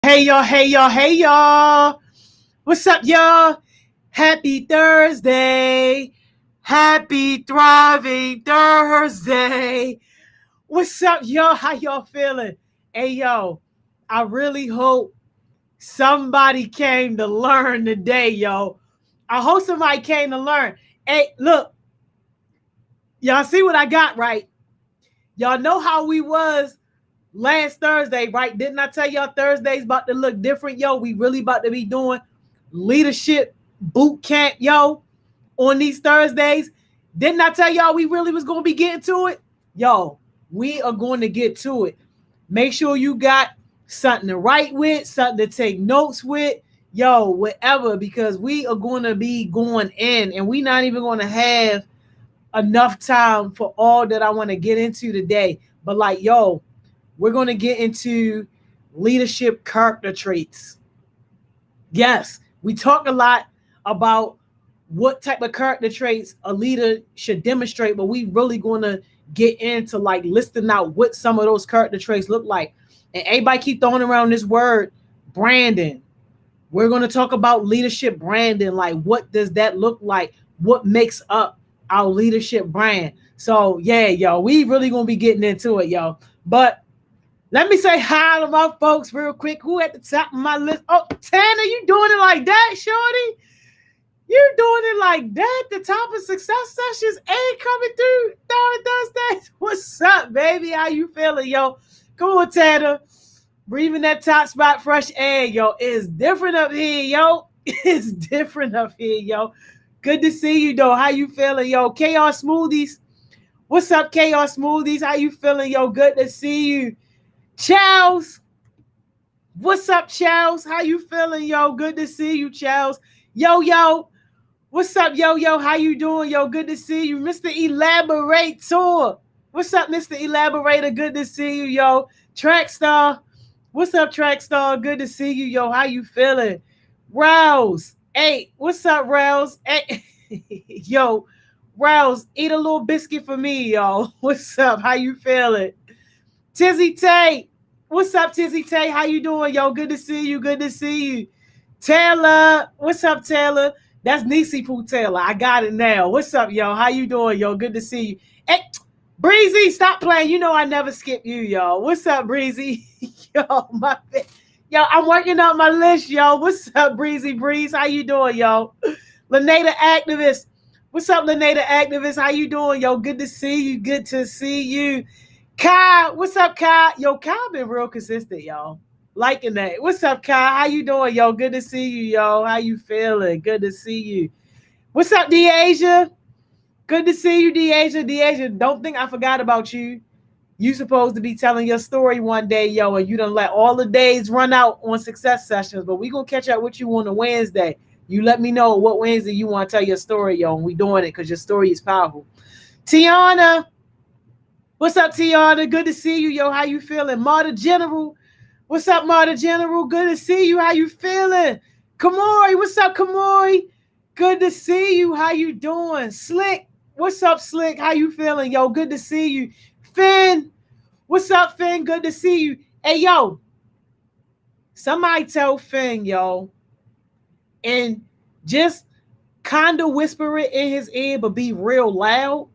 Hey y'all, hey y'all, hey y'all. What's up, y'all? Happy Thursday. Happy thriving Thursday. What's up, y'all? How y'all feeling? Hey yo, I really hope somebody came to learn today, yo. I hope somebody came to learn. Hey, look, y'all see what I got, right? Y'all know how we was last Thursday, right? Didn't I tell y'all Thursday's about to look different, yo? We really about to be doing leadership boot camp, yo, on these Thursdays. Didn't I tell y'all we really was going to be getting to it? Yo, we are going to get to it. Make sure you got something to write with, something to take notes with, yo, whatever, because we are going to be going in and we not even going to have enough time for all that I want to get into today. But like, yo, we're going to get into leadership character traits. Yes, we talk a lot about what type of character traits a leader should demonstrate, but we really going to get into like listing out what some of those character traits look like. And everybody keep throwing around this word branding. We're going to talk about leadership branding. Like, what does that look like? What makes up our leadership brand? So yeah, yo, we really going to be getting into it, yo. But let me say hi to my folks real quick. Who at the top of my list? Oh, Tanner, you doing it like that, shorty? You doing it like that? The top of Success Sessions ain't coming through Thursdays. What's up, baby? How you feeling, yo? Come on, Tanner. Breathing that top spot fresh air, yo. It's different up here, yo. It's different up here, yo. Good to see you, though. How you feeling, yo? Chaos Smoothies. What's up, Chaos Smoothies? How you feeling, yo? Good to see you. Charles. What's up, Charles? How you feeling, yo? Good to see you, Charles. Yo. What's up, yo? How you doing, yo? Good to see you. Mr. Elaborator. What's up, Mr. Elaborator? Good to see you, yo. Trackstar. What's up, Trackstar? Good to see you, yo. How you feeling? Rouse. Hey, what's up, Rouse? Hey, yo, Rouse, eat a little biscuit for me, yo. What's up? How you feeling? Tizzy Tay. What's up, Tizzy Tay? How you doing, yo? Good to see you. Good to see you. Taylor. What's up, Taylor? That's Nisi Poo Taylor. I got it now. What's up, yo? How you doing, yo? Good to see you. Hey, Breezy, stop playing. You know I never skip you, yo. What's up, Breezy? Yo, yo, I'm working on my list, yo. What's up, Breezy Breeze? How you doing, yo? Lenata Activist. What's up, Lenata Activist? How you doing, yo? Good to see you. Good to see you. Kai, what's up, Kai? Yo, Kai been real consistent, y'all. Liking that. What's up, Kai? How you doing, yo? Good to see you, yo. How you feeling? Good to see you. What's up, Deasia? Good to see you, Deasia. Deasia, don't think I forgot about you. You supposed to be telling your story one day, yo, and you done let all the days run out on Success Sessions, but we gonna catch up with you on a Wednesday. You let me know what Wednesday you want to tell your story, yo, and we doing it because your story is powerful. Tiana, what's up, Tiana? Good to see you, yo. How you feeling? Marta General, what's up, Marta General? Good to see you. How you feeling? Kamori, what's up, Kamori? Good to see you. How you doing? Slick, what's up, Slick? How you feeling, yo? Good to see you. Finn, what's up, Finn? Good to see you. Hey, yo, somebody tell Finn, yo, and just kind of whisper it in his ear, but be real loud,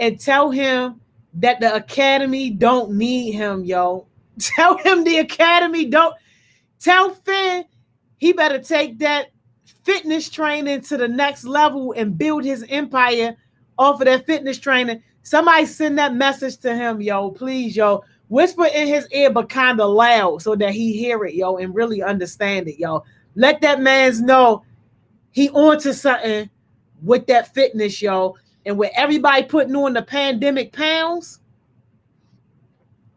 and tell him that the academy don't need him, yo. Tell him the academy don't. Tell Finn he better take that fitness training to the next level and build his empire off of that fitness training. Somebody send that message to him, yo, please, yo. Whisper in his ear, but kind of loud so that he hear it, yo, and really understand it, yo. Let that man's know he onto something with that fitness, yo. And with everybody putting on the pandemic pounds,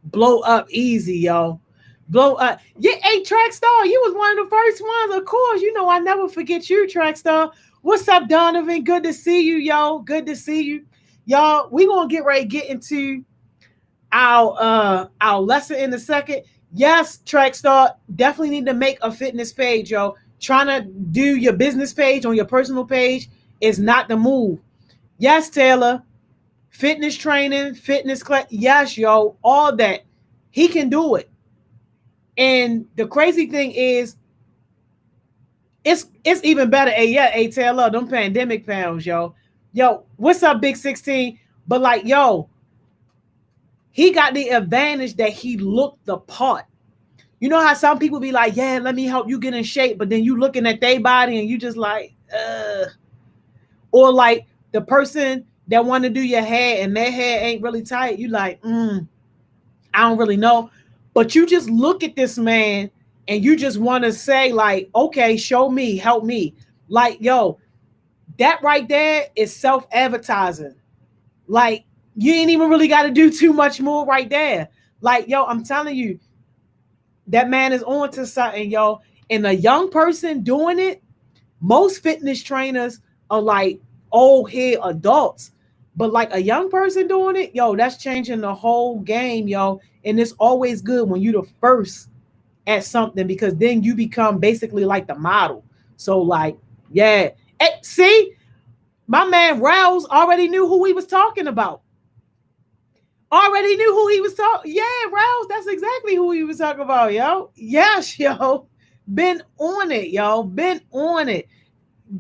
blow up easy, yo. Blow up. Yeah, hey, Trackstar, you was one of the first ones, of course. You know I never forget you, Trackstar. What's up, Donovan? Good to see you, yo. Good to see you. Y'all, we gonna get ready to get into our lesson in a second. Yes, Trackstar, definitely need to make a fitness page, yo. Trying to do your business page on your personal page is not the move. Yes, Taylor, fitness training, fitness class. Yes, yo, all that. He can do it. And the crazy thing is, it's even better. Hey, yeah, hey, Taylor, them pandemic pounds, yo. Yo, what's up, Big 16? But like, yo, he got the advantage that he looked the part. You know how some people be like, yeah, let me help you get in shape, but then you looking at their body and you just like, or like the person that want to do your hair and their hair ain't really tight, you like, I don't really know. But you just look at this man and you just want to say like, okay, show me, help me. Like, yo, that right there is self-advertising. Like, you ain't even really got to do too much more right there. Like, yo, I'm telling you, that man is on to something, yo. And a young person doing it, most fitness trainers are like old head adults. But like a young person doing it, yo, that's changing the whole game, yo. And it's always good when you're the first at something, because then you become basically like the model. So like, yeah. Hey, see, my man Rouse already knew who he was talking about. Already knew who he was talking. Yeah, Rouse, that's exactly who he was talking about, yo. Yes, yo. Been on it, yo. Been on it.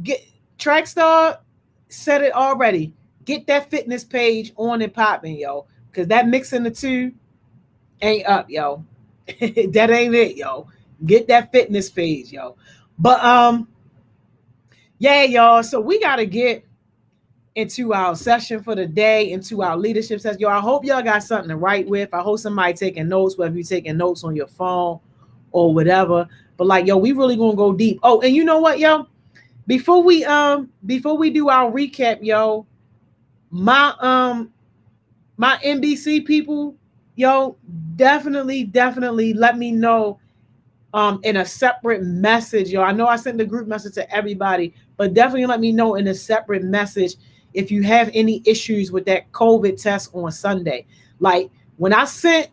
Get Trackstar said it already. Get that fitness page on and popping, yo. Because that mixing the two ain't up, yo. That ain't it, yo. Get that fitness page, yo. But yeah, y'all. So we gotta get into our session for the day, into our leadership session. Yo, I hope y'all got something to write with. I hope somebody taking notes, whether you're taking notes on your phone or whatever. But like, yo, we really gonna go deep. Oh, and you know what, yo? Before we do our recap, yo, my NBC people, yo, definitely let me know in a separate message, yo. I know I sent the group message to everybody, but definitely let me know in a separate message if you have any issues with that COVID test on Sunday. Like when I sent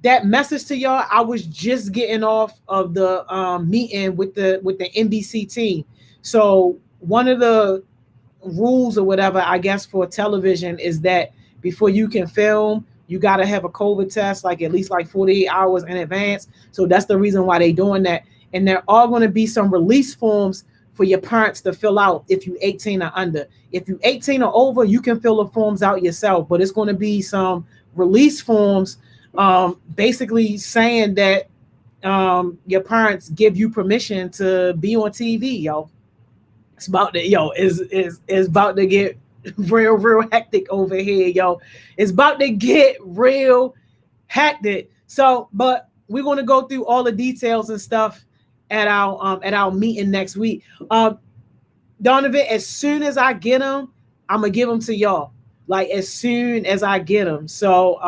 that message to y'all, I was just getting off of the meeting with the NBC team. So one of the rules or whatever, I guess, for television is that before you can film, you got to have a COVID test, like at least like 48 hours in advance. So that's the reason why they're doing that. And there are going to be some release forms for your parents to fill out if you're 18 or under. If you're 18 or over, you can fill the forms out yourself, but it's going to be some release forms basically saying that your parents give you permission to be on TV, yo. It's about to, yo, is about to get real hectic over here, yo. It's about to get real hectic. So, but we're gonna go through all the details and stuff at our meeting next week. Donovan, as soon as I get them, I'm gonna give them to y'all. Like as soon as I get them. So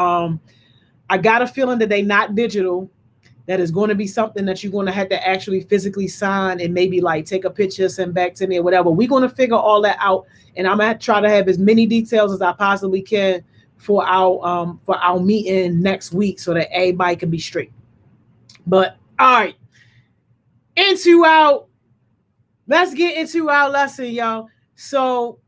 I got a feeling that they not digital. That is going to be something that you're going to have to actually physically sign and maybe like take a picture, send back to me or whatever. We're going to figure all that out, and I'm going to try to have as many details as I possibly can for our meeting next week so that everybody can be straight. But all right, let's get into our lesson, y'all. So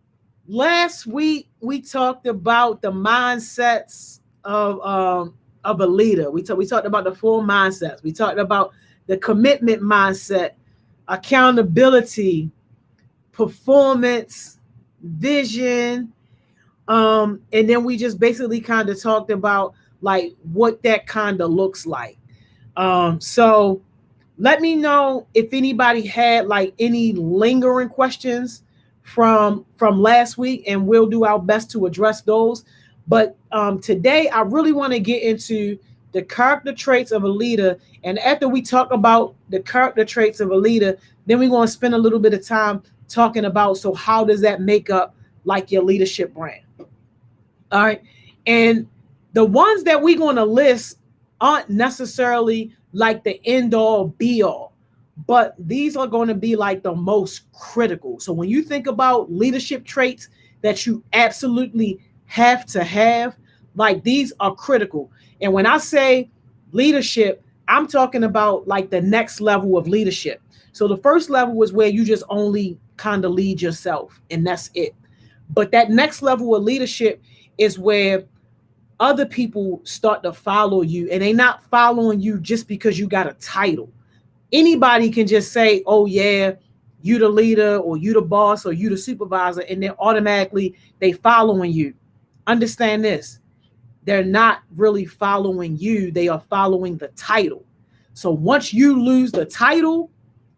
last week we talked about the mindsets of a leader. We talked about the 4 mindsets. We talked about the commitment mindset, accountability, performance, vision, and then we just basically kind of talked about like what that kind of looks like. So let me know if anybody had like any lingering questions from last week, and we'll do our best to address those. But today, I really want to get into the character traits of a leader. And after we talk about the character traits of a leader, then we're going to spend a little bit of time talking about, so how does that make up like your leadership brand? All right. And the ones that we're going to list aren't necessarily like the end all be all, but these are going to be like the most critical. So when you think about leadership traits that you absolutely have to have, like these are critical. And when I say leadership, I'm talking about like the next level of leadership. So the first level is where you just only kind of lead yourself and that's it. But that next level of leadership is where other people start to follow you, and they not following you just because you got a title. Anybody can just say, oh yeah, you the leader or you the boss or you the supervisor, and then automatically they following you. Understand this. They're not really following you. They are following the title. So once you lose the title,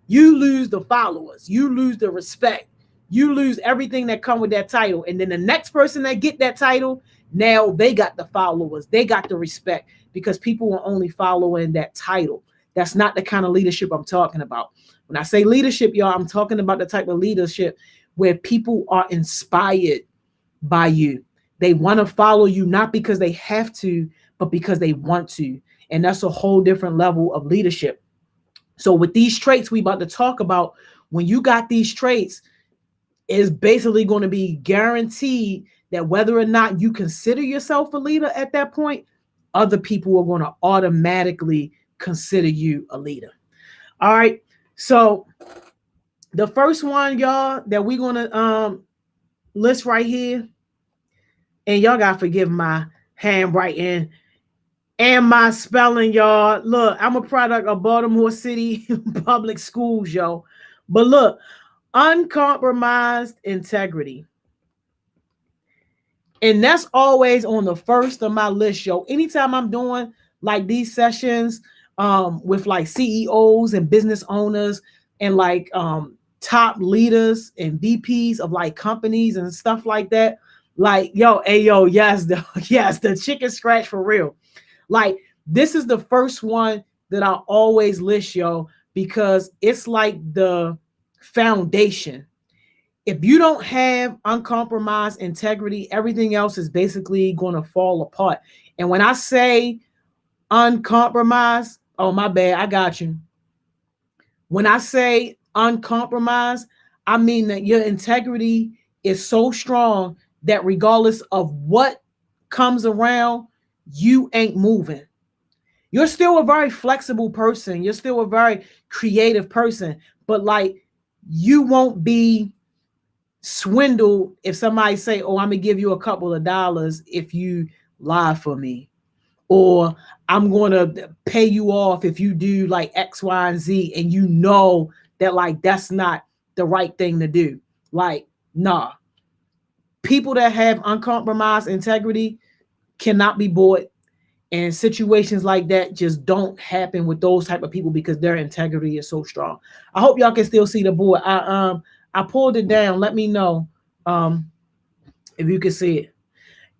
you lose the followers, you lose the respect, you lose everything that come with that title. And then the next person that get that title, now they got the followers, they got the respect, because people are only following that title. That's not the kind of leadership I'm talking about. When I say leadership, y'all, I'm talking about the type of leadership where people are inspired by you. They want to follow you, not because they have to, but because they want to. And that's a whole different level of leadership. So with these traits we about to talk about, when you got these traits, it's basically going to be guaranteed that whether or not you consider yourself a leader at that point, other people are going to automatically consider you a leader. All right. So the first one, y'all, that we're going to list right here, and y'all got to forgive my handwriting and my spelling, y'all. Look, I'm a product of Baltimore City public schools, yo. But look, uncompromised integrity. And that's always on the first of my list, yo. Anytime I'm doing like these sessions with like CEOs and business owners and like top leaders and VPs of like companies and stuff like that, like, yo, hey, yo, yes, the chicken scratch for real. Like, this is the first one that I always list, yo, because it's like the foundation. If you don't have uncompromised integrity, everything else is basically going to fall apart. And when I say uncompromised, oh, my bad, I got you. When I say uncompromised, I mean that your integrity is so strong that regardless of what comes around, you ain't moving. You're still a very flexible person. You're still a very creative person, but like, you won't be swindled if somebody say, oh, I'm gonna give you a couple of dollars if you lie for me, or I'm gonna pay you off if you do like X, Y, and Z, and you know that like that's not the right thing to do. Like, nah. People that have uncompromised integrity cannot be bought, and situations like that just don't happen with those type of people because their integrity is so strong. I hope y'all can still see the board. I pulled it down. Let me know if you can see it.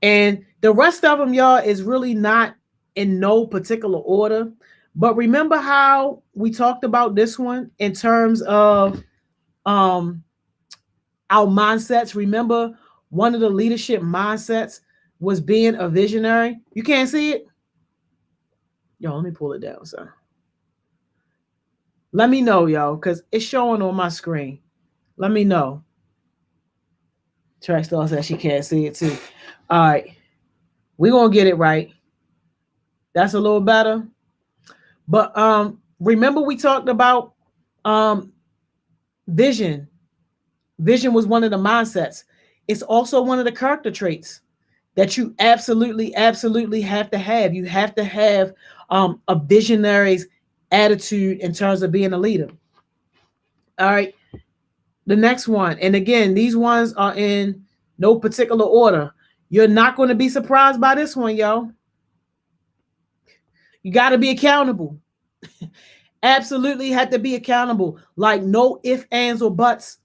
And the rest of them, y'all, is really not in no particular order. But remember how we talked about this one in terms of our mindsets. Remember, one of the leadership mindsets was being a visionary. You can't see it? Yo, let me pull it down, sir. Let me know, y'all, because it's showing on my screen. Let me know. Trackstar says she can't see it too. All right. We're going to get it right. That's a little better. But remember we talked about vision. Vision was one of the mindsets. It's also one of the character traits that you absolutely have to have. You have to have a visionary's attitude in terms of being a leader. All right. The next one. And again, these ones are in no particular order. You're not going to be surprised by this one, yo. You got to be accountable. Absolutely have to be accountable. Like, no ifs, ands, or buts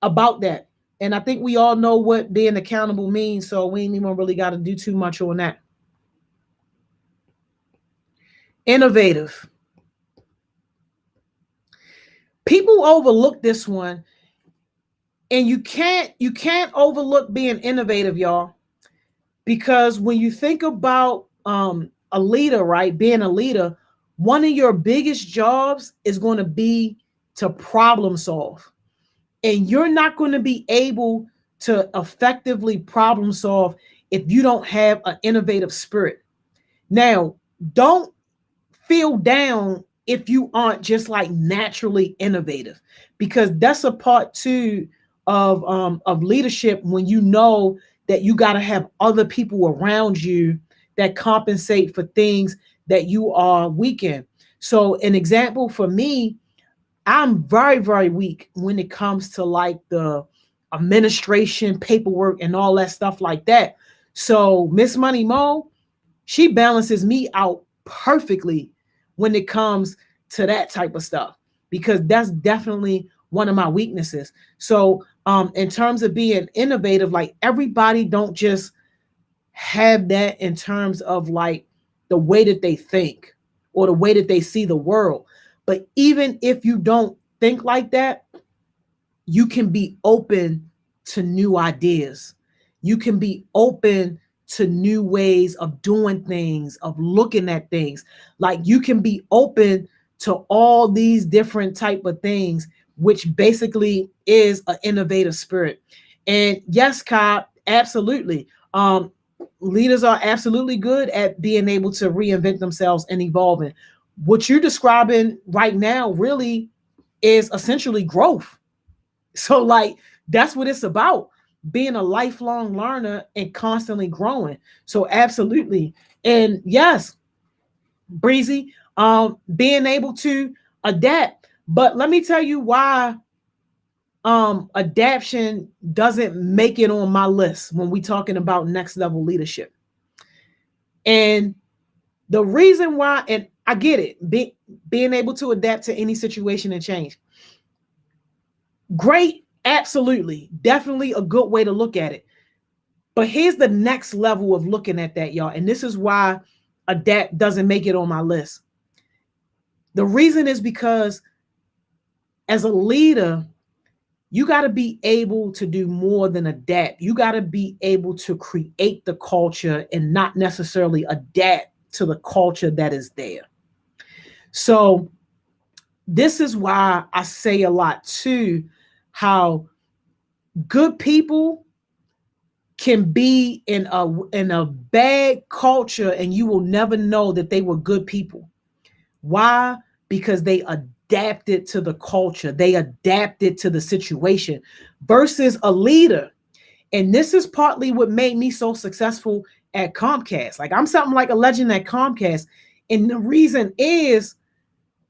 about that. And I think we all know what being accountable means, so we ain't even really got to do too much on that. Innovative. People overlook this one, and you can't overlook being innovative, y'all, because when you think about a leader, right, being a leader, one of your biggest jobs is going to be to problem solve. And you're not going to be able to effectively problem solve if you don't have an innovative spirit. Now, don't feel down if you aren't just like naturally innovative, because that's a part too of leadership, when you know that you got to have other people around you that compensate for things that you are weak in. So an example for me, I'm very, very weak when it comes to like the administration, paperwork, and all that stuff like that. So Miss Money Mo, she balances me out perfectly when it comes to that type of stuff, because that's definitely one of my weaknesses. So in terms of being innovative, like everybody don't just have that in terms of like the way that they think or the way that they see the world. But even if you don't think like that, you can be open to new ideas. You can be open to new ways of doing things, of looking at things. Like you can be open to all these different type of things, which basically is an innovative spirit. And yes, Kai, absolutely. Leaders are absolutely good at being able to reinvent themselves and evolving. What you're describing right now really is essentially growth. So like that's what it's about, being a lifelong learner and constantly growing. So absolutely. And yes, Breezy, being able to adapt. But let me tell you why adaptation doesn't make it on my list when we talking about next level leadership. And the reason why, and I get it, being able to adapt to any situation and change. Great, absolutely, definitely a good way to look at it. But here's the next level of looking at that, y'all. And this is why adapt doesn't make it on my list. The reason is because as a leader, you got to be able to do more than adapt. You got to be able to create the culture and not necessarily adapt to the culture that is there. So this is why I say a lot too, how good people can be in a bad culture and you will never know that they were good people. Why? Because they adapted to the culture. They adapted to the situation versus a leader. And this is partly what made me so successful at Comcast. Like I'm something like a legend at Comcast. And the reason is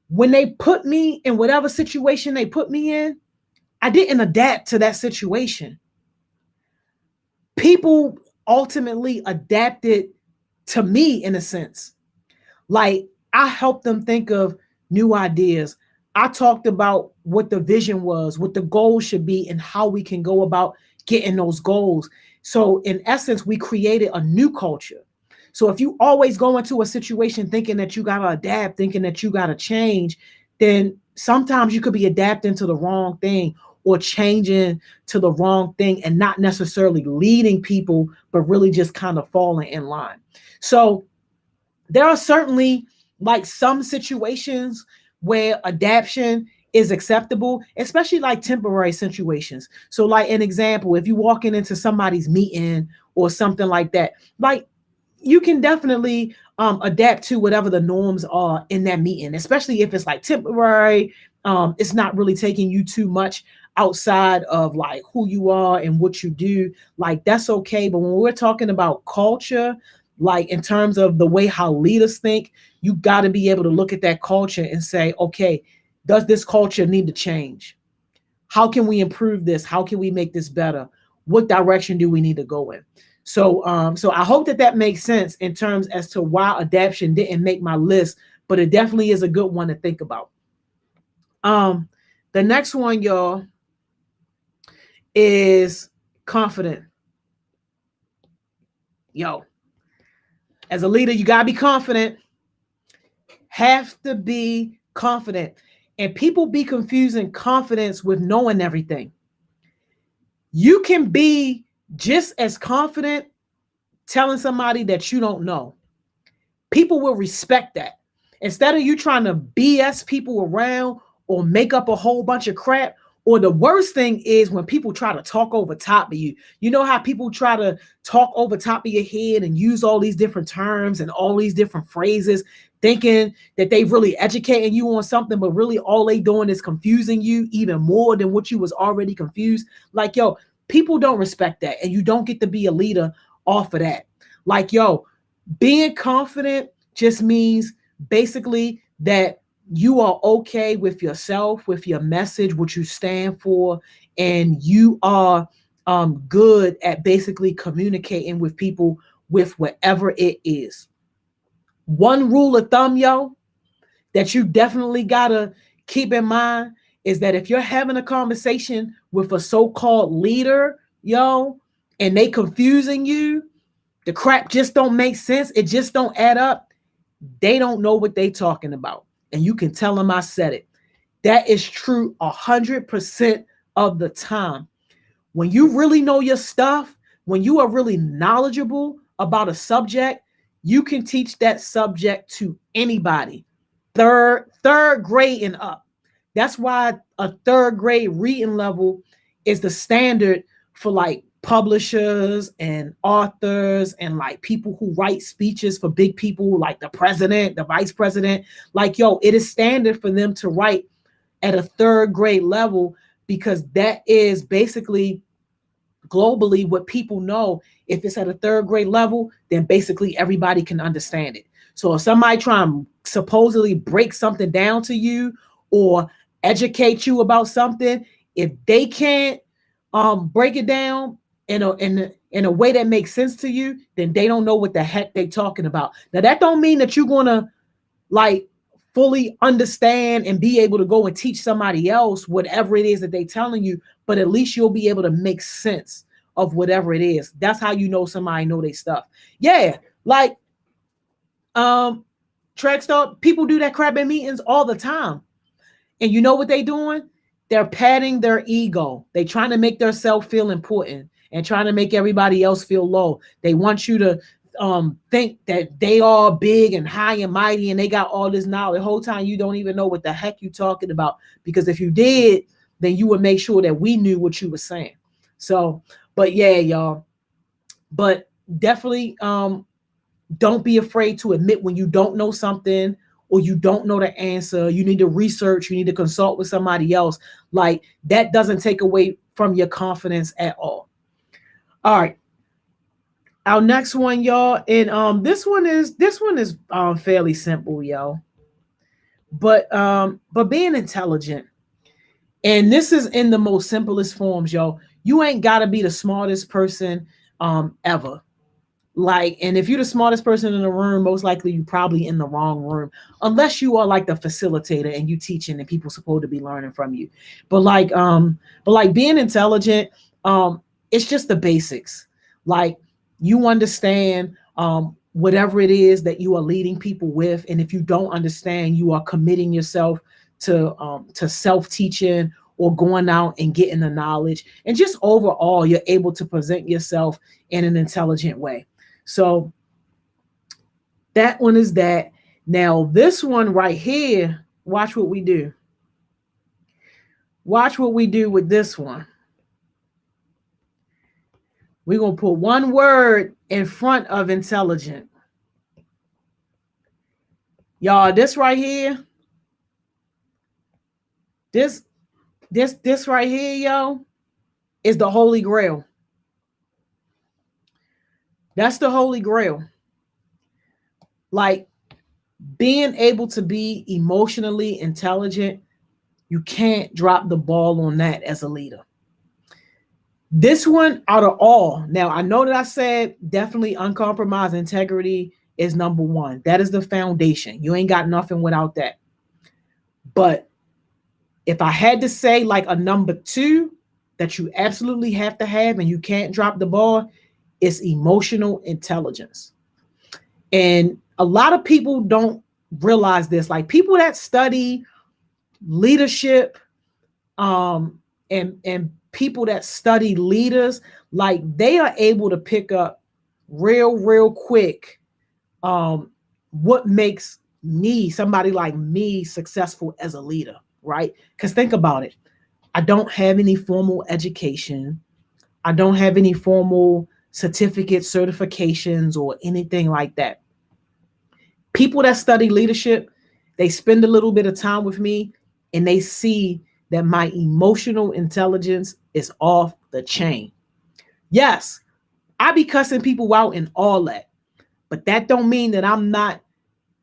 when they put me in whatever situation they put me in, I didn't adapt to that situation. People ultimately adapted to me in a sense. Like I helped them think of new ideas. I talked about what the vision was, what the goal should be, and how we can go about getting those goals. So in essence, we created a new culture. So if you always go into a situation thinking that you got to adapt, thinking that you got to change, then sometimes you could be adapting to the wrong thing or changing to the wrong thing and not necessarily leading people, but really just kind of falling in line. So there are certainly like some situations where adaptation is acceptable, especially like temporary situations. So like an example, if you're walking into somebody's meeting or something like that, like you can definitely adapt to whatever the norms are in that meeting, especially if it's like temporary. It's not really taking you too much outside of like who you are and what you do. Like that's okay. But when we're talking about culture, like in terms of the way how leaders think, you got to be able to look at that culture and say, okay, does this culture need to change? How can we improve this? How can we make this better? What direction do we need to go in? So I hope that makes sense in terms as to why adaptation didn't make my list, but it definitely is a good one to think about. The next one, y'all, is confident. Yo, as a leader, you gotta be confident. Have to be confident. And people be confusing confidence with knowing everything. You can be just as confident telling somebody that you don't know. People will respect that. Instead of you trying to BS people around or make up a whole bunch of crap, or the worst thing is when people try to talk over top of you. You know how people try to talk over top of your head and use all these different terms and all these different phrases, thinking that they really educating you on something, but really all they doing is confusing you even more than what you was already confused. Like, yo, people don't respect that, and you don't get to be a leader off of that. Like, yo, Being confident just means basically that you are okay with yourself, with your message, what you stand for, and you are good at basically communicating with people with whatever it is. One rule of thumb, yo, that you definitely gotta keep in mind is that if you're having a conversation with a so-called leader, yo, and they confusing you, the crap just don't make sense, it just don't add up, they don't know what they talking about. And you can tell them I said it. That is true 100% of the time. When you really know your stuff, when you are really knowledgeable about a subject, you can teach that subject to anybody. Third grade and up. That's why a third grade reading level is the standard for like publishers and authors and like people who write speeches for big people like the president, the vice president. Like, yo, it is standard for them to write at a third grade level because that is basically globally what people know. If it's at a third grade level, then basically everybody can understand it. So if somebody try and supposedly break something down to you or educate you about something, if they can't break it down in a way that makes sense to you, then they don't know what the heck they talking about. Now that don't mean that you're gonna like fully understand and be able to go and teach somebody else whatever it is that they telling you, but at least you'll be able to make sense of whatever it is. That's how you know somebody know their stuff. Yeah, like track star people do that crap in meetings all the time. And you know what they doing? They're padding their ego. They trying to make themselves feel important and trying to make everybody else feel low. They want you to think that they are big and high and mighty and they got all this knowledge. The whole time you don't even know what the heck you talking about. Because if you did, then you would make sure that we knew what you were saying. So, but yeah, y'all. But definitely don't be afraid to admit when you don't know something or you don't know the answer. You need to research, you need to consult with somebody else. Like that doesn't take away from your confidence at all. All right. Our next one, y'all, and this one is fairly simple, yo. But being intelligent, and this is in the most simplest forms, yo. You ain't gotta be the smartest person ever. Like, and if you're the smartest person in the room, most likely you probably in the wrong room, unless you are like the facilitator and you teaching and people supposed to be learning from you. But like being intelligent, it's just the basics. Like you understand whatever it is that you are leading people with, and if you don't understand, you are committing yourself to self-teaching or going out and getting the knowledge, and just overall, you're able to present yourself in an intelligent way. So that one is that. Now, this one right here, watch what we do. Watch what we do with this one. We're going to put one word in front of intelligent. Y'all, this right here, this right here, yo, is the Holy Grail. That's the Holy Grail. Like being able to be emotionally intelligent, you can't drop the ball on that as a leader. This one out of all, now I know that I said definitely uncompromised integrity is number one. That is the foundation. You ain't got nothing without that. But if I had to say like a number two that you absolutely have to have and you can't drop the ball, it's emotional intelligence. And a lot of people don't realize this. Like people that study leadership and people that study leaders, like they are able to pick up real quick what makes me, somebody like me, successful as a leader, right? Because think about it. I don't have any formal education. I don't have any formal certificates, certifications, or anything like that. People that study leadership, they spend a little bit of time with me and they see that my emotional intelligence is off the chain. Yes, I be cussing people out and all that, But that don't mean that I'm not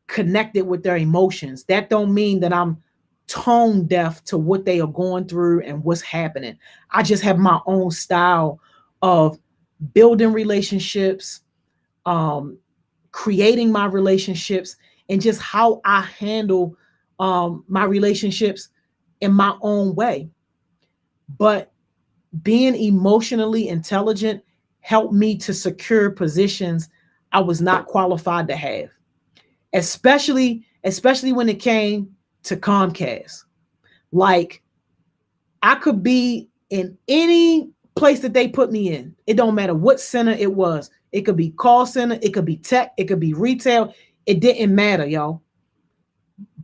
connected with their emotions. That don't mean that I'm tone deaf to what they are going through and what's happening. I just have my own style of building relationships, um, creating my relationships, and just how I handle my relationships in my own way. But being emotionally intelligent helped me to secure positions I was not qualified to have, especially when it came to Comcast. Like, I could be in any place that they put me in. It don't matter what center it was. It could be call center, it could be tech, it could be retail. It didn't matter, y'all.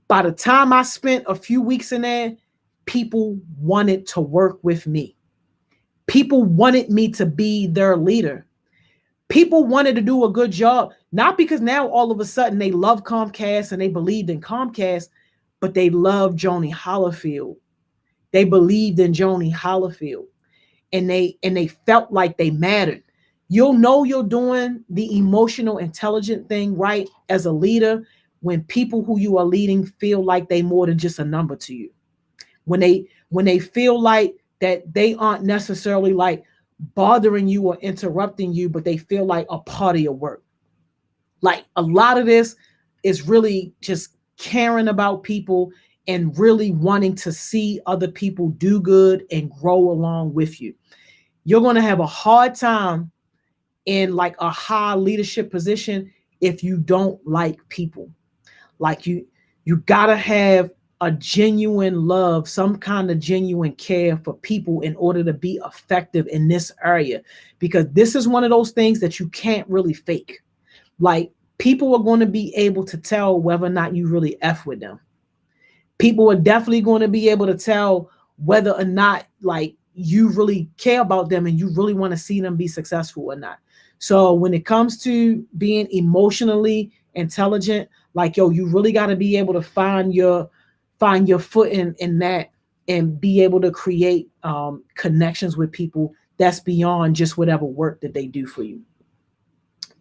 By the time I spent a few weeks in there, people wanted to work with me. People wanted me to be their leader. People wanted to do a good job, not because now all of a sudden they love Comcast and they believed in Comcast, but they loved Joni Hollifield. They believed in Joni Hollifield, and they felt like they mattered. You'll know you're doing the emotional intelligent thing right as a leader when people who you are leading feel like they more than just a number to you. When they feel like that they aren't necessarily like bothering you or interrupting you, but they feel like a part of your work. Like, a lot of this is really just caring about people and really wanting to see other people do good and grow along with you. You're going to have a hard time in like a high leadership position if you don't like people. Like, you got to have a genuine love, some kind of genuine care for people in order to be effective in this area, because this is one of those things that you can't really fake. Like, people are going to be able to tell whether or not you really F with them. People are definitely going to be able to tell whether or not like you really care about them and you really want to see them be successful or not. So when it comes to being emotionally intelligent, like, yo, you really got to be able to find your foot in that and be able to create connections with people that's beyond just whatever work that they do for you.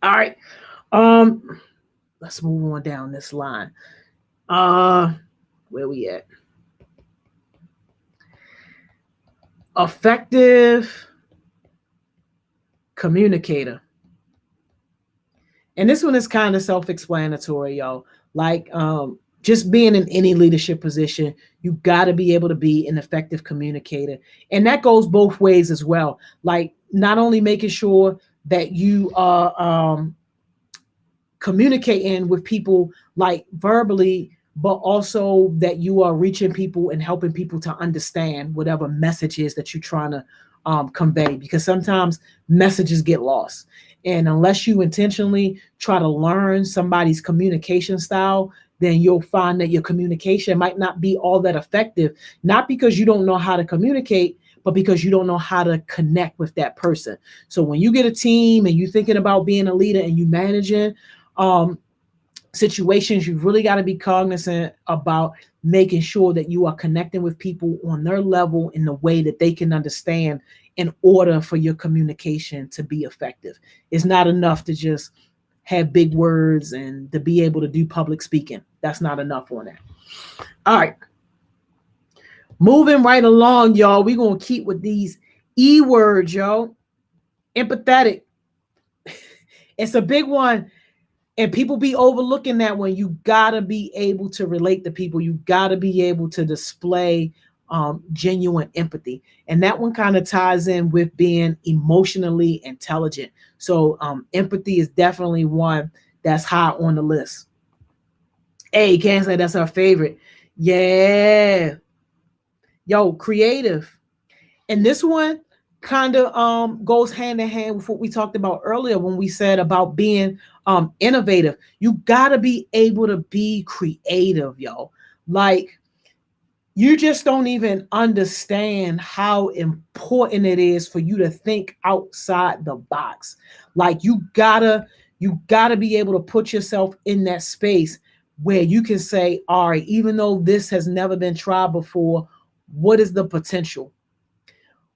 All right. Let's move on down this line. Where we at? Effective communicator. And this one is kind of self-explanatory, y'all. Like, just being in any leadership position, you got to be able to be an effective communicator. And that goes both ways as well. Like, not only making sure that you are communicating with people like verbally, but also that you are reaching people and helping people to understand whatever message is that you're trying to convey, because sometimes messages get lost. And unless you intentionally try to learn somebody's communication style, then you'll find that your communication might not be all that effective, not because you don't know how to communicate, but because you don't know how to connect with that person. So when you get a team and you're thinking about being a leader and you managing situations, you really got to be cognizant about making sure that you are connecting with people on their level in the way that they can understand in order for your communication to be effective. It's not enough to just have big words and to be able to do public speaking. That's not enough on that. All right. Moving right along, y'all. We're going to keep with these E words, y'all. Empathetic. It's a big one. And people be overlooking that one. You got to be able to relate to people. You got to be able to display genuine empathy. And that one kind of ties in with being emotionally intelligent. So empathy is definitely one that's high on the list. Hey, can't say that's our favorite. Yeah. Yo, creative. And this one kind of goes hand in hand with what we talked about earlier when we said about being innovative. You got to be able to be creative, yo. Like, you just don't even understand how important it is for you to think outside the box. Like, you gotta be able to put yourself in that space where you can say, all right, even though this has never been tried before, what is the potential?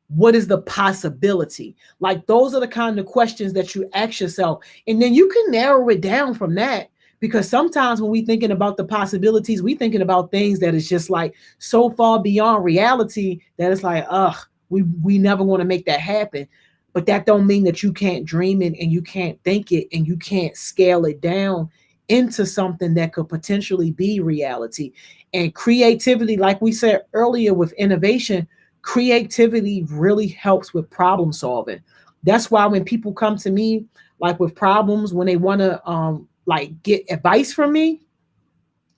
What is the possibility? Like those are the kind of questions that you ask yourself. And then you can narrow it down from that. Because sometimes when we thinking about the possibilities, we thinking about things that is just like so far beyond reality that it's like, we never want to make that happen. But that don't mean that you can't dream it and you can't think it and you can't scale it down into something that could potentially be reality. And creativity, like we said earlier with innovation, creativity really helps with problem solving. That's why when people come to me like with problems, when they want to like get advice from me,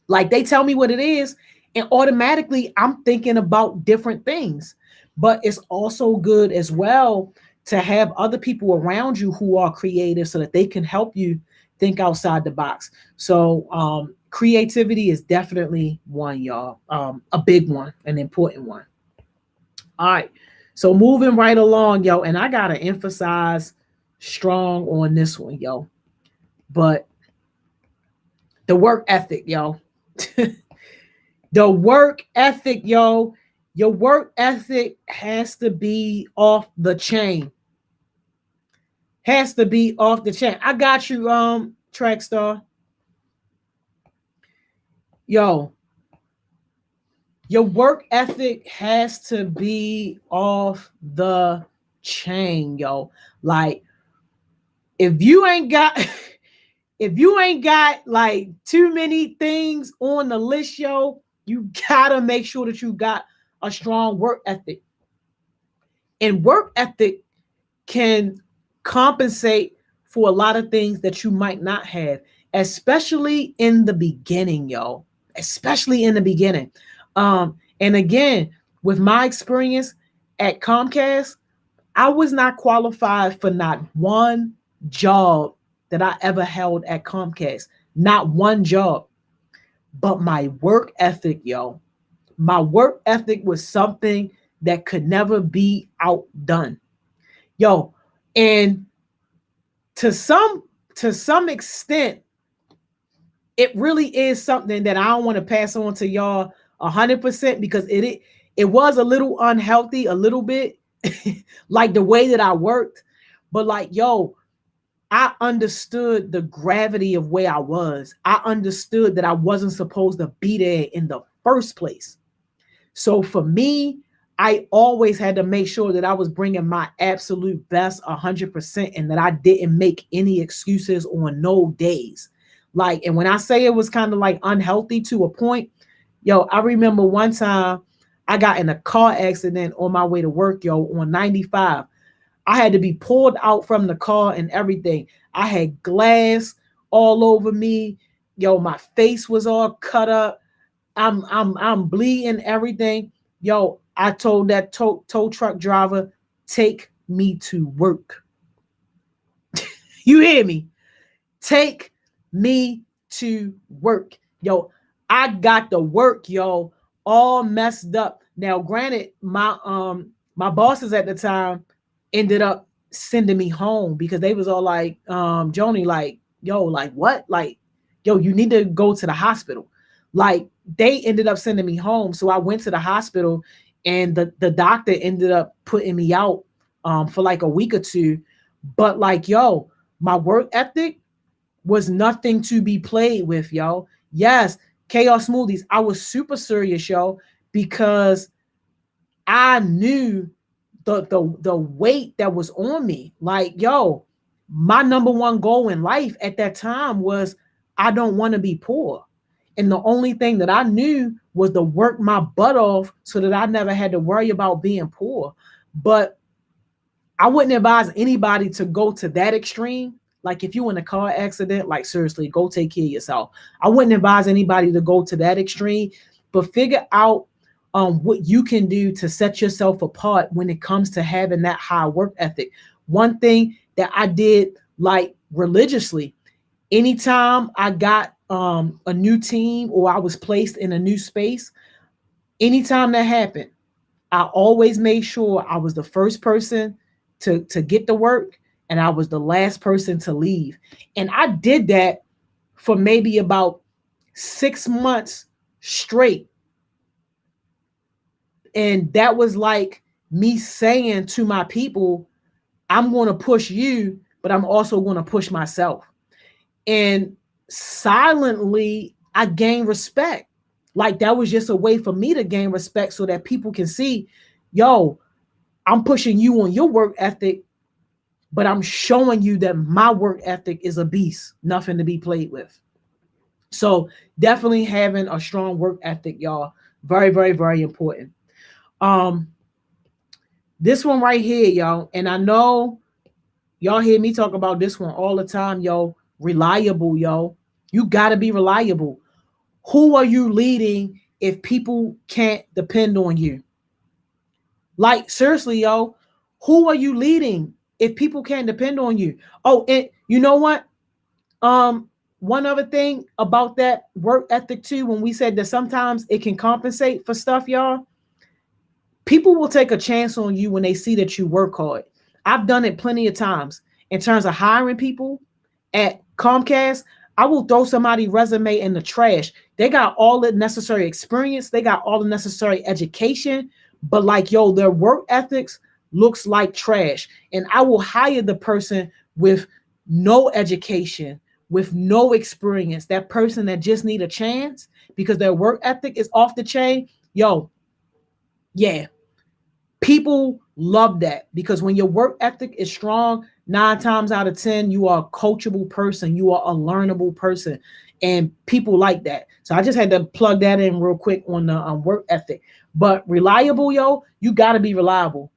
like they tell me what it is, and automatically I'm thinking about different things. But it's also good as well to have other people around you who are creative so that they can help you think outside the box. So creativity is definitely one, y'all. A big one, an important one. All right. So moving right along, yo, and I gotta emphasize strong on this one, yo. But the work ethic, yo. The work ethic, yo. Your work ethic has to be off the chain. Has to be off the chain. I got you, track star. Yo, your work ethic has to be off the chain, yo. Like if you ain't got if you ain't got like too many things on the list, yo, you gotta make sure that you got a strong work ethic. And work ethic can compensate for a lot of things that you might not have, especially in the beginning, yo. Especially in the beginning. And again, with my experience at Comcast, I was not qualified for not one job that I ever held at Comcast. Not one job. But my work ethic, yo. My work ethic was something that could never be outdone. Yo, and to some extent, it really is something that I don't want to pass on to y'all 100% because it was a little unhealthy, a little bit, like the way that I worked. But like, yo, I understood the gravity of where I was. I understood that I wasn't supposed to be there in the first place. So for me, I always had to make sure that I was bringing my absolute best 100% and that I didn't make any excuses on no days. Like, and when I say it was kind of like unhealthy to a point, yo, I remember one time I got in a car accident on my way to work, yo, on 95. I had to be pulled out from the car and everything. I had glass all over me. Yo, my face was all cut up. I'm bleeding everything. Yo, I told that tow truck driver, take me to work. You hear me? Take me to work. Yo, I got to work, yo, all messed up. Now, granted, my bosses at the time ended up sending me home because they was all like, Joni, like, yo, like what? Like, yo, you need to go to the hospital. Like, they ended up sending me home. So I went to the hospital and the doctor ended up putting me out for like a week or two. But like, yo, my work ethic was nothing to be played with, yo. Yes, Chaos Smoothies. I was super serious, yo, because I knew the weight that was on me. Like, yo, my number one goal in life at that time was I don't want to be poor. And the only thing that I knew was to work my butt off so that I never had to worry about being poor. But I wouldn't advise anybody to go to that extreme. Like if you in a car accident, like seriously, go take care of yourself. I wouldn't advise anybody to go to that extreme, but figure out what you can do to set yourself apart when it comes to having that high work ethic. One thing that I did like religiously, anytime I got a new team or I was placed in a new space, anytime that happened, I always made sure I was the first person to get the work and I was the last person to leave. And I did that for maybe about 6 months straight. And that was like me saying to my people, I'm going to push you, but I'm also going to push myself. And silently, I gain respect. Like that was just a way for me to gain respect so that people can see, yo, I'm pushing you on your work ethic, but I'm showing you that my work ethic is a beast, nothing to be played with. So definitely having a strong work ethic, y'all. Very, very, very important. Um, this one right here, y'all, and I know y'all hear me talk about this one all the time, yo. Reliable, yo. You gotta be reliable. Who are you leading if people can't depend on you? Like seriously, yo, who are you leading if people can't depend on you? Oh, and you know what? One other thing about that work ethic too, when we said that sometimes it can compensate for stuff, y'all. People will take a chance on you when they see that you work hard. I've done it plenty of times in terms of hiring people at Comcast. I will throw somebody's resume in the trash. They got all the necessary experience, they got all the necessary education, but like, yo, their work ethics looks like trash. And I will hire the person with no education, with no experience, that person that just need a chance because their work ethic is off the chain. Yo, yeah, people love that because when your work ethic is strong, 9 times out of 10, you are a coachable person, you are a learnable person, and people like that. So I just had to plug that in real quick on the work ethic. But reliable, yo, you got to be reliable.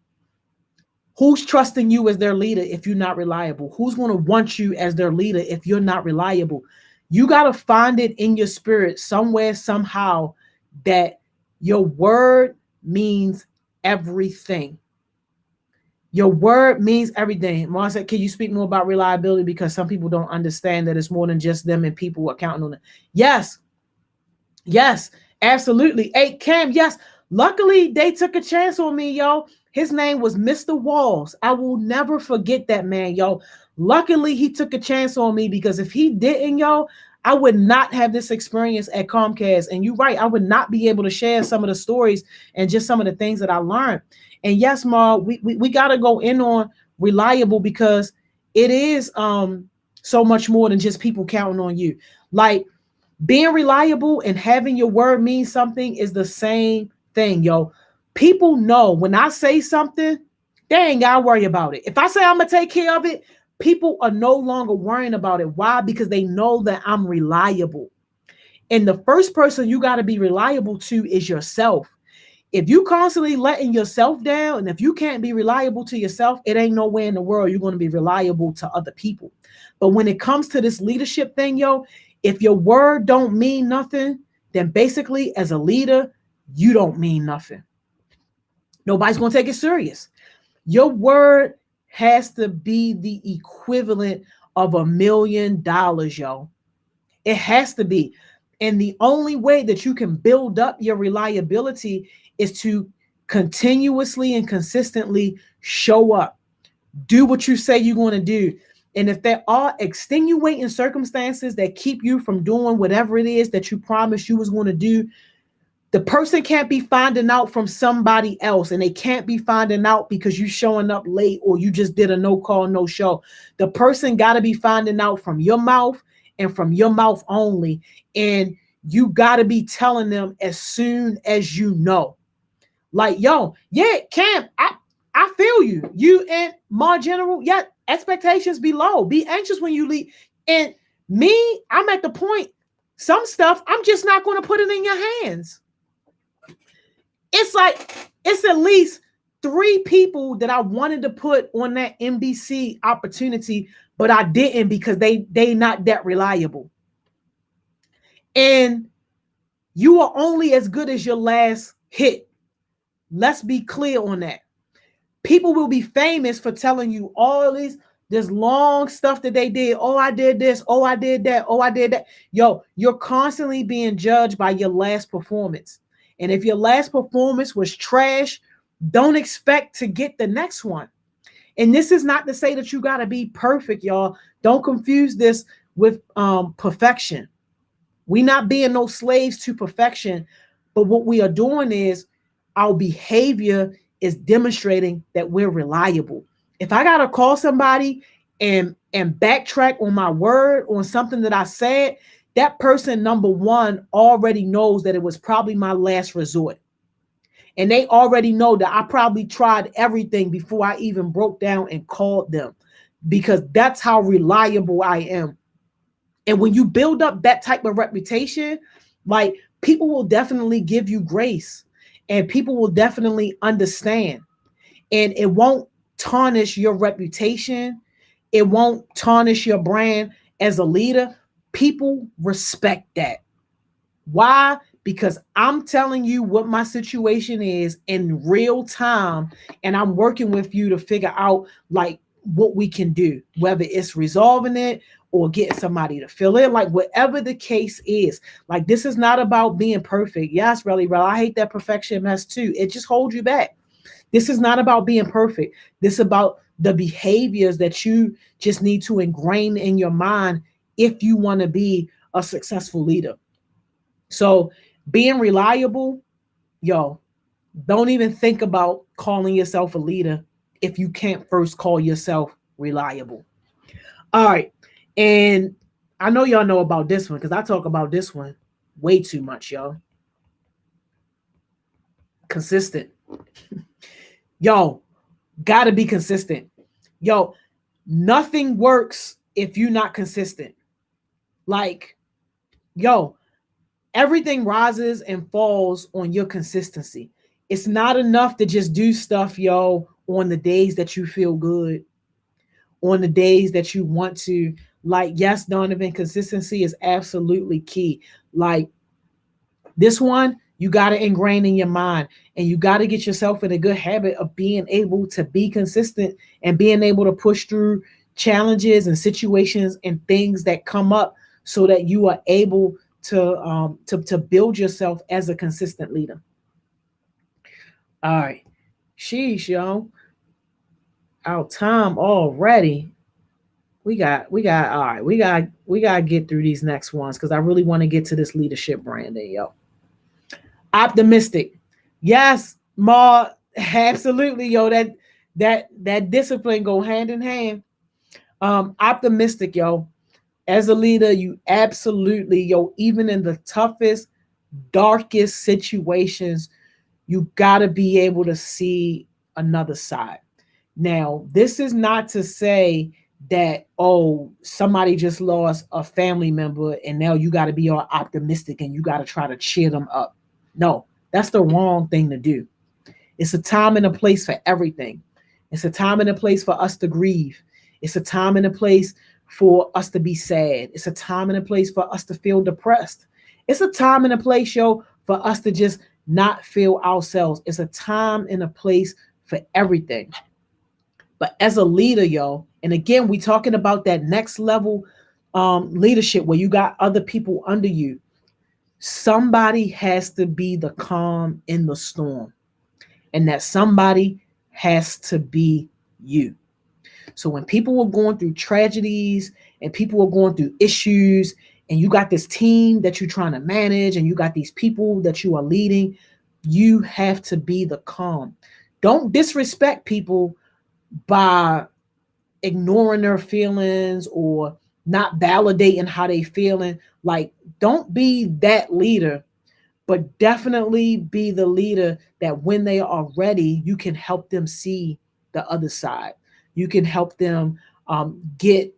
Who's trusting you as their leader if you're not reliable? Who's going to want you as their leader if you're not reliable? You got to find it in your spirit somewhere, somehow, that your word means everything. Your word means everything. Mom said, can you speak more about reliability? Because some people don't understand that it's more than just them and people are counting on it. Yes. Yes, absolutely. Hey, Cam, yes. Luckily, they took a chance on me, yo. His name was Mr. Walls. I will never forget that man, yo. Luckily, he took a chance on me because if he didn't, yo, I would not have this experience at Comcast. And you're right, I would not be able to share some of the stories and just some of the things that I learned. And yes, Ma, we got to go in on reliable because it is so much more than just people counting on you. Like being reliable and having your word mean something is the same thing, yo. People know when I say something, they ain't got to worry about it. If I say I'm going to take care of it, people are no longer worrying about it. Why? Because they know that I'm reliable. And the first person you got to be reliable to is yourself. If you constantly letting yourself down and if you can't be reliable to yourself, it ain't nowhere in the world you're going to be reliable to other people. But when it comes to this leadership thing, yo, if your word don't mean nothing, then basically as a leader, you don't mean nothing. Nobody's going to take it serious. Your word has to be the equivalent of $1 million, yo. It has to be. And the only way that you can build up your reliability is to continuously and consistently show up. Do what you say you're going to do. And if there are extenuating circumstances that keep you from doing whatever it is that you promised you was going to do, the person can't be finding out from somebody else, and they can't be finding out because you showing up late or you just did a no call, no show. The person got to be finding out from your mouth and from your mouth only. And you got to be telling them as soon as you know. Like, yo, yeah, Cam, I feel you. You and Ma General, yeah, expectations be low. Be anxious when you leave. And me, I'm at the point, some stuff, I'm just not going to put it in your hands. It's like, it's at least 3 people that I wanted to put on that NBC opportunity, but I didn't because they not that reliable. And you are only as good as your last hit. Let's be clear on that. People will be famous for telling you all this long stuff that they did. Oh, I did this. Oh, I did that. Oh, I did that. Yo, you're constantly being judged by your last performance. And if your last performance was trash, don't expect to get the next one. And this is not to say that you got to be perfect, y'all. Don't confuse this with perfection. We not being no slaves to perfection, but what we are doing is our behavior is demonstrating that we're reliable. If I gotta call somebody and backtrack on my word on something that I said, that person, number one, already knows that it was probably my last resort. And they already know that I probably tried everything before I even broke down and called them, because that's how reliable I am. And when you build up that type of reputation, like, people will definitely give you grace and people will definitely understand. And it won't tarnish your reputation. It won't tarnish your brand as a leader. People respect that. Why? Because I'm telling you what my situation is in real time, and I'm working with you to figure out like what we can do, whether it's resolving it or getting somebody to fill in, like whatever the case is. Like, this is not about being perfect. Yes, really, bro. I hate that perfection mess too. It just holds you back. This is not about being perfect. This is about the behaviors that you just need to ingrain in your mind if you want to be a successful leader. So being reliable, yo, don't even think about calling yourself a leader if you can't first call yourself reliable. All right. And I know y'all know about this one because I talk about this one way too much, y'all. Consistent. Yo, gotta be consistent. Yo, nothing works if you're not consistent. Like, yo, everything rises and falls on your consistency. It's not enough to just do stuff, yo, on the days that you feel good, on the days that you want to. Like, yes, Donovan, consistency is absolutely key. Like, this one, you got to ingrain in your mind, and you got to get yourself in a good habit of being able to be consistent and being able to push through challenges and situations and things that come up so that you are able to build yourself as a consistent leader. All right. Sheesh, yo. Our time already. All right. We got to get through these next ones because I really want to get to this leadership branding, yo. Optimistic. Yes, Ma, absolutely, yo. That discipline go hand in hand. Optimistic, yo. As a leader, you absolutely, yo, even in the toughest, darkest situations, you gotta be able to see another side. Now, this is not to say that, oh, somebody just lost a family member and now you got to be all optimistic and you got to try to cheer them up. No, that's the wrong thing to do. It's a time and a place for everything. It's a time and a place for us to grieve. It's a time and a place for us to be sad. It's a time and a place for us to feel depressed. It's a time and a place, yo, for us to just not feel ourselves. It's a time and a place for everything. But as a leader, yo, and again, we talking about that next level leadership where you got other people under you. Somebody has to be the calm in the storm, and that somebody has to be you. So when people are going through tragedies and people are going through issues, and you got this team that you're trying to manage, and you got these people that you are leading, you have to be the calm. Don't disrespect people by ignoring their feelings or not validating how they feeling. Like, don't be that leader, but definitely be the leader that when they are ready, you can help them see the other side. You can help them get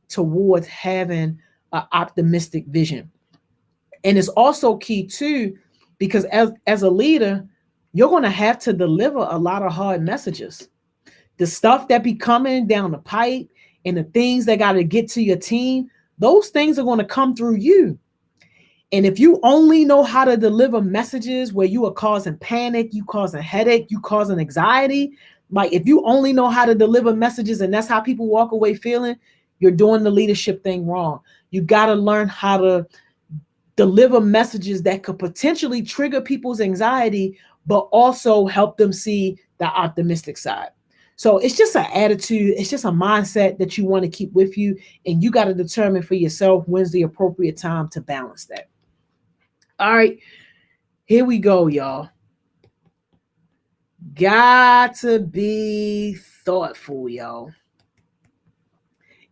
towards having an optimistic vision. And it's also key too, because as a leader, you're going to have to deliver a lot of hard messages. The stuff that be coming down the pipe and the things that got to get to your team, those things are going to come through you. And if you only know how to deliver messages where you are causing panic, you causing headache, you causing anxiety, like if you only know how to deliver messages and that's how people walk away feeling, you're doing the leadership thing wrong. You got to learn how to deliver messages that could potentially trigger people's anxiety, but also help them see the optimistic side. So it's just an attitude. It's just a mindset that you want to keep with you. And you got to determine for yourself when's the appropriate time to balance that. All right, here we go, y'all. Got to be thoughtful, yo.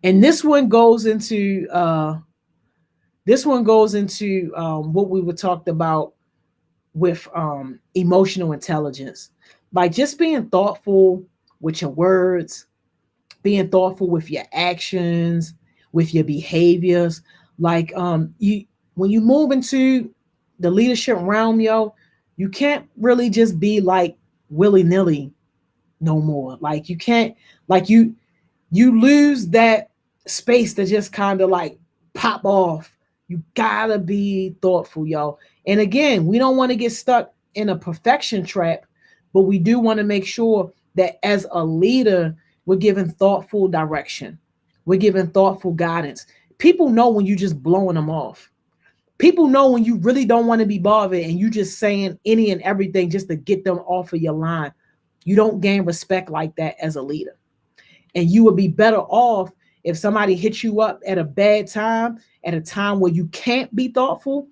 And this one goes into what we were talked about with emotional intelligence. Like just being thoughtful with your words, being thoughtful with your actions, with your behaviors. Like you when you move into the leadership realm, yo, you can't really just be like willy-nilly no more. Like you can't like you lose that space to just kind of like pop off. You gotta be thoughtful, y'all. And again, we don't want to get stuck in a perfection trap, but we do want to make sure that as a leader, we're giving thoughtful direction. We're giving thoughtful guidance. People know when you just blowing them off. People know when you really don't want to be bothered and you just saying any and everything just to get them off of your line. You don't gain respect like that as a leader. And you would be better off if somebody hits you up at a bad time, at a time where you can't be thoughtful.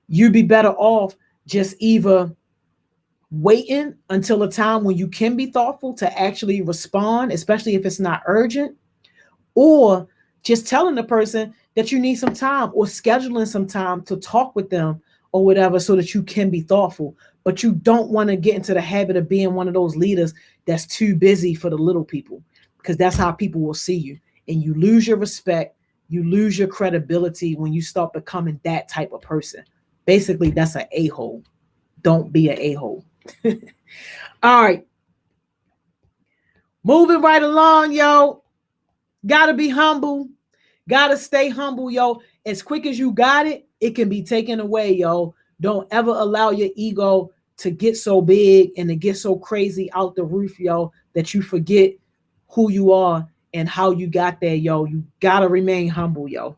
You'd be better off just either waiting until a time when you can be thoughtful to actually respond, especially if it's not urgent, or just telling the person that you need some time or scheduling some time to talk with them or whatever so that you can be thoughtful. But you don't want to get into the habit of being one of those leaders that's too busy for the little people, because that's how people will see you. And you lose your respect, you lose your credibility when you start becoming that type of person. Basically, that's an a-hole. Don't be an a-hole. All right. Moving right along, yo. Gotta be humble. Gotta stay humble, yo. As quick as you got it, it can be taken away, yo. Don't ever allow your ego to get so big and to get so crazy out the roof, yo, that you forget who you are and how you got there, yo. You gotta remain humble, yo.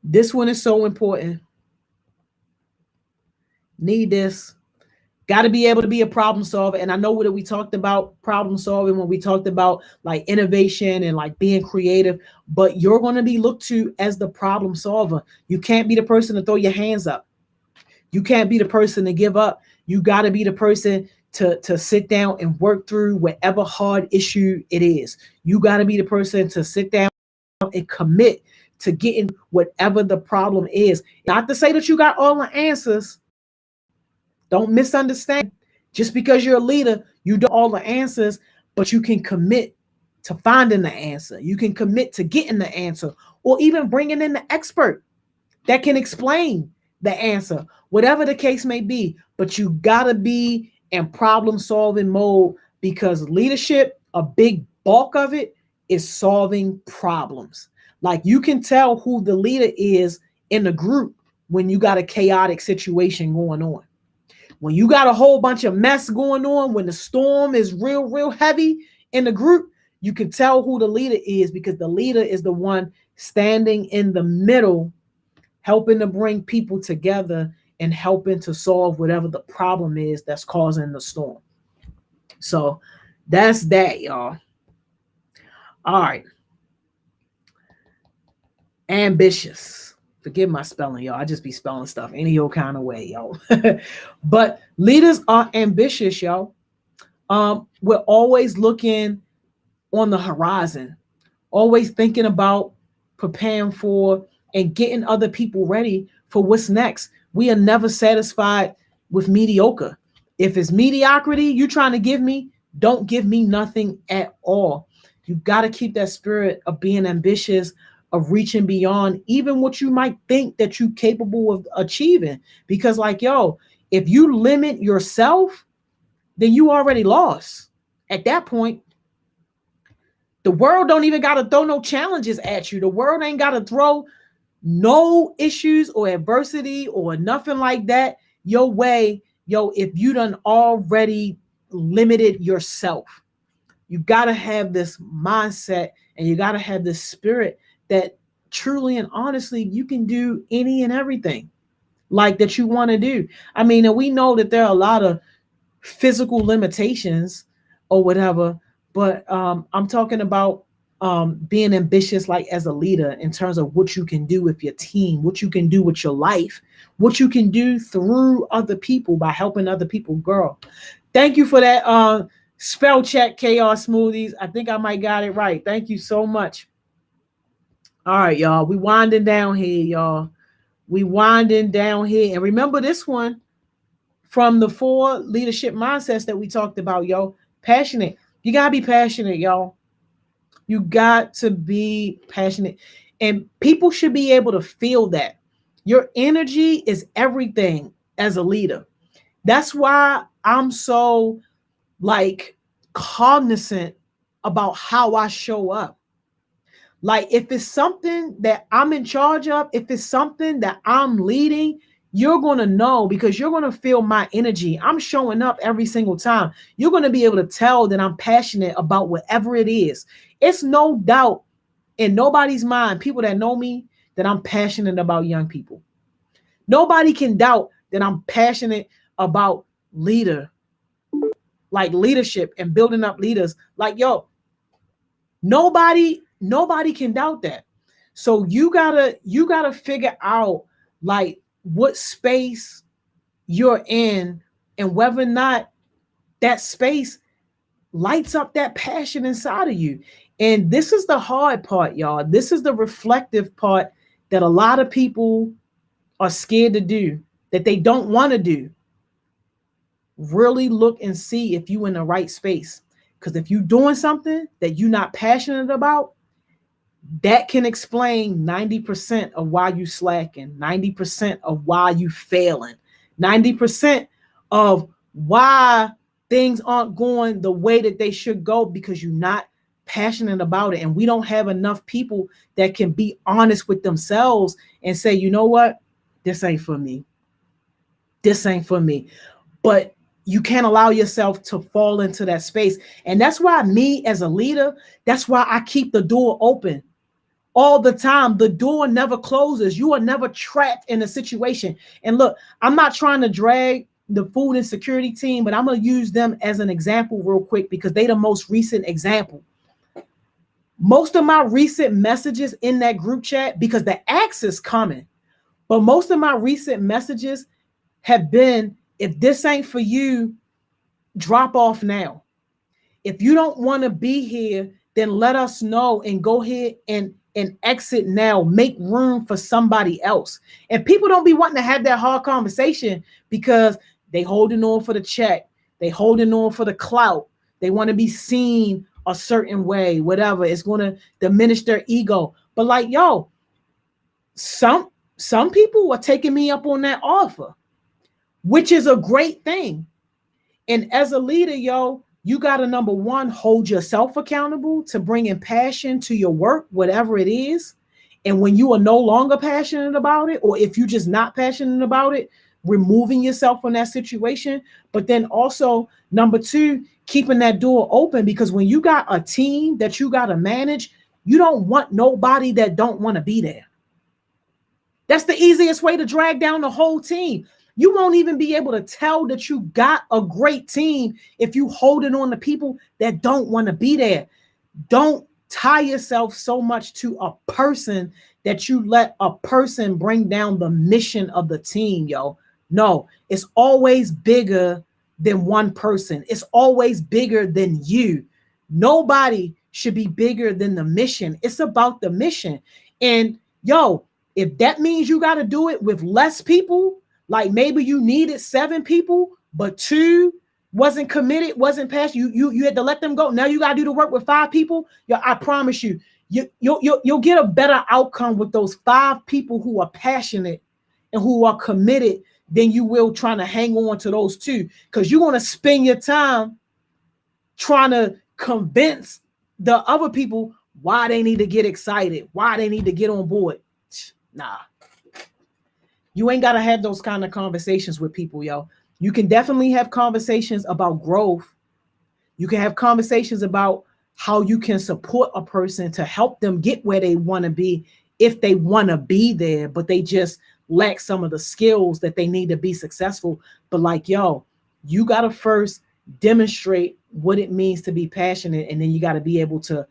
This one is so important. Need this. Got to be able to be a problem solver. And I know that we talked about problem solving when we talked about like innovation and like being creative, but you're going to be looked to as the problem solver. You can't be the person to throw your hands up. You can't be the person to give up. You got to be the person to sit down and work through whatever hard issue it is. You got to be the person to sit down and commit to getting whatever the problem is. Not to say that you got all the answers. Don't misunderstand. Just because you're a leader, you don't all the answers, but you can commit to finding the answer. You can commit to getting the answer, or even bringing in the expert that can explain the answer, whatever the case may be. But you got to be in problem solving mode, because leadership, a big bulk of it is solving problems. Like you can tell who the leader is in the group when you got a chaotic situation going on. When you got a whole bunch of mess going on, when the storm is real heavy in the group, you can tell who the leader is, because the leader is the one standing in the middle, helping to bring people together and helping to solve whatever the problem is that's causing the storm. So that's that, y'all. All right. Ambitious. Forgive my spelling, y'all. I just be spelling stuff any old kind of way, y'all. But leaders are ambitious, y'all. We're always looking on the horizon, always thinking about preparing for and getting other people ready for what's next. We are never satisfied with mediocre. If it's mediocrity you're trying to give me, don't give me nothing at all. You got to keep that spirit of being ambitious, of reaching beyond even what you might think that you're capable of achieving. Because like, yo, if you limit yourself, then you already lost. At that point, the world don't even got to throw no challenges at you. The world ain't got to throw no issues or adversity or nothing like that your way. Yo, if you done already limited yourself, you got to have this mindset and you got to have this spirit that truly and honestly you can do any and everything like that you want to do. I mean, and we know that there are a lot of physical limitations or whatever, but I'm talking about being ambitious, like as a leader, in terms of what you can do with your team, what you can do with your life, what you can do through other people by helping other people grow. Thank you for that spell check, Chaos Smoothies. I think I might got it right. Thank you so much. All right, y'all. We winding down here, y'all. We winding down here. And remember this one from the 4 leadership mindsets that we talked about, yo. Passionate. You gotta be passionate, y'all. You got to be passionate. And people should be able to feel that. Your energy is everything as a leader. That's why I'm so like cognizant about how I show up. Like if it's something that I'm in charge of, if it's something that I'm leading, you're going to know because you're going to feel my energy. I'm showing up every single time. You're going to be able to tell that I'm passionate about whatever it is. It's no doubt in nobody's mind, people that know me, that I'm passionate about young people. Nobody can doubt that I'm passionate about leadership and building up leaders. Like, yo, nobody can doubt that. So you gotta figure out like what space you're in and whether or not that space lights up that passion inside of you. And this is the hard part, y'all. This is the reflective part that a lot of people are scared to do, that they don't want to do. Really look and see if you're in the right space. Because if you're doing something that you're not passionate about, that can explain 90% of why you slacking, 90% of why you failing, 90% of why things aren't going the way that they should go because you're not passionate about it. And we don't have enough people that can be honest with themselves and say, you know what? This ain't for me. This ain't for me. But you can't allow yourself to fall into that space. And that's why me as a leader, that's why I keep the door open all the time. The door never closes. You are never trapped in a situation. And look, I'm not trying to drag the food insecurity team, but I'm going to use them as an example real quick because they the most recent example. Most of my recent messages in that group chat, because the axe is coming, but most of my recent messages have been, if this ain't for you, drop off now. If you don't want to be here, then let us know and go ahead and exit now. Make room for somebody else. And people don't be wanting to have that hard conversation because they holding on for the check. They holding on for the clout. They want to be seen a certain way, whatever. It's going to diminish their ego. But like, yo, some people are taking me up on that offer, which is a great thing. And as a leader, yo, you got to, number one, hold yourself accountable to bringing passion to your work, whatever it is. And when you are no longer passionate about it, or if you're just not passionate about it, removing yourself from that situation. But then also, number two, keeping that door open, because when you got a team that you got to manage, you don't want nobody that don't want to be there. That's the easiest way to drag down the whole team. You won't even be able to tell that you got a great team if you holding on to people that don't want to be there. Don't tie yourself so much to a person that you let a person bring down the mission of the team, yo. No, it's always bigger than one person. It's always bigger than you. Nobody should be bigger than the mission. It's about the mission. And yo, if that means you got to do it with less people, like maybe you needed 7 people, but 2 wasn't committed, wasn't passionate. You had to let them go. Now you got to do the work with 5 people. Yo, I promise you'll get a better outcome with those 5 people who are passionate and who are committed than you will trying to hang on to those 2, because you're going to spend your time trying to convince the other people why they need to get excited, why they need to get on board. Nah. You ain't got to have those kind of conversations with people, yo. You can definitely have conversations about growth. You can have conversations about how you can support a person to help them get where they want to be if they want to be there, but they just lack some of the skills that they need to be successful. But like, yo, you got to first demonstrate what it means to be passionate, and then you got to be able to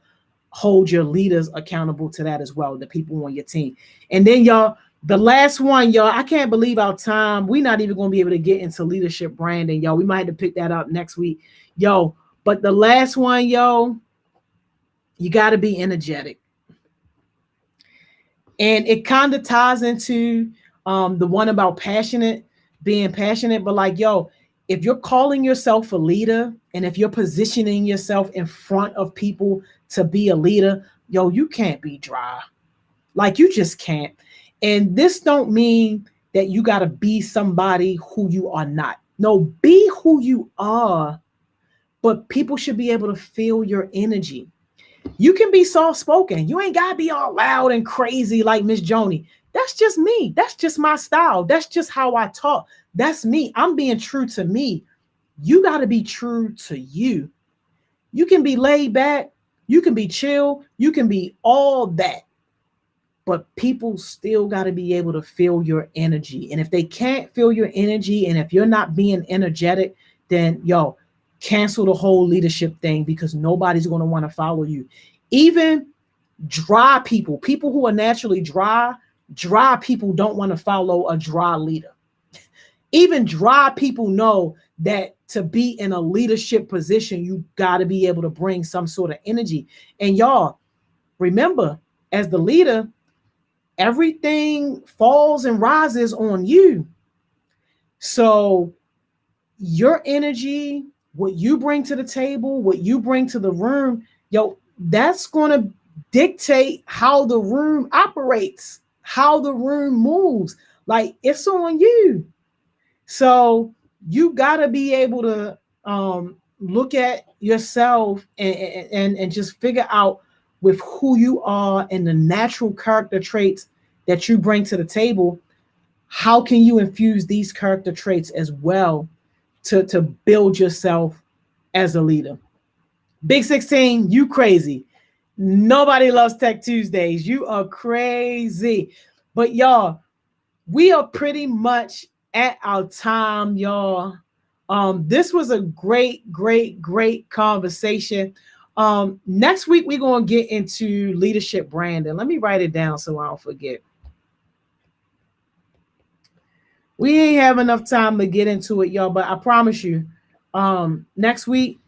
hold your leaders accountable to that as well, the people on your team. And then y'all, the last one, y'all, I can't believe our time. We're not even going to be able to get into leadership branding, y'all. We might have to pick that up next week, yo. But the last one, yo, you got to be energetic. And it kind of ties into the one about being passionate. But like, yo, if you're calling yourself a leader and if you're positioning yourself in front of people to be a leader, yo, you can't be dry. Like, you just can't. And this don't mean that you got to be somebody who you are not. No, be who you are, but people should be able to feel your energy. You can be soft-spoken. You ain't got to be all loud and crazy like Miss Joni. That's just me. That's just my style. That's just how I talk. That's me. I'm being true to me. You got to be true to you. You can be laid back. You can be chill. You can be all that. But people still got to be able to feel your energy. And if they can't feel your energy, and if you're not being energetic, then, yo, cancel the whole leadership thing, because nobody's going to want to follow you. Even dry people who are naturally dry people don't want to follow a dry leader. Even dry people know that to be in a leadership position, you got to be able to bring some sort of energy. And y'all, remember, as the leader, everything falls and rises on you. So your energy, what you bring to the table, what you bring to the room, yo, that's going to dictate how the room operates, how the room moves. Like, it's on you. So you got to be able to look at yourself and just figure out, with who you are and the natural character traits that you bring to the table, how can you infuse these character traits as well to build yourself as a leader? Big 16, you crazy. Nobody loves Tech Tuesdays. You are crazy. But y'all, we are pretty much at our time, y'all. This was a great conversation. Next week, we're going to get into leadership branding. Let me write it down so I don't forget. We ain't have enough time to get into it, y'all, but I promise you, next week,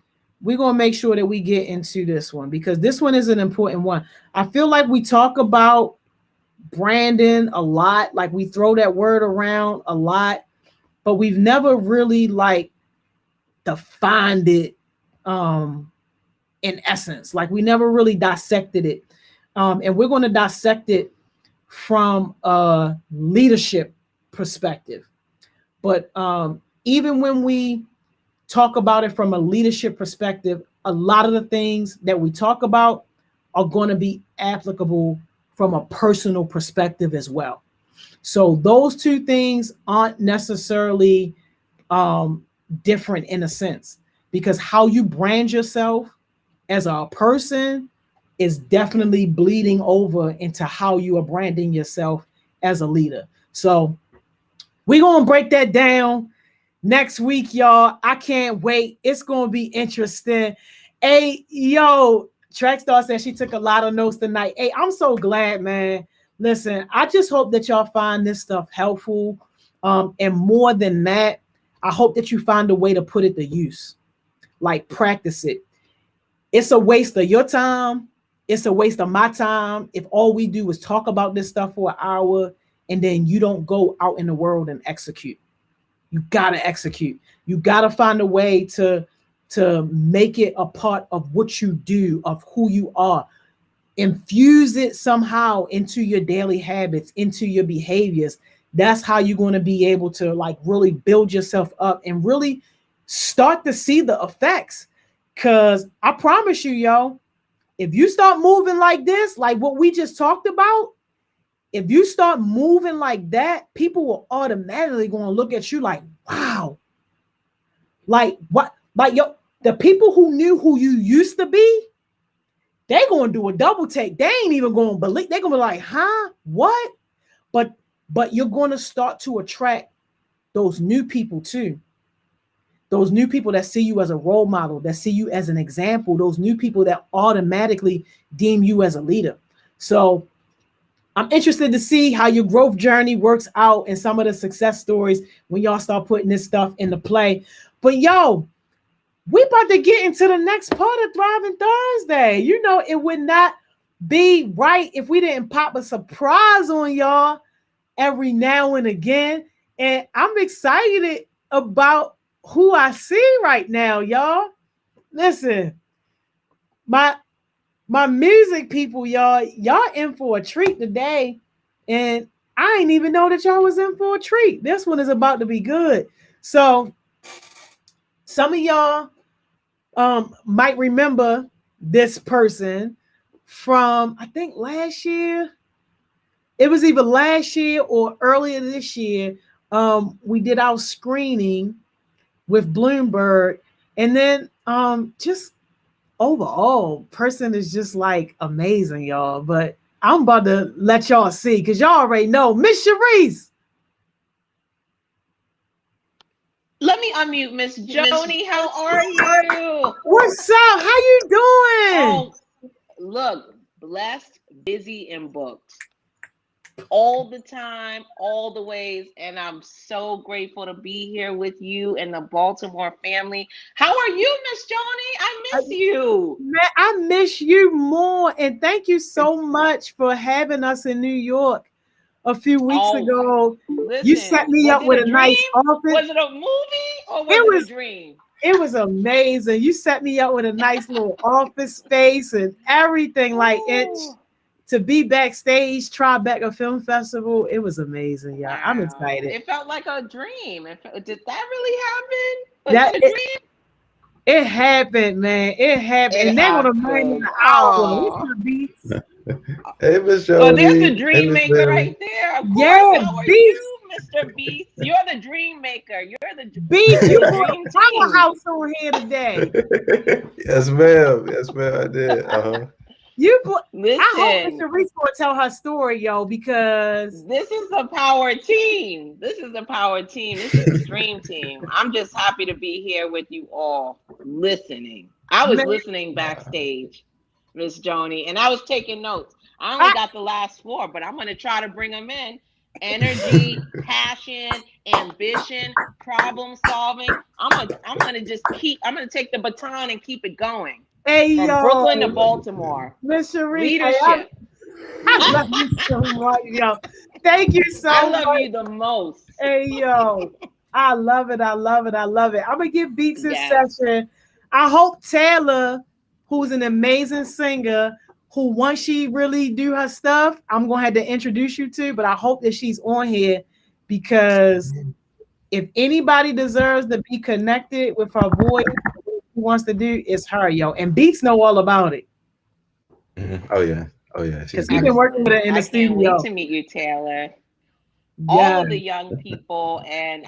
we're going to make sure that we get into this one, because this one is an important one. I feel like we talk about branding a lot, like we throw that word around a lot, but we've never really like defined it in essence. Like, we never really dissected it. And we're going to dissect it from a leadership perspective. But even when we talk about it from a leadership perspective, a lot of the things that we talk about are going to be applicable from a personal perspective as well. So those two things aren't necessarily different in a sense, because how you brand yourself as a person is definitely bleeding over into how you are branding yourself as a leader. So we're going to break that down next week, y'all. I can't wait. It's going to be interesting. Hey, yo, Trackstar said she took a lot of notes tonight. Hey, I'm so glad, man. Listen, I just hope that y'all find this stuff helpful. And more than that, I hope that you find a way to put it to use. Like, practice it. It's a waste of your time. It's a waste of my time if all we do is talk about this stuff for an hour and then you don't go out in the world and execute. You got to execute. You got to find a way to make it a part of what you do, of who you are. Infuse it somehow into your daily habits, into your behaviors. That's how you're going to be able to like really build yourself up and really start to see the effects. Because I promise you, yo, if you start moving like this, like what we just talked about, if you start moving like that, people will automatically going to look at you like, wow. Like what? Like, yo, the people who knew who you used to be, they're going to do a double take. They ain't even going to believe. They're going to be like, huh? What? But you're going to start to attract those new people too. those new people that see you as a role model, that see you as an example, those new people that automatically deem you as a leader. So I'm interested to see how your growth journey works out and some of the success stories when y'all start putting this stuff into play. But yo, we about to get into the next part of Thriving Thursday. You know, it would not be right if we didn't pop a surprise on y'all every now and again. And I'm excited about who I see right now, y'all. Listen, my music people, y'all in for a treat today. And I ain't even know that y'all was in for a treat. This one is about to be good. So some of y'all might remember this person from, I think last year. It was either last year or earlier this year. We did our screening with Bloomberg, and then just overall, person is just like amazing, y'all. But I'm about to let y'all see because y'all already know. Miss Sharice. Let me unmute Miss Joni. How are you? What's up? How you doing? Oh, look, blessed, busy, and booked. All the time, all the ways, and I'm so grateful to be here with you and the Baltimore family. How are you, Miss Joni? I miss you. Man, I miss you more, and thank you so much for having us in New York a few weeks ago. Listen, you set me up with a nice office. Was it a movie or was it a dream? It was amazing. You set me up with a nice little office space and everything. Like it. To be backstage, Tribeca Film Festival, it was amazing, y'all. Wow. I'm excited. It felt like a dream. Did that really happen? Was it a dream? It happened, man. It happened. And they're going to bring me the album. Hey, Miss Joni. Oh, there's the dream maker right there. Of course. Yeah, how are you, Mr. Beast? You're the dream maker. You're the Beast. You dream powerhouse on here today. Yes, ma'am. Yes, ma'am. I did. Listen, I hope Mr. Reese will tell her story, yo, because this is the power team. This is the power team. This is the dream team. I'm just happy to be here with you all listening. I was listening backstage, Miss Joni, and I was taking notes. I only got the last 4, but I'm going to try to bring them in. Energy, passion, ambition, problem solving. I'm going to take the baton and keep it going. Hey, from Brooklyn to Baltimore. Miss Sharice, leadership. I love you so much, yo. Thank you so much. I love you the most. Hey, yo. I love it. I love it. I love it. I'm going to give Beats this session. I hope Taylor, who's an amazing singer, who once she really do her stuff, I'm going to have to introduce you to, but I hope that she's on here because if anybody deserves to be connected with her voice, wants to do is her, yo, and Beats know all about it. Mm-hmm. Oh yeah, because we've been working with her in the studio. I can't wait to meet you, Taylor. All of the young people, and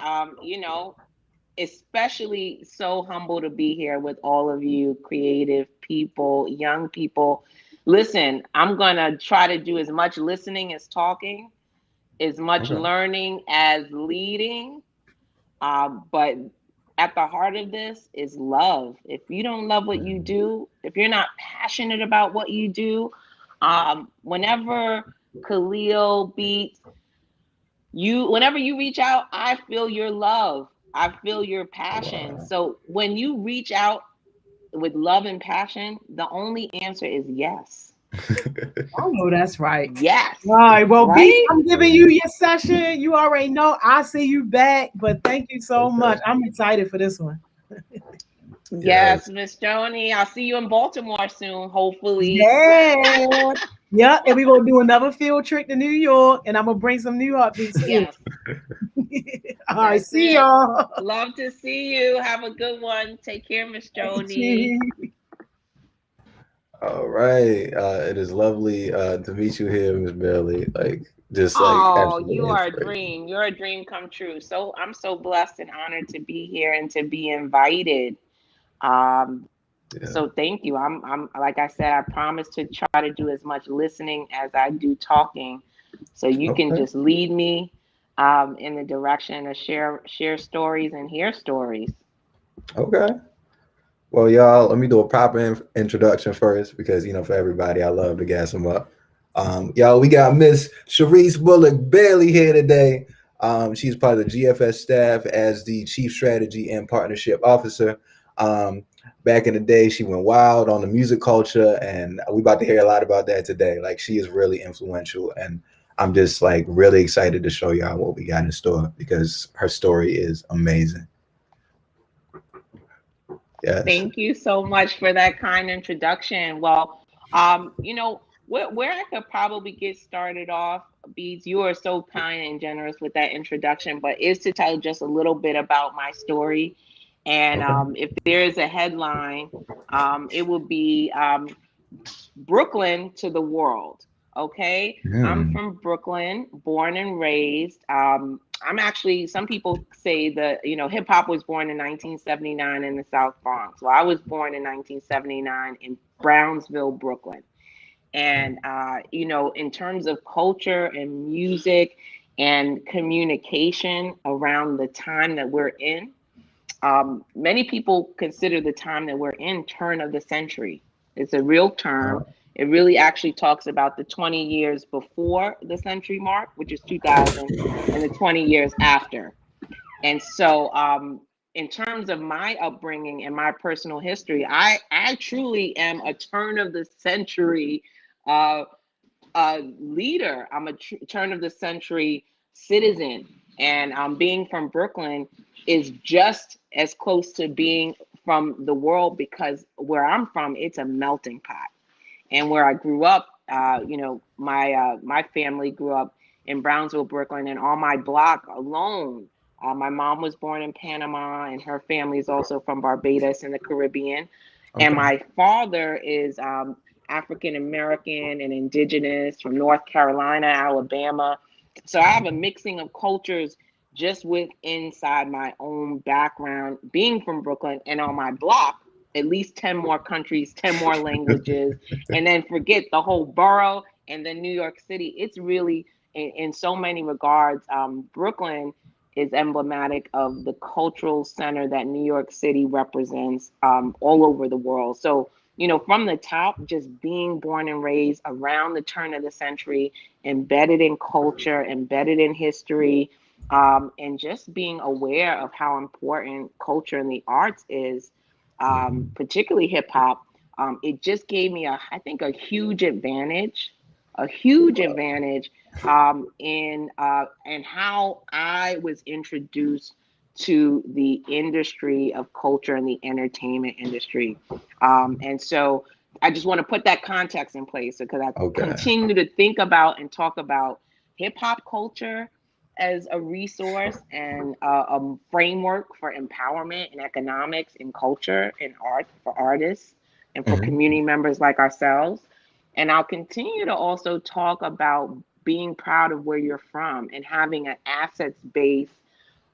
especially so humble to be here with all of you creative people, young people. Listen, I'm gonna try to do as much listening as talking, as much learning as leading, but at the heart of this is love. If you don't love what you do, if you're not passionate about what you do, whenever Khalil Beats, whenever you reach out, I feel your love. I feel your passion. So when you reach out with love and passion, the only answer is yes. Oh, that's right. Yes. All right. Well, Beats, I'm giving you your session. You already know I'll see you back, but thank you so much. I'm excited for this one. Yes, Miss Joni. I'll see you in Baltimore soon, hopefully. Yeah. Yeah, and we're going to do another field trip to New York, and I'm going to bring some New York beats. Yes. All right, see y'all. Love to see you. Have a good one. Take care, Miss Joni. All right. It is lovely to meet you here, Miss Bailey. You are a dream. You're a dream come true. So I'm so blessed and honored to be here and to be invited. So thank you. I'm like I said, I promise to try to do as much listening as I do talking. So you can just lead me in the direction of share stories and hear stories. Okay. Well, y'all, let me do a proper introduction first because, for everybody, I love to gas them up. Y'all, we got Miss Sharice Bullock Bailey here today. She's part of the GFS staff as the Chief Strategy and Partnership Officer. Back in the day, she went wild on the music culture, and we about to hear a lot about that today. Like, she is really influential, and I'm just like really excited to show y'all what we got in store because her story is amazing. Yes. Thank you so much for that kind introduction. Well, where I could probably get started off, Beats, you are so kind and generous with that introduction, but is to tell just a little bit about my story. And Okay. if there is a headline, it will be Brooklyn to the world. Okay. I'm Hmm. from Brooklyn, born and raised. I'm actually, some people say that, hip hop was born in 1979 in the South Bronx. Well, I was born in 1979 in Brownsville, Brooklyn. And, in terms of culture and music and communication around the time that we're in, many people consider the time that we're in turn of the century. It's a real term. It really actually talks about the 20 years before the century mark, which is 2000, and the 20 years after. And so, in terms of my upbringing and my personal history, I truly am a turn of the century uh, leader. I'm a turn of the century citizen. And being from Brooklyn is just as close to being from the world because where I'm from, it's a melting pot. And where I grew up, my family grew up in Brownsville, Brooklyn, and on my block alone, my mom was born in Panama, and her family is also from Barbados in the Caribbean. And Okay. my father is African American and indigenous from North Carolina, Alabama. So I have a mixing of cultures just with inside my own background, being from Brooklyn, and on my block, at least 10 more countries, 10 more languages, and then forget the whole borough and then New York City. It's really, in so many regards, Brooklyn is emblematic of the cultural center that New York City represents all over the world. So, from the top, just being born and raised around the turn of the century, embedded in culture, embedded in history, and just being aware of how important culture and the arts is, Mhm. particularly hip hop. It just gave me I think, a huge advantage in how I was introduced to the industry of culture and the entertainment industry. And so I just want to put that context in place because I Okay. continue to think about and talk about hip hop culture as a resource and a framework for empowerment and economics and culture and art for artists and for Mhm. community members like ourselves. And I'll continue to also talk about being proud of where you're from and having an assets based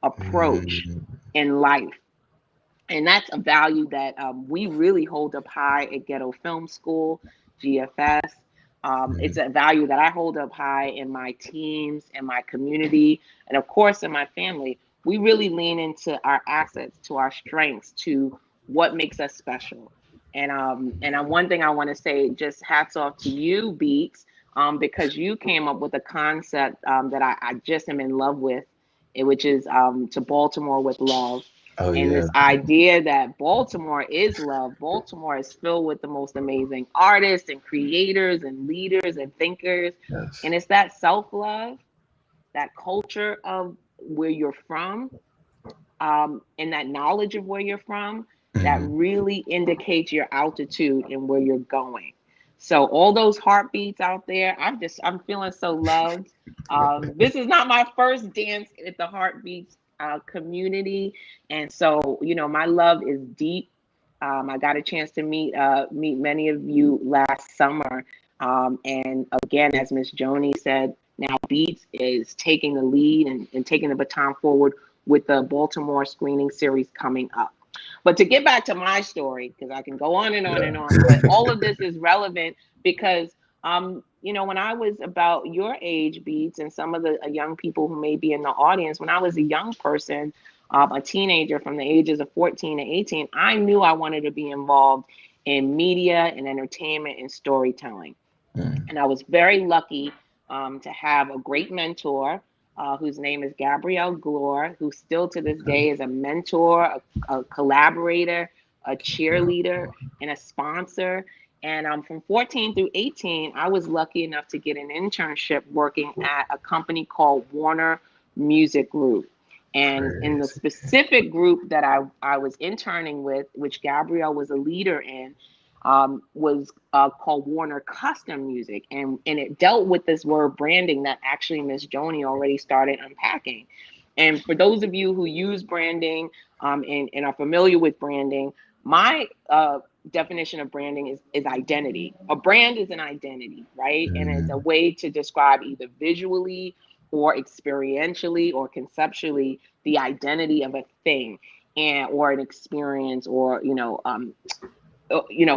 approach Mhm. in life. And that's a value that we really hold up high at Ghetto Film School, GFS. It's Mhm. a value that I hold up high in my teams, in my community, and of course in my family. We really lean into our assets, to our strengths, to what makes us special. And one thing I want to say, just hats off to you, Beats, because you came up with a concept that I just am in love with, which is to Baltimore with love, Oh and yeah. this idea that Baltimore is love. Baltimore is filled with the most amazing artists and creators and leaders and thinkers. Yes. And it's that self love, that culture of where you're from, and that knowledge of where you're from that Mhm. really indicates your altitude and where you're going. So all those heartbeats out there, I'm feeling so loved. This is not my first dance at the Heartbeats community, and so my love is deep. I got a chance to meet many of you last summer, and again, as Miss Joni said, now Beats is taking the lead and taking the baton forward with the Baltimore screening series coming up. But to get back to my story, because I can go on and on and on, but all of this is relevant because, when I was about your age, Beats, and some of the young people who may be in the audience, when I was a young person, a teenager from the ages of 14 to 18, I knew I wanted to be involved in media and entertainment and storytelling. And I was very lucky to have a great mentor whose name is Gabrielle Glore, who still to this day is a mentor, a collaborator, a cheerleader, and a sponsor. And from 14 through 18, I was lucky enough to get an internship working at a company called Warner Music Group. And in the specific group that I was interning with, which Gabrielle was a leader in, was called Warner Custom Music. And it dealt with this word branding that actually Miss Joni already started unpacking. And for those of you who use branding and are familiar with branding, my definition of branding is identity. A brand is an identity, right? And it's a way to describe either visually or experientially or conceptually the identity of a thing or an experience or,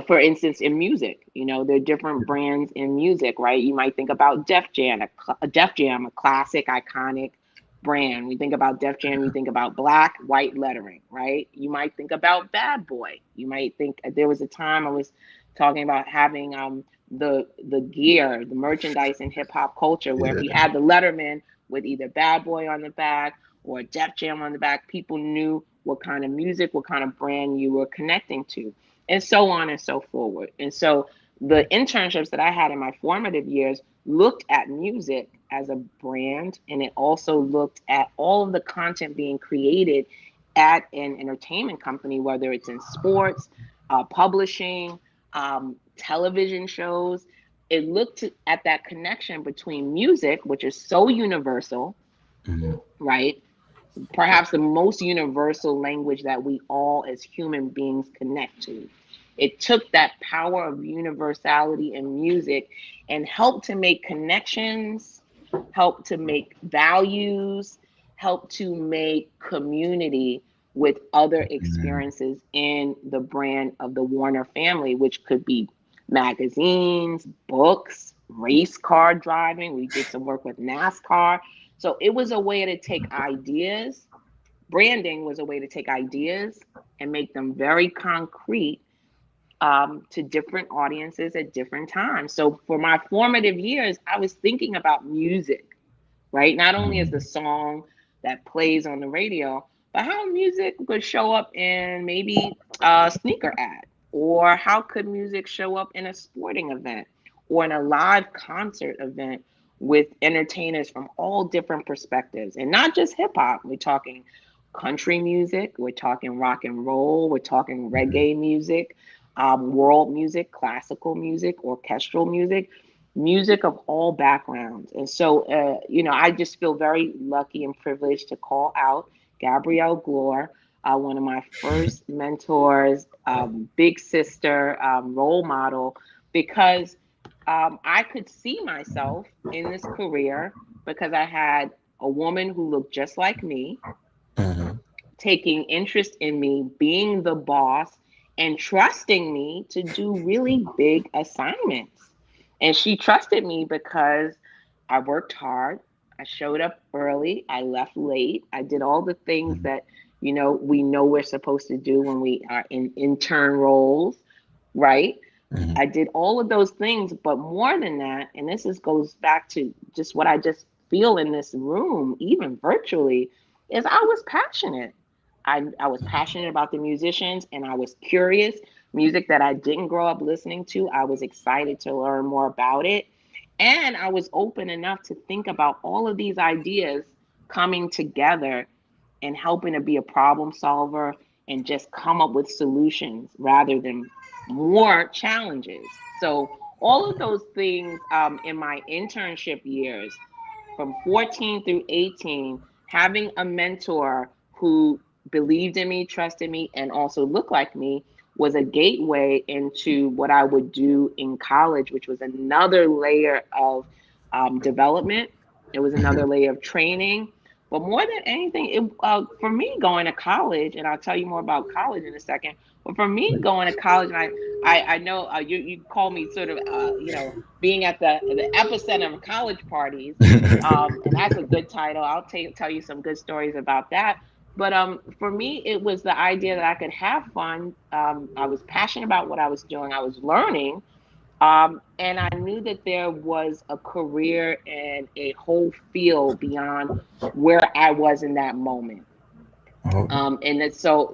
for instance, in music, there are different brands in music, right? You might think about Def Jam, a classic, iconic brand. We think about Def Jam, you think about black, white lettering, right? You might think about Bad Boy. You might think there was a time I was talking about having the gear, the merchandise in hip hop culture, where if you had the Letterman with either Bad Boy on the back or Def Jam on the back, people knew what kind of music, what kind of brand you were connecting to, and so on and so forward. And so the internships that I had in my formative years looked at music as a brand, and it also looked at all of the content being created at an entertainment company, whether it's in sports, publishing, television shows. It looked at that connection between music, which is so universal, right? Perhaps the most universal language that we all as human beings connect to. It took that power of universality in music and helped to make connections, helped to make values, helped to make community with other experiences in the brand of the Warner family, which could be magazines, books, race car driving. We did some work with NASCAR. So it was a way to take ideas. Branding was a way to take ideas and make them very concrete to different audiences at different times. So for my formative years, I was thinking about music, right? Not only as the song that plays on the radio, but how music would show up in maybe a sneaker ad, or how could music show up in a sporting event or in a live concert event with entertainers from all different perspectives, and not just hip hop. We're talking country music, we're talking rock and roll, we're talking reggae music, world music, classical music, orchestral music, music of all backgrounds. And so, I just feel very lucky and privileged to call out Gabrielle Glore, one of my first mentors, big sister, role model, because I could see myself in this career because I had a woman who looked just like me, taking interest in me, being the boss, and trusting me to do really big assignments. And she trusted me because I worked hard. I showed up early. I left late. I did all the things that, we know we're supposed to do when we are in intern roles, right? I did all of those things, but more than that, and goes back to just what I just feel in this room, even virtually, is I was passionate. I was passionate about the musicians, and I was curious. Music that I didn't grow up listening to, I was excited to learn more about it. And I was open enough to think about all of these ideas coming together and helping to be a problem solver and just come up with solutions rather than more challenges. So all of those things in my internship years, from 14 through 18, having a mentor who believed in me, trusted me, and also looked like me was a gateway into what I would do in college, which was another layer of development. It was another layer of training. But more than anything, for me going to college, and I'll tell you more about college in a second, but for me going to college, and I know you call me sort of, being at the epicenter of college parties, and that's a good title. I'll tell you some good stories about that. But for me, it was the idea that I could have fun. I was passionate about what I was doing. I was learning. And I knew that there was a career and a whole field beyond where I was in that moment. And it's so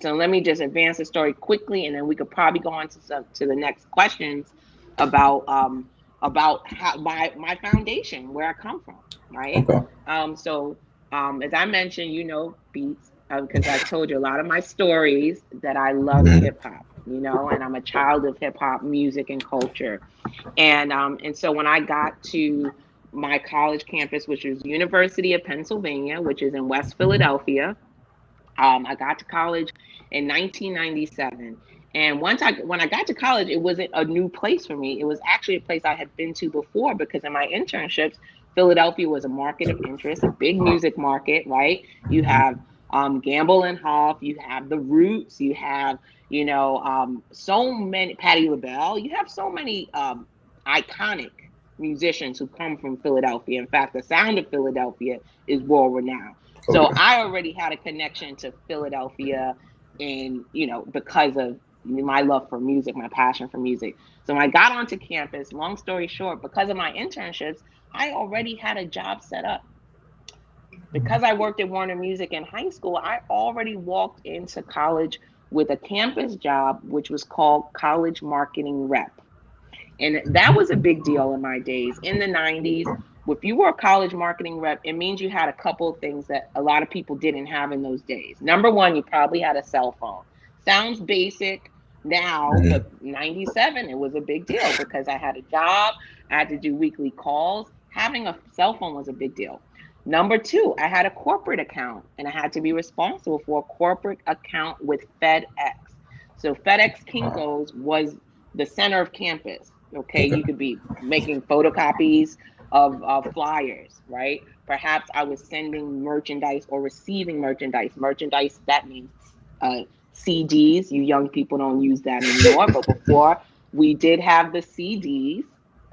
let me just advance the story quickly, and then we could probably go on to the next questions about how my foundation, where I come from, right? Okay. As I mentioned, Beats, because I told you a lot of my stories that I love hip hop, and I'm a child of hip hop music and culture, and so when I got to my college campus, which was University of Pennsylvania, which is in West Philadelphia. I got to college in 1997. And when I got to college, it wasn't a new place for me. It was actually a place I had been to before, because in my internships, Philadelphia was a market of interest, a big music market, right? You have Gamble and Huff, you have The Roots, you have, so many, Patti LaBelle, you have so many iconic musicians who come from Philadelphia. In fact, the sound of Philadelphia is world renowned. So I already had a connection to Philadelphia, and because of my love for music, my passion for music. So when I got onto campus, long story short, because of my internships, I already had a job set up. Because I worked at Warner Music in high school, I already walked into college with a campus job, which was called college marketing rep. And that was a big deal in my days. In the 90s, if you were a college marketing rep, it means you had a couple of things that a lot of people didn't have in those days. Number one, you probably had a cell phone. Sounds basic now, but 97, it was a big deal, because I had a job, I had to do weekly calls. Having a cell phone was a big deal. Number two, I had a corporate account, and I had to be responsible for a corporate account with FedEx. So FedEx Kinko's was the center of campus. Okay, you could be making photocopies of flyers, right? Perhaps I was sending merchandise or receiving merchandise. Merchandise, that means CDs. You young people don't use that anymore, but before we did have the CDs.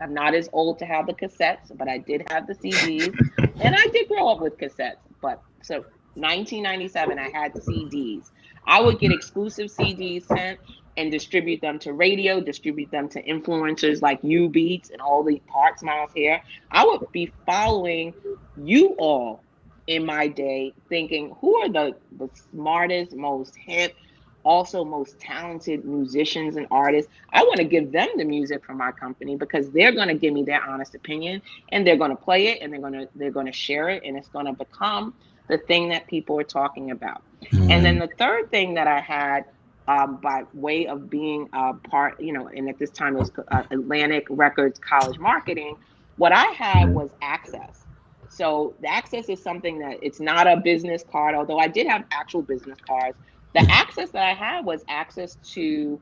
I'm not as old to have the cassettes, but I did have the CDs, and I did grow up with cassettes. But so 1997, I had CDs. I would get exclusive CDs sent and distribute them to radio, distribute them to influencers like you, Beats, and all the Parts Miles here. I would be following you all in my day, thinking, who are the smartest, most hip, also most talented musicians and artists? I want to give them the music from my company, because they're going to give me their honest opinion, and they're going to play it, and they're going to share it, and it's going to become the thing that people are talking about. And then the third thing that I had, by way of being a part, and at this time it was Atlantic Records College Marketing, what I had was access. So the access is something that, it's not a business card, although I did have actual business cards. The access that I had was access to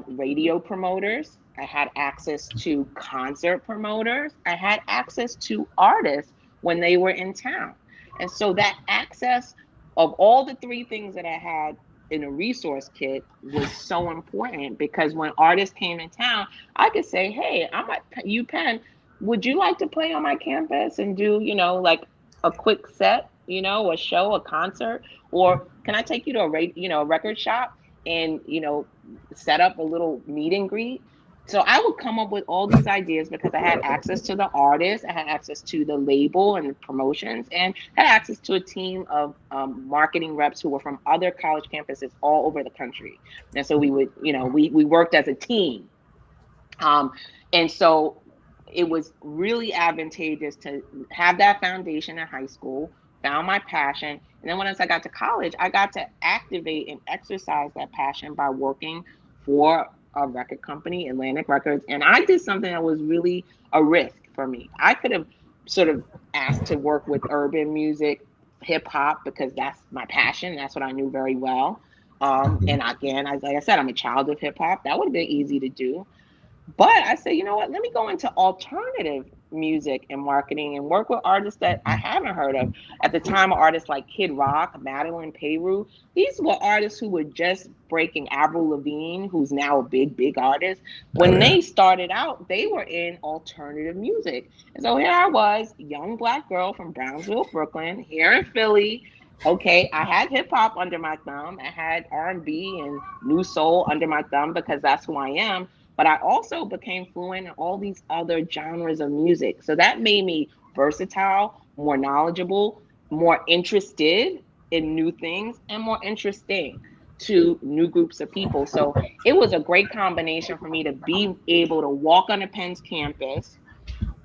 radio promoters. I had access to concert promoters. I had access to artists when they were in town. And so that access of all the three things that I had in a resource kit was so important, because when artists came in town, I could say, hey, I'm at UPenn. Would you like to play on my campus and do, like a quick set, a show, a concert? Or can I take you to a record shop and, set up a little meet and greet? So I would come up with all these ideas, because I had access to the artists, I had access to the label and the promotions, and had access to a team of marketing reps who were from other college campuses all over the country. And so we would, we worked as a team. And so it was really advantageous to have that foundation in high school, found my passion. And then once I got to college, I got to activate and exercise that passion by working for a record company, Atlantic Records. And I did something that was really a risk for me. I could have sort of asked to work with urban music, hip hop, because that's my passion. That's what I knew very well. And again, like I said, I'm a child of hip hop. That would have been easy to do. But I said, you know what, let me go into alternative music and marketing and work with artists that I haven't heard of. At the time, artists like Kid Rock, Madeline Peyroux. These were artists who were just breaking. Avril Lavigne, who's now a big artist. When they started out, they were in alternative music. And so here I was, young Black girl from Brownsville, Brooklyn, here in Philly, Okay, I had hip hop under my thumb. I had R&B and new soul under my thumb because that's who I am. But I also became fluent in all these other genres of music. So that made me versatile, more knowledgeable, more interested in new things, and more interesting to new groups of people. So it was a great combination for me to be able to walk on a Penn's campus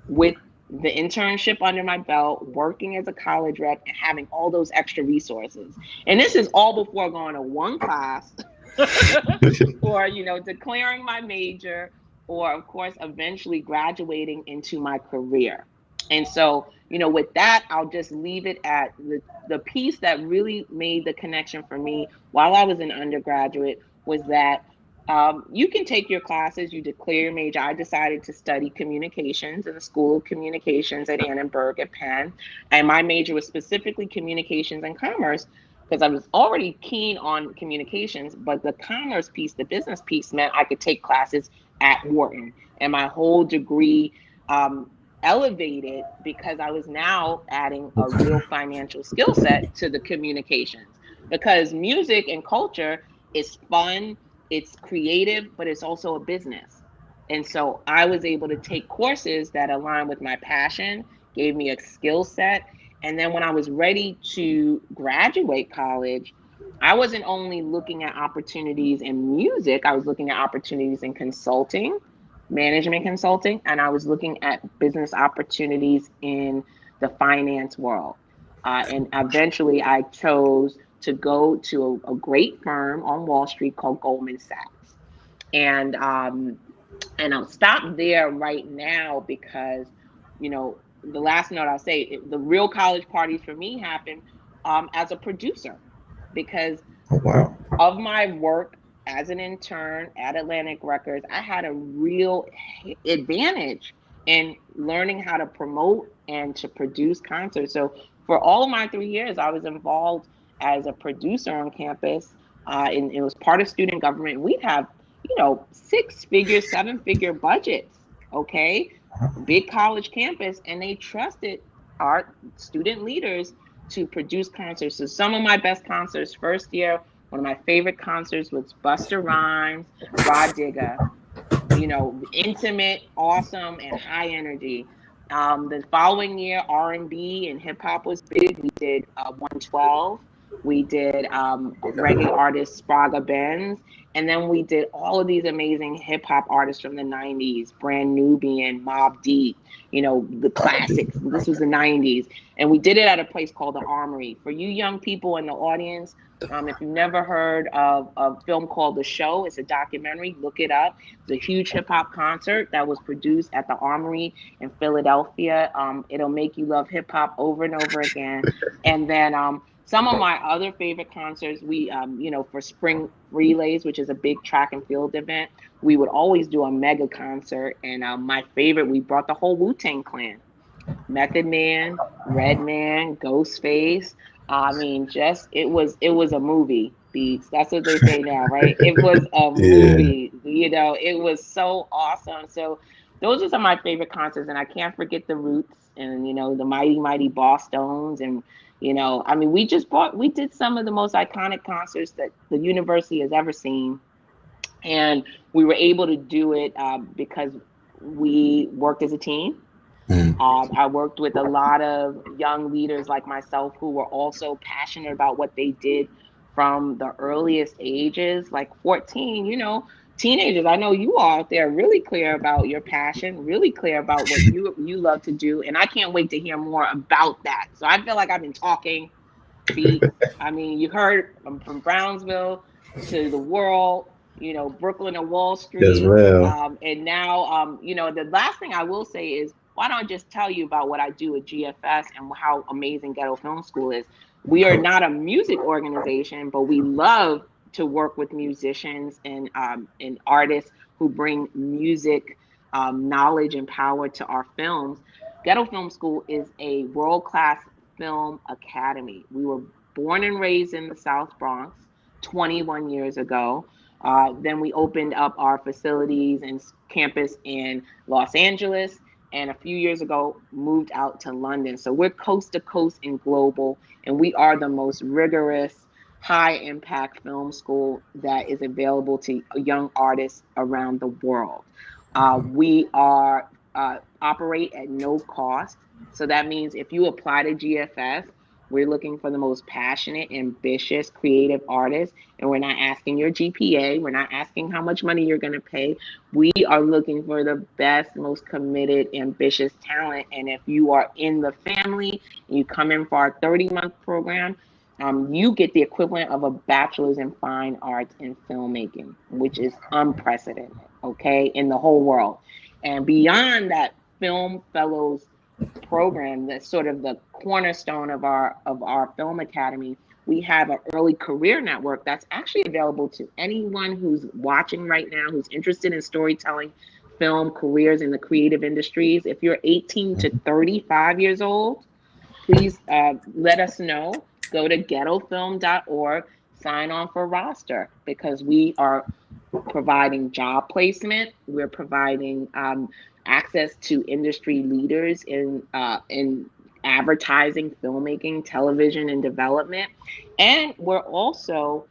with the internship under my belt, working as a college rep, and having all those extra resources. And this is all before going to one class or, declaring my major, or, of course, eventually graduating into my career. And so, with that, I'll just leave it at the piece that really made the connection for me while I was an undergraduate was that you can take your classes, you declare your major. I decided to study communications in the School of Communications at Annenberg at Penn. And my major was specifically communications and commerce because I was already keen on communications, but the commerce piece, the business piece meant I could take classes at Wharton. And my whole degree elevated because I was now adding a real financial skill set to the communications. Because music and culture is fun, it's creative, but it's also a business. And so I was able to take courses that align with my passion, gave me a skill set. And then when I was ready to graduate college, I wasn't only looking at opportunities in music, I was looking at opportunities in consulting, management consulting, and I was looking at business opportunities in the finance world. And eventually I chose to go to a great firm on Wall Street called Goldman Sachs. And I'll stop there right now because, the last note I'll say, the real college parties for me happened as a producer because Oh, wow. of my work as an intern at Atlantic Records. I had a real advantage in learning how to promote and to produce concerts. So for all of my 3 years, I was involved as a producer on campus, and it was part of student government. We'd have, 6-figure, 7-figure budgets. Okay, big college campus, and they trusted our student leaders to produce concerts. So some of my best concerts first year, one of my favorite concerts was Busta Rhymes, Rod Digger. Intimate, awesome, and high energy. The following year, R&B and hip hop was big. We did 112. We did reggae artist Spraga Benz. And then we did all of these amazing hip hop artists from the 90s, Brand Nubian, Mobb Deep, the classics. This was the 90s. And we did it at a place called the Armory. For you young people in the audience, if you've never heard of a film called The Show, it's a documentary, look it up. It's a huge hip hop concert that was produced at the Armory in Philadelphia. It'll make you love hip hop over and over again. And then some of my other favorite concerts, we, for Spring Relays, which is a big track and field event, we would always do a mega concert. And my favorite, we brought the whole Wu-Tang Clan. Method Man, Redman, Ghostface. I mean, it was a movie. Beats. That's what they say now, right? It was a movie. It was so awesome. So those are some of my favorite concerts, and I can't forget the Roots and the Mighty Mighty Boss Stones, and I mean, we did some of the most iconic concerts that the university has ever seen, and we were able to do it because we worked as a team. I worked with a lot of young leaders like myself who were also passionate about what they did from the earliest ages, like 14, teenagers. I know you all out there really clear about your passion, really clear about what you love to do. And I can't wait to hear more about that. So I feel like I've been talking. I mean, you heard from Brownsville to the world, Brooklyn and Wall Street. And now, the last thing I will say is, why don't I just tell you about what I do at GFS and how amazing Ghetto Film School is? We are not a music organization, but we love to work with musicians and artists who bring music knowledge and power to our films. Ghetto Film School is a world-class film academy. We were born and raised in the South Bronx 21 years ago. Then we opened up our facilities and campus in Los Angeles. and a few years ago moved out to London. So we're coast to coast and global, and we are the most rigorous, high impact film school that is available to young artists around the world. We are operate at no cost. So that means if you apply to GFS, we're looking for the most passionate, ambitious, creative artists. And we're not asking your GPA. We're not asking how much money you're going to pay. We are looking for the best, most committed, ambitious talent. And if you are in the family and you come in for our 30-month program, you get the equivalent of a bachelor's in fine arts in filmmaking, which is unprecedented, okay, in the whole world. And beyond that film fellows program, that's sort of the cornerstone of our film academy, we have an early career network that's actually available to anyone who's watching right now, who's interested in storytelling, film, careers in the creative industries. If you're 18 to 35 years old, please let us know. Go to ghettofilm.org, sign on for roster, because we are providing job placement. We're providing access to industry leaders in advertising, filmmaking, television, and development. And we're also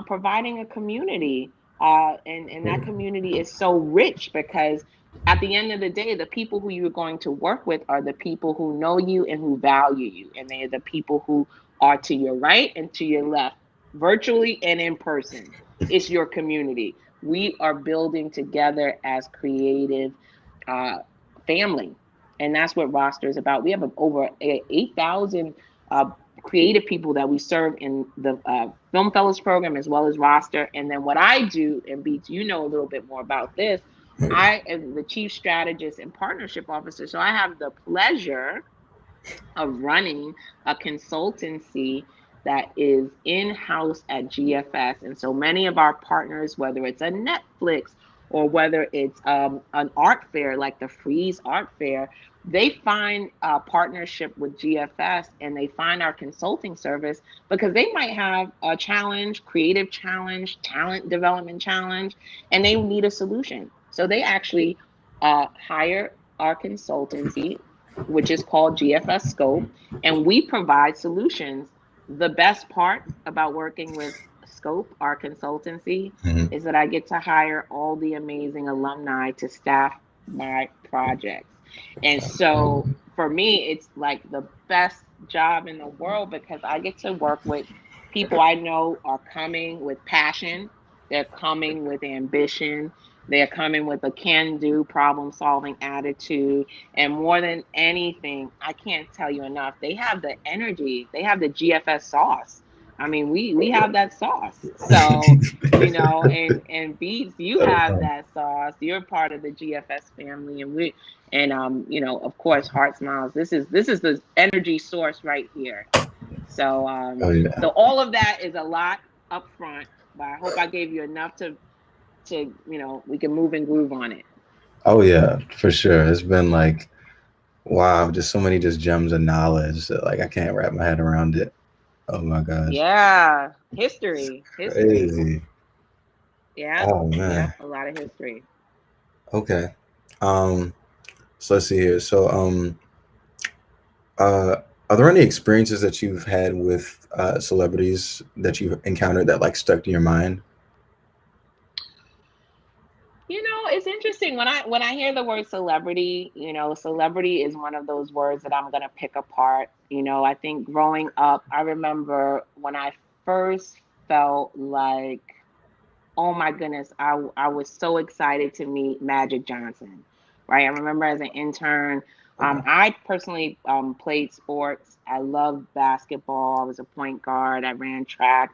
providing a community. And that community is so rich because at the end of the day, the people who you're going to work with are the people who know you and who value you. And they are the people who are to your right and to your left, virtually and in person. It's your community. We are building together as creative family. And that's what roster is about. We have over 8,000 creative people that we serve in the Film Fellows program as well as roster. And then what I do, and Beats, you know a little bit more about this, I am the chief strategist and partnership officer. So I have the pleasure of running a consultancy that is in-house at GFS. And so many of our partners, whether it's a Netflix or whether it's an art fair like the Frieze Art Fair, they find a partnership with GFS and they find our consulting service because they might have a challenge, creative challenge, talent development challenge, and they need a solution. So they actually hire our consultancy, which is called GFS Scope, and we provide solutions. The best part about working with Scope, our consultancy, is that I get to hire all the amazing alumni to staff my projects. And so for me, it's like the best job in the world because I get to work with people I know are coming with passion, they're coming with ambition, they're coming with a can-do, problem-solving attitude. And more than anything, I can't tell you enough, they have the energy, they have the GFS sauce. I mean, we have that sauce. So, you know, and Beats, you have that sauce. You're part of the GFS family, and you know, of course, Heart Smiles. This is the energy source right here. So so all of that is a lot up front, but I hope I gave you enough to you know, we can move and groove on it. Oh yeah, for sure. It's been like, wow, just so many just gems of knowledge that like I can't wrap my head around it. Oh my gosh. Yeah, history. Crazy. Yeah. Oh man. Yeah, a lot of history. Okay. So let's see here. So are there any experiences that you've had with celebrities that you've encountered that like stuck to your mind? You know, it's interesting when I hear the word celebrity, you know, celebrity is one of those words that I'm gonna pick apart. You know, I think growing up, I remember when I first felt like, oh my goodness, I was so excited to meet Magic Johnson, right? I remember as an intern, I personally played sports. I loved basketball. I was a point guard. I ran track,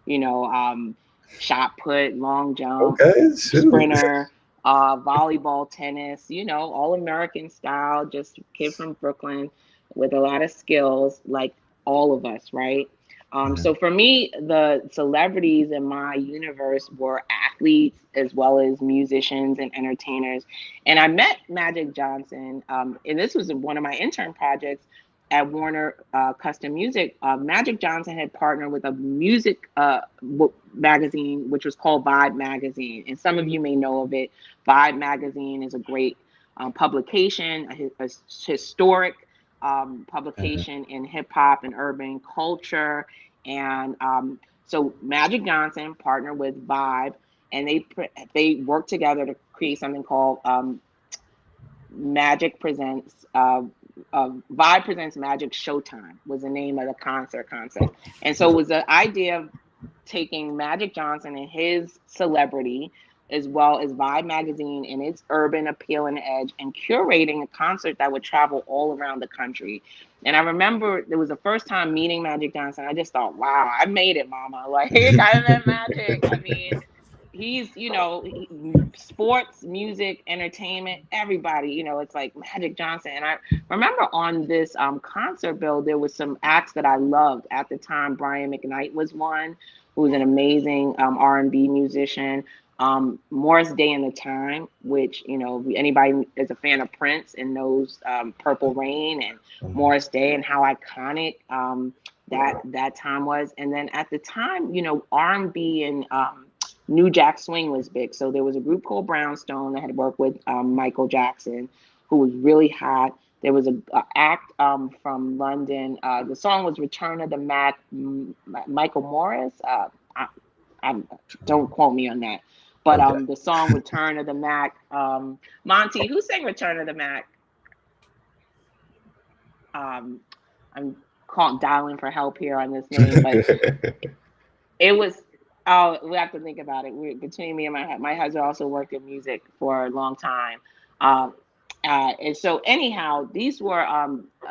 you know, shot put, long jump, sprinter, volleyball, tennis, you know, all American style, just kid from Brooklyn with a lot of skills, like all of us, right? So for me, the celebrities in my universe were athletes as well as musicians and entertainers. And I met Magic Johnson, and this was one of my intern projects at Warner Custom Music. Magic Johnson had partnered with a music magazine, which was called Vibe Magazine. And some of you may know of it. Vibe Magazine is a great publication, a historic publication in hip hop and urban culture. And so Magic Johnson partnered with Vibe, and they worked together to create something called Magic Presents. Vibe Presents Magic Showtime was the name of the concert concept. And so it was the idea of taking Magic Johnson and his celebrity, as well as Vibe magazine and its urban appeal and edge, and curating a concert that would travel all around the country. And I remember it was the first time meeting Magic Johnson. I just thought, wow, I made it, mama. Like, I met Magic. I mean, he's, sports, music, entertainment, everybody, it's like Magic Johnson. And I remember on this concert bill, there was some acts that I loved at the time. Brian McKnight was one, who was an amazing R&B musician. Morris Day and the Time, which, anybody is a fan of Prince and knows Purple Rain and Morris Day and how iconic that time was. And then at the time, R&B and New Jack Swing was big. So there was a group called Brownstone that had worked with Michael Jackson, who was really hot. There was an act from London. The song was Return of the Mac, Michael Morris. I don't quote me on that. But okay. The song Return of the Mac, Monty, who sang Return of the Mac? I'm dialing for help here on this name, but it was, we have to think about it. Between me and my husband also worked in music for a long time. And so anyhow, these were,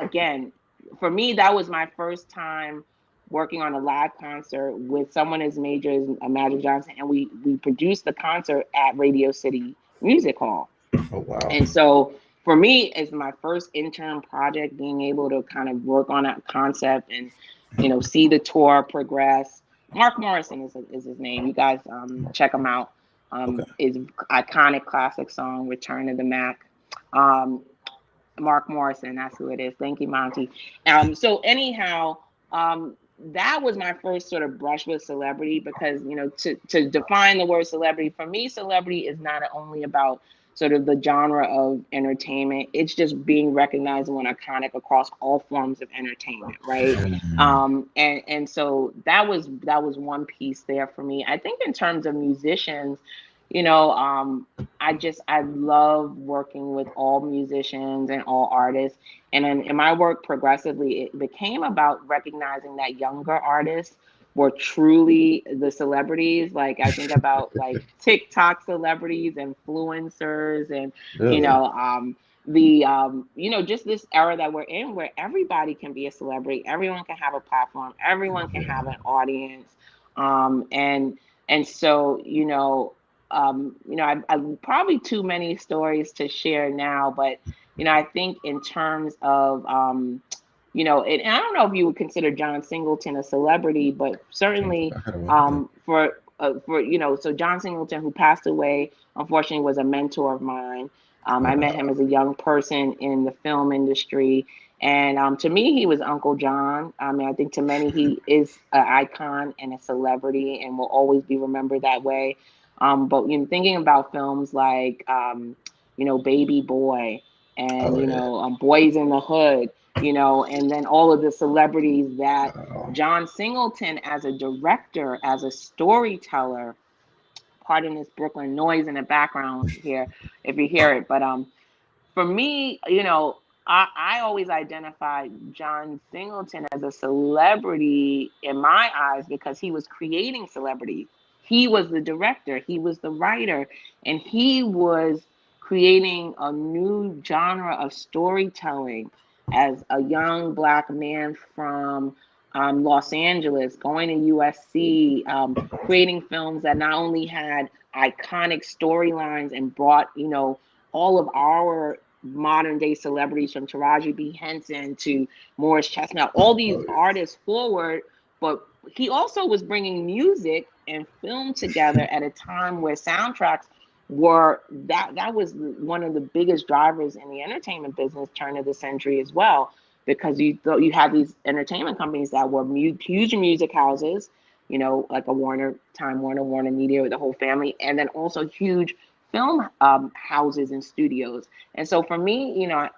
again, for me, that was my first time working on a live concert with someone as major as Magic Johnson. And we produced the concert at Radio City Music Hall. Oh, wow. And so for me, it's my first intern project, being able to kind of work on that concept and, see the tour progress. Mark Morrison is his name. You guys check him out. His iconic classic song, Return of the Mac. Mark Morrison, that's who it is. Thank you, Monty. So anyhow, that was my first sort of brush with celebrity, because, to define the word celebrity, for me, celebrity is not only about sort of the genre of entertainment. It's just being recognizable and iconic across all forms of entertainment, right? And so that was one piece there for me. I think in terms of musicians, I love working with all musicians and all artists. And in my work progressively, it became about recognizing that younger artists were truly the celebrities. Like, I think about like TikTok celebrities, influencers, and, just this era that we're in, where everybody can be a celebrity. Everyone can have a platform. Everyone can have an audience. And so, I probably too many stories to share now, but, I think in terms of, and I don't know if you would consider John Singleton a celebrity, but certainly so John Singleton, who passed away, unfortunately, was a mentor of mine. I met him as a young person in the film industry. And to me, he was Uncle John. I mean, I think to many, he is an icon and a celebrity and will always be remembered that way. But thinking about films like, Baby Boy and, Boys in the Hood, and then all of the celebrities that John Singleton, as a director, as a storyteller, pardon this Brooklyn noise in the background here, if you hear it. But for me, I always identified John Singleton as a celebrity in my eyes because he was creating celebrities. He was the director, he was the writer, and he was creating a new genre of storytelling as a young Black man from Los Angeles, going to USC, creating films that not only had iconic storylines and brought, all of our modern day celebrities from Taraji B. Henson to Morris Chestnut, all these artists forward, but he also was bringing music and film together at a time where soundtracks were that was one of the biggest drivers in the entertainment business turn of the century as well, because you had these entertainment companies that were huge music houses, like a Warner Media with the whole family, and then also huge film houses and studios. And so for me, you know,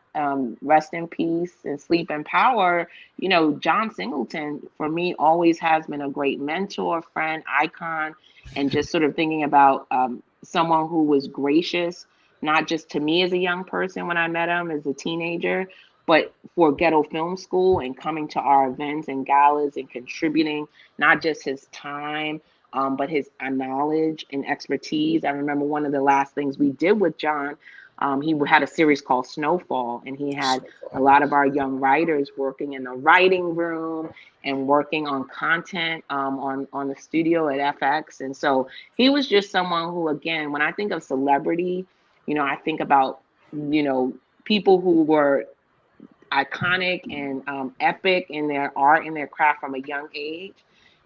rest in peace and sleep in power, you know, John Singleton for me always has been a great mentor, friend, icon, and just sort of thinking about someone who was gracious, not just to me as a young person when I met him as a teenager, but for Ghetto Film School and coming to our events and galas and contributing not just his time, but his knowledge and expertise. I remember one of the last things we did with John, he had a series called Snowfall, and he had a lot of our young writers working in the writing room and working on content on the studio at FX. And so he was just someone who, again, when I think of celebrity, you know, I think about, you know, people who were iconic and epic in their art and their craft from a young age.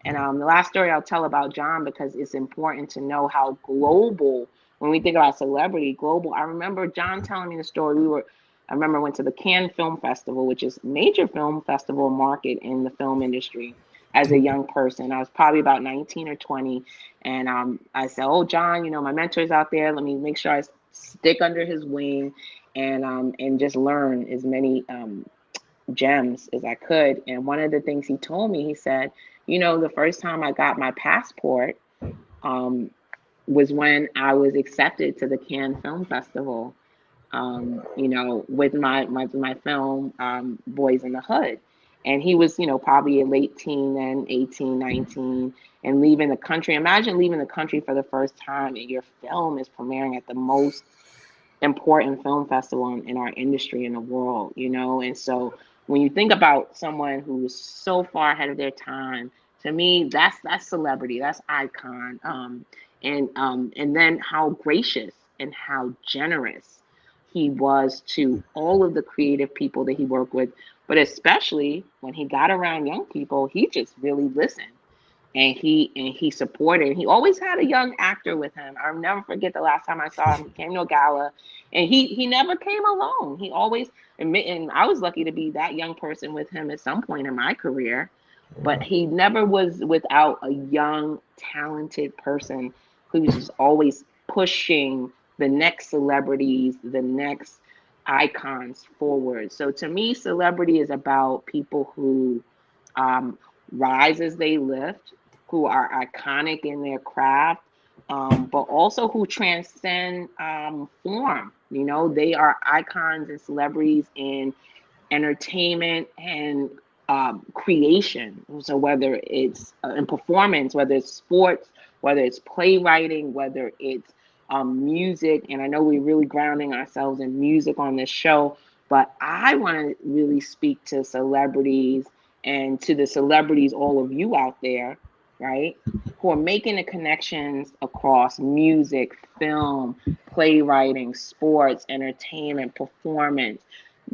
And the last story I'll tell about John, because it's important to know how global, when we think about celebrity, global. I remember John telling me the story. I remember I went to the Cannes Film Festival, which is a major film festival market in the film industry as a young person. I was probably about 19 or 20. And I said, oh, John, you know, my mentor's out there. Let me make sure I stick under his wing and just learn as many gems as I could. And one of the things he told me, he said, you know, the first time I got my passport was when I was accepted to the Cannes Film Festival, you know, with my film, Boys in the Hood. And he was, you know, probably a late teen then, 18, 19, and leaving the country. Imagine leaving the country for the first time and your film is premiering at the most important film festival in our industry in the world, you know? And so when you think about someone who's so far ahead of their time, to me, that's celebrity, that's icon. And then how gracious and how generous he was to all of the creative people that he worked with, but especially when he got around young people, he just really listened. And he supported. He always had a young actor with him. I'll never forget the last time I saw him. He came to a gala, and he never came alone. He always, and I was lucky to be that young person with him at some point in my career, but he never was without a young, talented person who was just always pushing the next celebrities, the next icons forward. So to me, celebrity is about people who rise as they lift, who are iconic in their craft, but also who transcend form. You know, they are icons and celebrities in entertainment and creation. So whether it's in performance, whether it's sports, whether it's playwriting, whether it's music, and I know we're really grounding ourselves in music on this show, but I want to really speak to celebrities and to the celebrities, all of you out there, right, who are making the connections across music, film, playwriting, sports, entertainment, performance.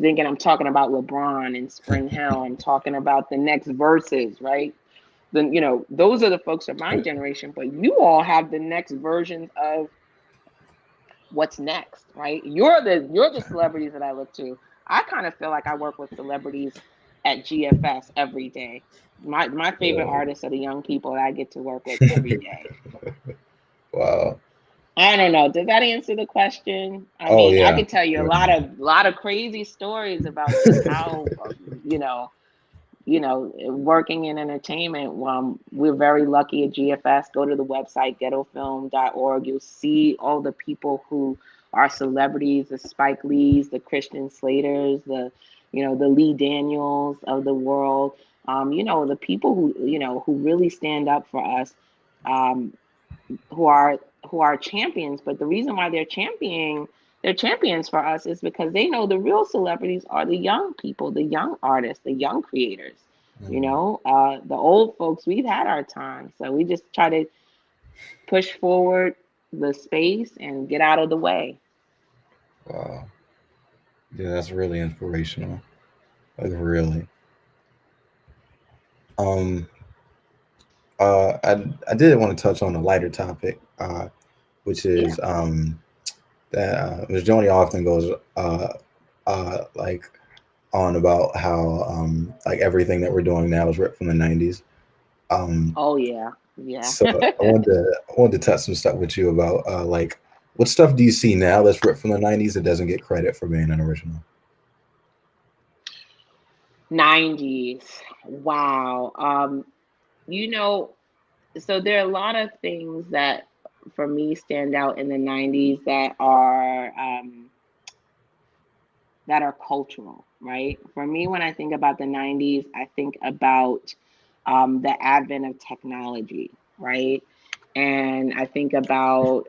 Thinking I'm talking about LeBron and Spring Hill. I'm talking about the next Verses, right? Then, you know, those are the folks of my generation, but you all have the next versions of what's next, right? You're the celebrities that I look to. I kind of feel like I work with celebrities at GFS every day. My favorite artists are the young people that I get to work with every day. Wow. I don't know. Does that answer the question? I mean, I could tell you a lot of crazy stories about just how, you know, working in entertainment. We're very lucky at GFS. Go to the website, ghettofilm.org. You'll see all the people who are celebrities, the Spike Lees, the Christian Slaters, the Lee Daniels of the world. The people who really stand up for us, who are champions. But the reason why they're champions for us is because they know the real celebrities are the young people, the young artists, the young creators. You know, the old folks, we've had our time. So we just try to push forward the space and get out of the way. Wow. Yeah, that's really inspirational. Like, really. I did want to touch on a lighter topic, which is that Ms. Joni often goes like on about how like everything that we're doing now is ripped from the 90s. Oh yeah. So I wanted to touch some stuff with you about like What stuff do you see now that's ripped from the 90s that doesn't get credit for being an original? 90s. Wow. You know, so there are a lot of things that for me stand out in the 90s that are cultural, right? For me, when I think about the 90s, I think about the advent of technology, right? And I think about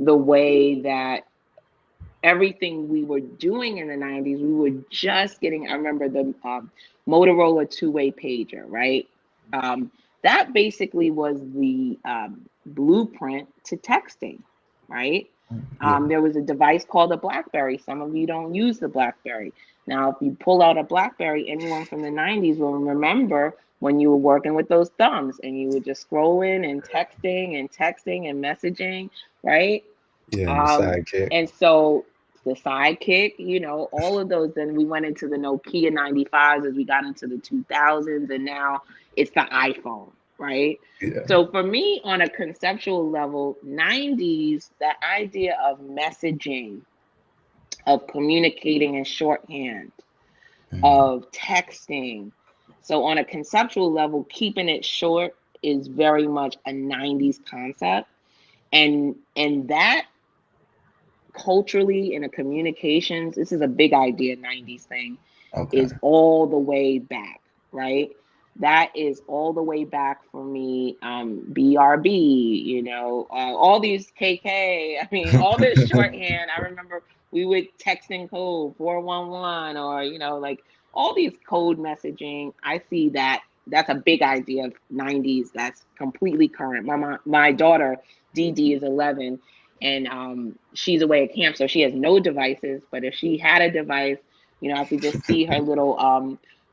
the way that everything we were doing in the 90s, we were just getting, I remember the Motorola two-way pager, right? That basically was the blueprint to texting, right? Yeah. There was a device called a BlackBerry. Some of you don't use the BlackBerry. Now, if you pull out a BlackBerry, anyone from the 90s will remember when you were working with those thumbs and you were just scrolling and texting and messaging, right? Yeah, and the Um, sidekick. and so the sidekick, you know, all of those, then we went into the Nokia 95s as we got into the 2000s, and now it's the iPhone, right? Yeah. So for me, on a conceptual level, 90s, that idea of messaging, of communicating in shorthand, Mhm. of texting. So on a conceptual level, keeping it short is very much a 90s concept. And that culturally in a communications, this is a big idea 90s thing, Okay. is all the way back, right? That is all the way back for me. BRB, you know, all these KK, I mean, all this shorthand. I remember we would text in code 411, or, you know, like all these code messaging. I see that that's a big idea of 90s that's completely current. My daughter, DD, is 11, and she's away at camp, so she has no devices. But if she had a device, you know, I could just see her little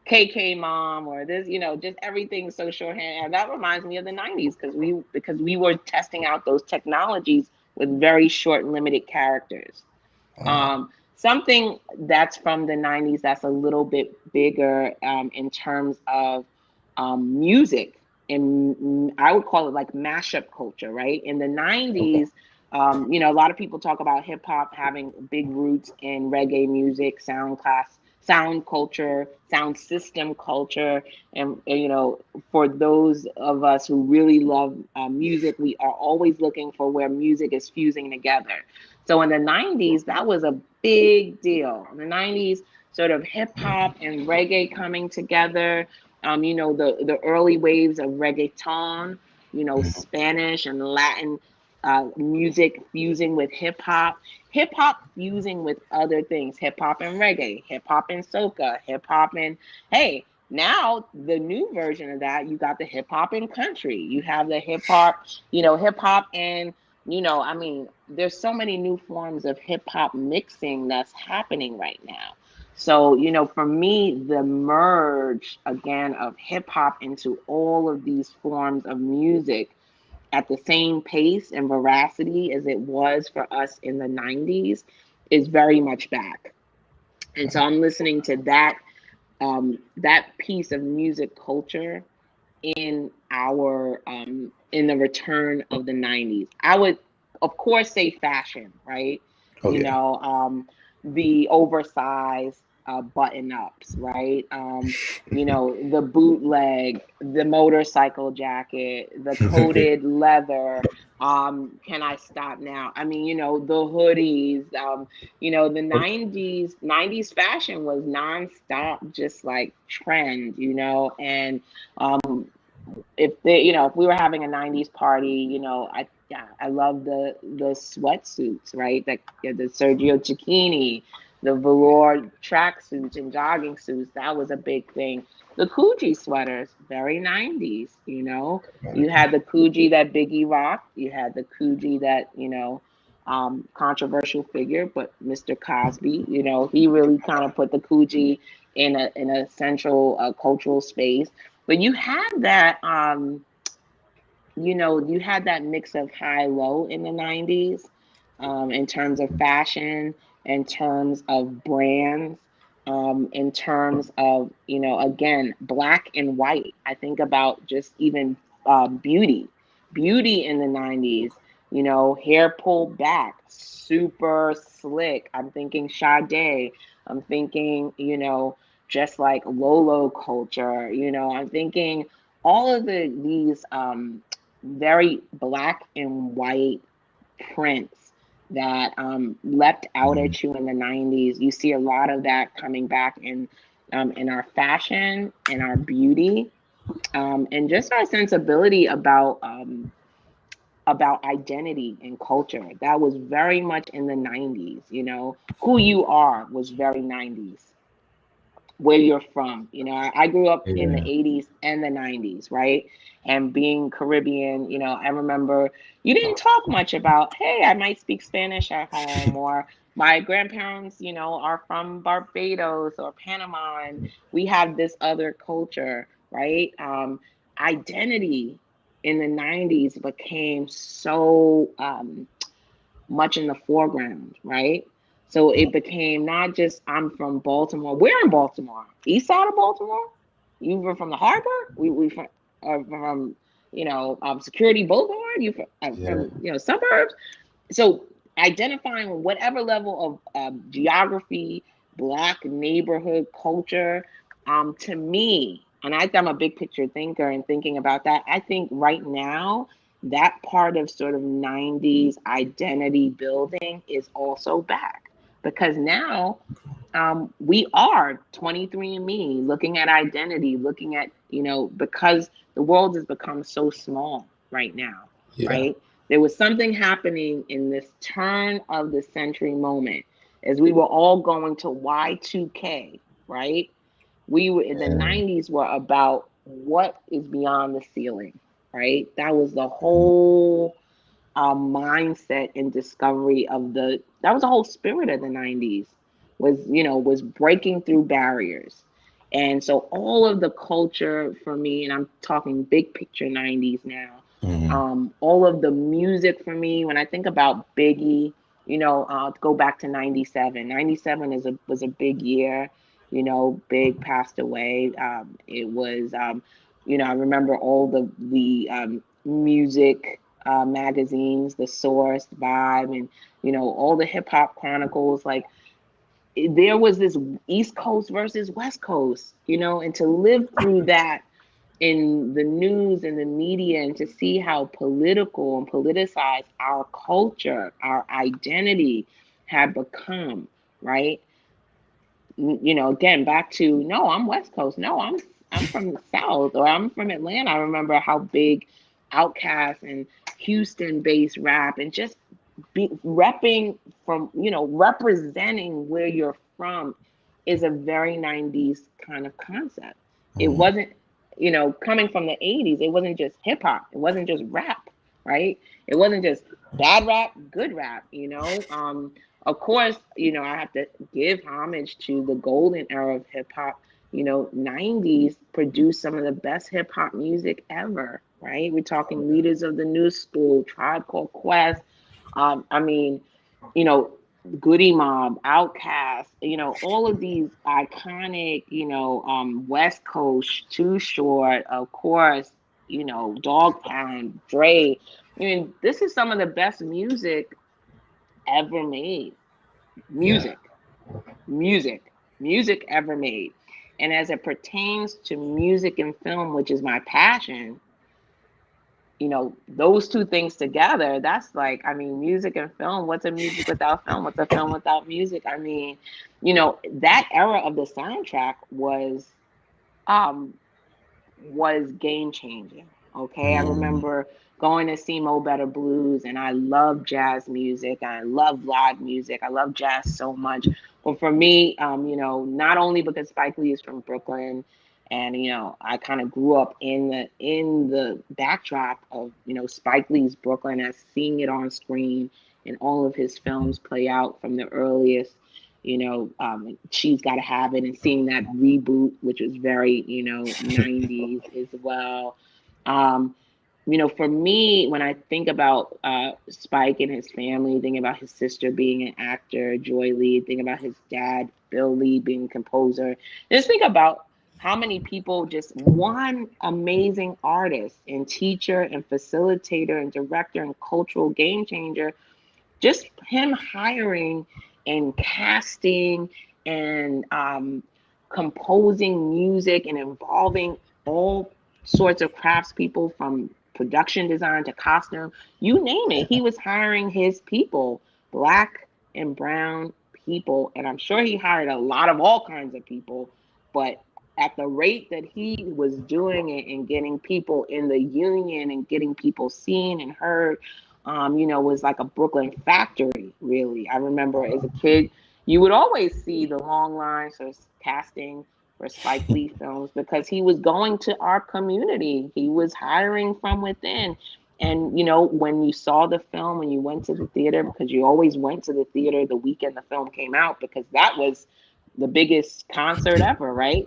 KK mom, or this, you know, just everything so shorthand. And that reminds me of the 90s, because we were testing out those technologies with very short, limited characters. Wow. Something that's from the 90s that's a little bit bigger in terms of music. And I would call it like mashup culture, right? In the Okay. 90s, you know, a lot of people talk about hip hop having big roots in reggae music, sound culture, sound system culture. And, you know, for those of us who really love music, we are always looking for where music is fusing together. So in the 90s, that was a big deal. In the 90s, sort of hip hop and reggae coming together. You know, the early waves of reggaeton, you know, Mhm. Spanish and Latin music fusing with hip hop fusing with other things, hip hop and reggae, hip hop and soca, hip hop and, hey, now the new version of that, you got the hip hop and country. You have the hip hop, you know, hip hop and, you know, I mean, there's so many new forms of hip hop mixing that's happening right now. So, you know, for me, the merge again of hip hop into all of these forms of music at the same pace and veracity as it was for us in the 90s is very much back. And so I'm listening to that piece of music culture in our in the return of the 90s. I would of course say fashion, right? Oh You yeah. know, the oversized button ups, right? You know, the bootleg, the motorcycle jacket, the coated leather. Can I stop now? I mean, you know, the hoodies. You know, the 90s fashion was nonstop, just like trend, you know. And if they, you know, if we were having a 90s party, you know, I love the sweatsuits, right? That, yeah, the Sergio Tacchini, the velour tracksuits and jogging suits, that was a big thing. The Coogee sweaters, very 90s, you know. You had the Coogee that Biggie rocked, you had the Coogee that, you know, controversial figure, but Mr. Cosby, you know, he really kind of put the Coogee in a central cultural space. But you had that, you know, you had that mix of high low in the 90s, in terms of fashion, in terms of brands, in terms of, you know, again, black and white. I think about just even beauty in the 90s. you know, hair pulled back, super slick. I'm thinking Sade. I'm thinking, you know, just like Lolo culture. You know, I'm thinking all of these very black and white prints that leapt out Mhm. at you in the 90s. You see a lot of that coming back in our fashion, in our beauty, and just our sensibility about identity and culture. That was very much in the 90s. You know, who you are was very 90s. Where you're from. You know, I grew up in the Yeah. 80s and the 90s, right? And being Caribbean, you know, I remember you didn't talk much about, hey, I might speak Spanish at home, or my grandparents, you know, are from Barbados or Panama, and we have this other culture, right? Identity in the 90s became so much in the foreground, right? So it became not just I'm from Baltimore. We're in Baltimore, east side of Baltimore. You were from the harbor. We from you know Security Boulevard. You Yeah. from you know suburbs. So identifying whatever level of geography, black neighborhood culture, to me, and I'm a big picture thinker and thinking about that. I think right now that part of sort of 90s identity building is also back because now we are 23andMe looking at identity, looking at, you know, because the world has become so small right now, Yeah. right? There was something happening in this turn of the century moment as we were all going to Y2K, right? We were in the Yeah. 90s were about what is beyond the ceiling, right? That was the whole mindset and discovery of that was the whole spirit of the 90s was, you know, was breaking through barriers. And so all of the culture for me, and I'm talking big picture 90s now, Mhm. all of the music for me, when I think about Biggie, you know, go back to 97. 97 was a big year. You know, Big passed away. It was, you know, I remember all the music magazines, The Source, Vibe, and you know all the hip hop chronicles. Like there was this East Coast versus West Coast, you know, and to live through that in the news and the media, and to see how political and politicized our culture, our identity had become, right? You know, again, back to no, I'm West Coast. No, I'm from the South, or I'm from Atlanta. I remember how big Outkast and Houston-based rap, and just be repping from, you know, representing where you're from is a very 90s kind of concept. It Mhm. wasn't, you know, coming from the 80s, it wasn't just hip hop, it wasn't just rap, right? It wasn't just bad rap, good rap, you know. Of course, you know, I have to give homage to the golden era of hip hop. You know, 90s produced some of the best hip hop music ever, right? We're talking leaders of the new school, Tribe Called Quest, I mean, you know, Goody Mob, Outkast, you know, all of these iconic, you know, West Coast, Too Short, of course, you know, Dog Pound, Dre. I mean, this is some of the best music ever made. Yeah. Music, music, music ever made. And as it pertains to music and film, which is my passion, you know, those two things together, that's like, I mean, music and film. What's a music without film? What's a film without music? I mean, you know, that era of the soundtrack um was game changing. Okay. I Mhm. remember going to see Mo Better Blues, and I love jazz music. I love live music. I love jazz so much. But for me, you know, not only because Spike Lee is from Brooklyn, and you know, I kind of grew up in the backdrop of, you know, Spike Lee's Brooklyn, as seeing it on screen and all of his films play out from the earliest, you know, She's Gotta Have It, and seeing that reboot, which was very, you know, 90s as well. Um, you know, for me, when I think about Spike and his family, think about his sister being an actor, Joy Lee, think about his dad, Bill Lee, being a composer, just think about how many people, just one amazing artist and teacher and facilitator and director and cultural game changer, just him hiring and casting and composing music and involving all sorts of craftspeople, from production design to costume, you name it. He was hiring his people, black and brown people. And I'm sure he hired a lot of all kinds of people, but at the rate that he was doing it and getting people in the union and getting people seen and heard, was like a Brooklyn factory, really. I remember as a kid, you would always see the long lines for casting for Spike Lee films because he was going to our community. He was hiring from within. And, when you saw the film, when you went to the theater, because you always went to the theater the weekend the film came out, because that was the biggest concert ever, right?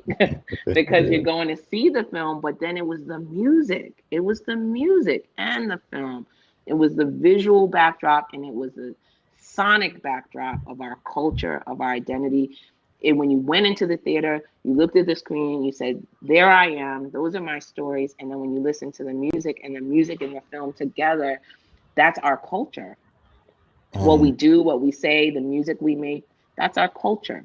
Because you're going to see the film, but then it was the music. It was the music and the film. It was the visual backdrop, and it was the sonic backdrop of our culture, of our identity. And when you went into the theater, you looked at the screen, you said, there I am, those are my stories. And then when you listen to the music and the film together, that's our culture. What we do, what we say, the music we make, that's our culture.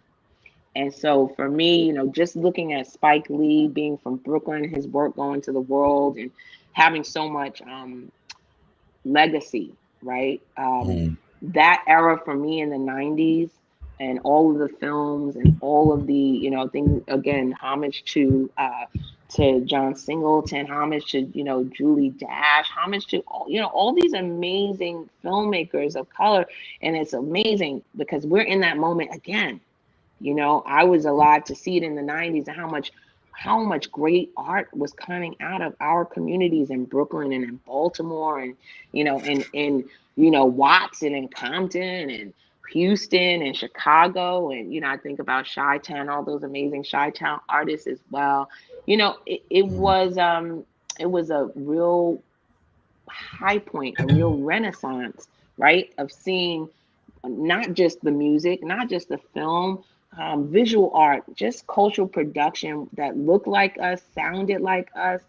And so for me, just looking at Spike Lee being from Brooklyn, his work going to the world and having so much legacy, right? That era for me in the 90s, and all of the films and all of the, things, again, homage to John Singleton, homage to, Julie Dash, homage to all these amazing filmmakers of color. And it's amazing because we're in that moment again. I was alive to see it in the 90s, and how much great art was coming out of our communities in Brooklyn and in Baltimore, and in Watson and Compton and Houston and Chicago, and I think about Chi-Town, all those amazing Chi-Town artists as well. It was a real high point, a real renaissance, right, of seeing not just the music, not just the film, visual art, just cultural production that looked like us, sounded like us,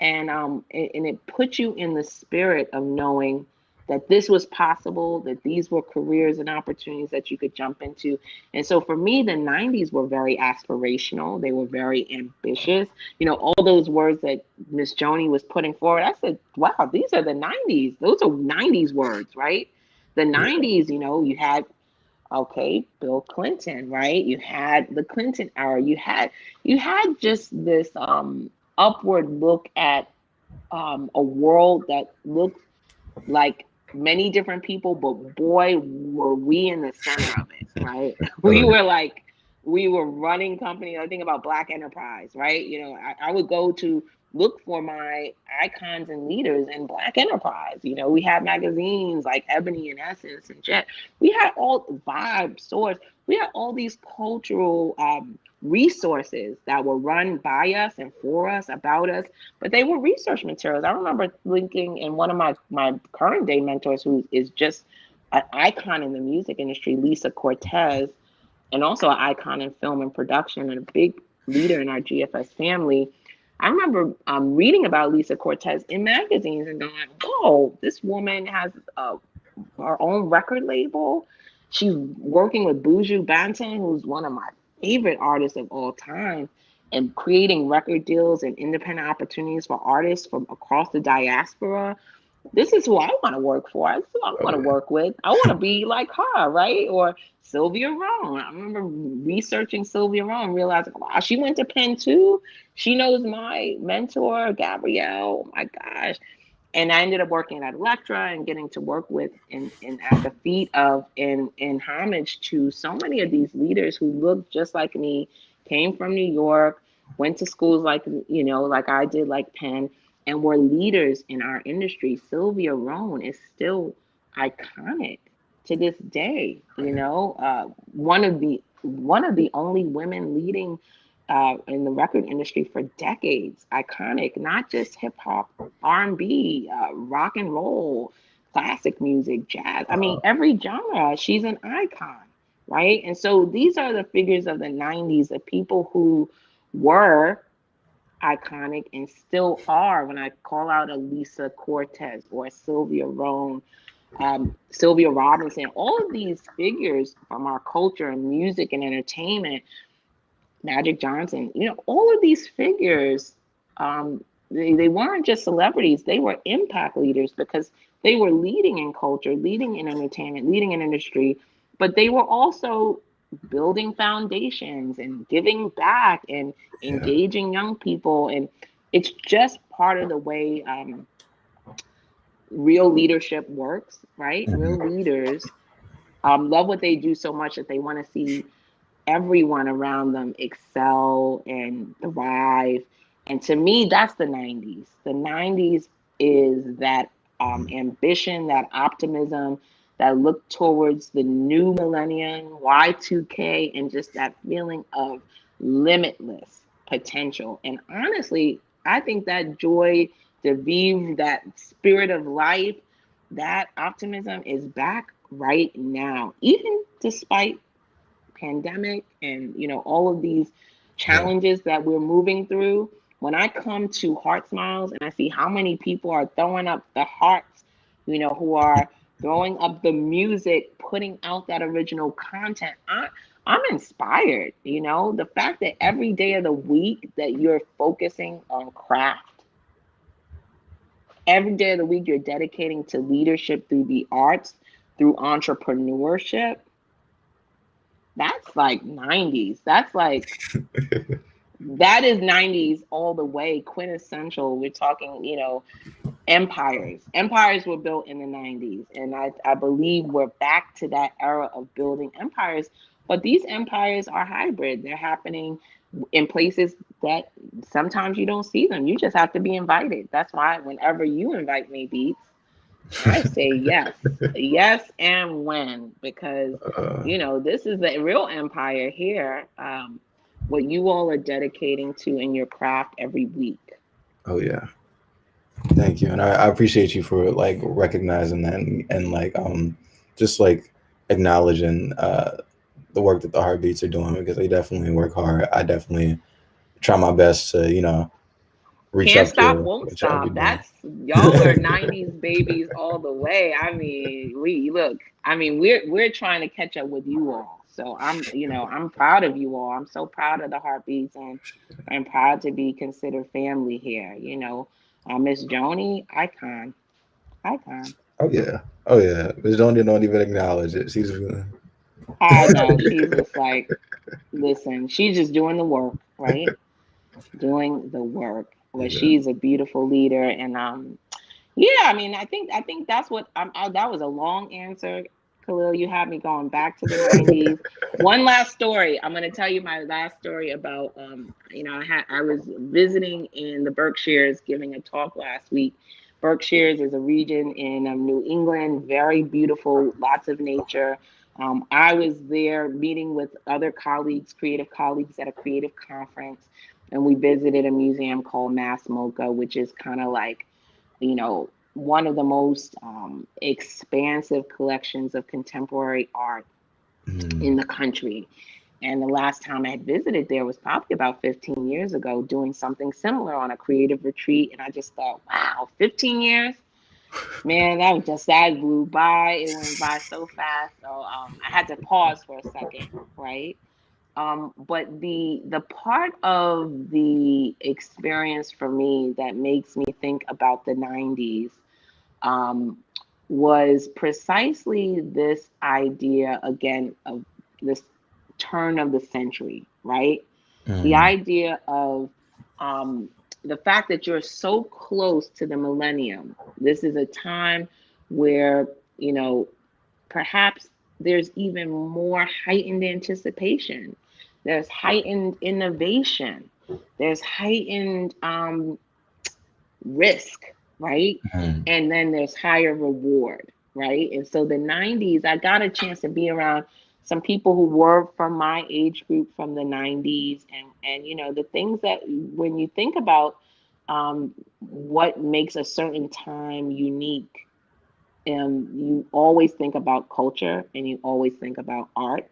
and it put you in the spirit of knowing that this was possible, that these were careers and opportunities that you could jump into. And so for me, the 90s were very aspirational. They were very ambitious. All those words that Miss Joni was putting forward, I said, wow, these are the 90s. Those are 90s words, right? The 90s, you had, okay, Bill Clinton, right? You had the Clinton era. You had just this upward look at a world that looked like many different people, but boy, were we in the center of it, right? We were running companies. I think about Black Enterprise, right? I would go to look for my icons and leaders in Black Enterprise. We had magazines like Ebony and Essence and Jet. We had all Vibe, Source. We had all these cultural resources that were run by us and for us, about us, but they were research materials. I remember linking in one of my current day mentors, who is just an icon in the music industry, Lisa Cortez, and also an icon in film and production and a big leader in our GFS family. I remember reading about Lisa Cortez in magazines and going, whoa, this woman has her own record label. She's working with Buju Banton, who's one of my favorite artists of all time, and creating record deals and independent opportunities for artists from across the diaspora. This is who I want to work for. This is who I want to work with. I want to be like her, right? Or Sylvia Rhone. I remember researching Sylvia Rhone, realizing, wow, she went to Penn too. She knows my mentor, Gabrielle. Oh my gosh. And I ended up working at Elektra and getting to work with and at the feet of in homage to so many of these leaders who looked just like me, came from New York, went to schools like I did, like Penn, and were leaders in our industry. Sylvia Rhone is still iconic to this day. One of the only women leading in the record industry for decades. Iconic, not just hip hop, R&B, rock and roll, classic music, jazz. I mean, every genre, she's an icon, right? And so these are the figures of the 90s, the people who were iconic and still are. When I call out Elisa Cortez or Sylvia Rhone, Sylvia Robinson, all of these figures from our culture and music and entertainment, Magic Johnson, all of these figures, they weren't just celebrities, they were impact leaders because they were leading in culture, leading in entertainment, leading in industry, but they were also building foundations and giving back and Yeah. engaging young people. And it's just part of the way real leadership works, right? Real Mhm. leaders love what they do so much that they want to see everyone around them excel and thrive. And to me, that's the 90s. The 90s is that ambition, that optimism, that look towards the new millennium, Y2K, and just that feeling of limitless potential. And honestly, I think that joy de vivre, that spirit of life, that optimism is back right now, even despite pandemic and all of these Yeah. challenges that we're moving through. When I come to Heart Smiles and I see how many people are throwing up the hearts, who are throwing up the music, putting out that original content, I'm inspired. The fact that every day of the week that you're focusing on craft, every day of the week you're dedicating to leadership through the arts, through entrepreneurship. That's like 90s. That is 90s all the way, quintessential. We're talking, empires. Empires were built in the 90s. And I believe we're back to that era of building empires. But these empires are hybrid. They're happening in places that sometimes you don't see them. You just have to be invited. That's why whenever you invite me, Beats, I say yes, yes, and when, because Uh, this is the real empire here. What you all are dedicating to in your craft every week. oh yeah. Thank you, and I appreciate you for like recognizing that and like just like acknowledging the work that the Heartbeats are doing because they definitely work hard. I definitely try my best to reach Can't up stop, to won't what y'all be stop. doing. That's y'all are 90s babies all the way. I mean, we look, I mean, we're trying to catch up with you all. So I'm proud of you all. I'm so proud of the Heartbeats, and I'm proud to be considered family here. Miss Joni, icon, icon. Oh yeah, oh yeah. Miss Jones don't even acknowledge it. She's I know she's just like, listen, she's just doing the work, right? Doing the work. But yeah. she's a beautiful leader, and yeah, I mean, I think that's what that was a long answer, Khalil. You had me going back to the 90s. One last story. I'm going to tell you my last story about I was visiting in the Berkshires, giving a talk last week. Berkshires is a region in New England, very beautiful, lots of nature. I was there meeting with other colleagues, creative colleagues, at a creative conference, and we visited a museum called Mass MoCA, which is kind of like one of the most expansive collections of contemporary art in Mm, the country. And the last time I had visited there was probably about 15 years ago, doing something similar on a creative retreat. And I just thought, wow, 15 years? Man, that blew by. It went by so fast. So I had to pause for a second, right? But the part of the experience for me that makes me think about the 90s um, was precisely this idea again of this turn of the century, right? The mm, idea of um, the fact that you're so close to the millennium. This is a time where, you know, perhaps there's even more heightened anticipation. There's heightened innovation. There's heightened risk, right? mm. And then there's higher reward, right? And so the 90s, I got a chance to be around some people who were from my age group from the 90s, and the things that when you think about what makes a certain time unique, you always think about culture, and you always think about art,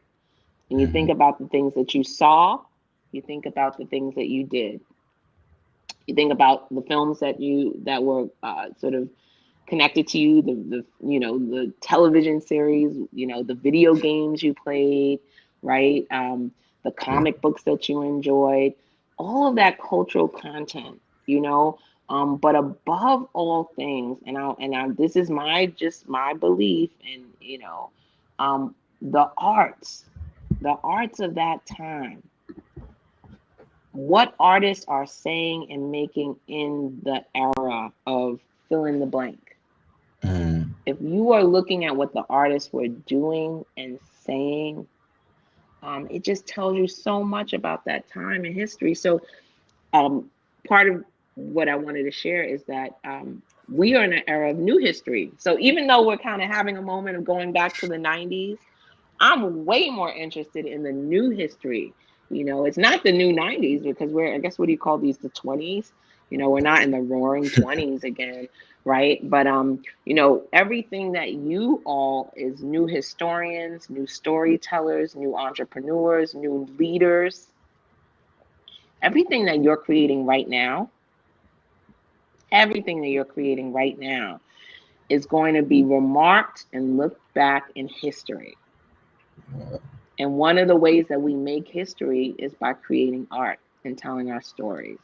and you think Mhm. about the things that you saw, You think about the things that you did. You think about the films that were sort of connected to you, the television series, the video games you played, right? The comic books that you enjoyed, all of that cultural content, but above all things, this is just my belief, and the arts of that time. What artists are saying and making in the era of fill in the blank. If you are looking at what the artists were doing and saying, it just tells you so much about that time in history. So part of what I wanted to share is that we are in an era of new history. So even though we're kind of having a moment of going back to the 90s, I'm way more interested in the new history. It's not the new 90s, because I guess, what do you call these, the 20s? We're not in the roaring 20s again, right? But everything that you all is new historians, new storytellers, new entrepreneurs, new leaders. Everything that you're creating right now is going to be remarked and looked back in history. And one of the ways that we make history is by creating art and telling our stories.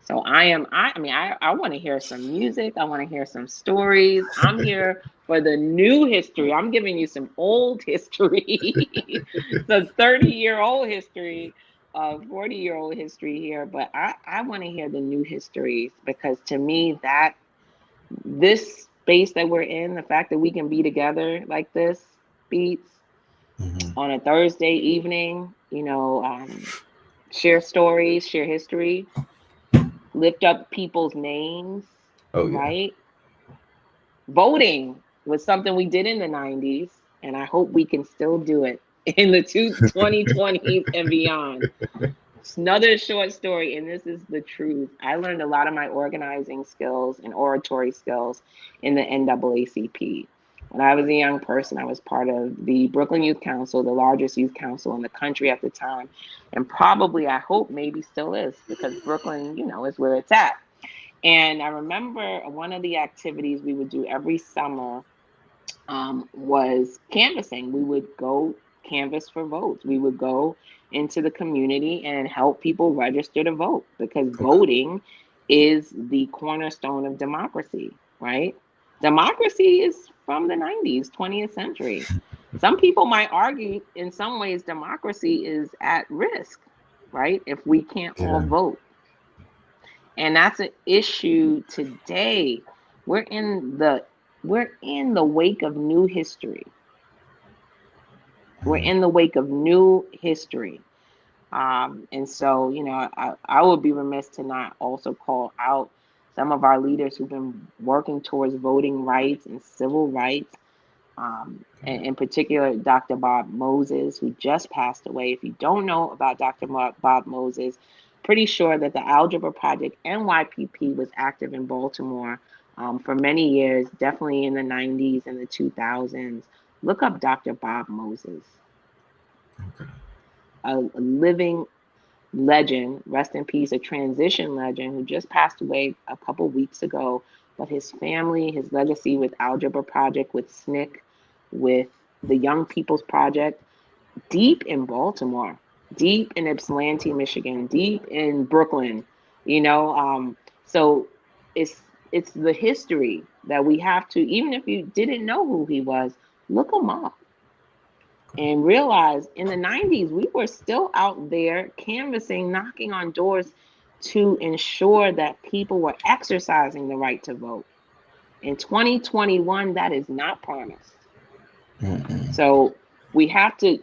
So I want to hear some music. I want to hear some stories. I'm here for the new history. I'm giving you some old history, some 30-year-old history, 40-year-old history here. But I want to hear the new histories, because to me, that this space that we're in, the fact that we can be together like this, Beats, on a Thursday evening, share stories, share history, lift up people's names, right? Voting was something we did in the 90s, and I hope we can still do it in the 2020s and beyond. It's another short story, and this is the truth. I learned a lot of my organizing skills and oratory skills in the NAACP. When I was a young person, I was part of the Brooklyn Youth Council, the largest youth council in the country at the time. And probably, I hope, maybe still is, because Brooklyn, is where it's at. And I remember one of the activities we would do every summer was canvassing. We would go canvass for votes. We would go into the community and help people register to vote, because voting is the cornerstone of democracy, right? Democracy is from the 90s, 20th century. Some people might argue in some ways democracy is at risk, right? If we can't all vote. And that's an issue today. We're in the wake of new history. We're in the wake of new history. And so, I would be remiss to not also call out some of our leaders who've been working towards voting rights and civil rights. And in particular, Dr. Bob Moses, who just passed away. If you don't know about Dr. Bob Moses, pretty sure that the Algebra Project, NYPP, was active in Baltimore for many years, definitely in the 90s and the 2000s. Look up Dr. Bob Moses. A living legend, rest in peace, a transition legend who just passed away a couple weeks ago. But his family, his legacy with Algebra Project, with SNCC, with the Young People's Project, deep in Baltimore, deep in Ypsilanti, Michigan, deep in Brooklyn, so it's the history that we have to, even if you didn't know who he was, look him up. And realize in the 90s, we were still out there canvassing, knocking on doors to ensure that people were exercising the right to vote. In 2021, that is not promised. So we have to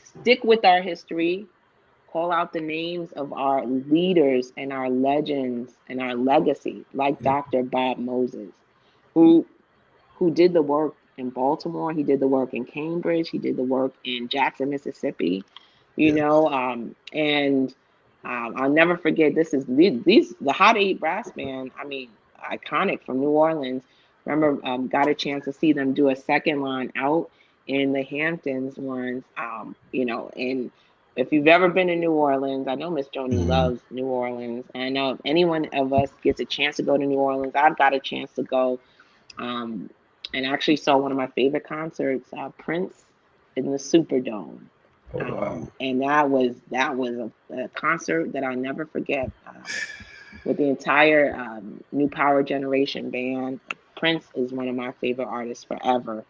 stick with our history, call out the names of our leaders and our legends and our legacy, like Dr. Bob Moses, who did the work in Baltimore. He did the work in Cambridge. He did the work in Jackson, Mississippi, and I'll never forget, the Hot 8 Brass Band, iconic from New Orleans. Remember, got a chance to see them do a second line out in the Hamptons once, and if you've ever been to New Orleans, I know Miss Joni loves New Orleans. And I know if anyone of us gets a chance to go to New Orleans, I've got a chance to go. And actually saw one of my favorite concerts, Prince in the Superdome. Oh, wow. And that was a concert that I'll never forget. With the entire New Power Generation band. Prince is one of my favorite artists forever.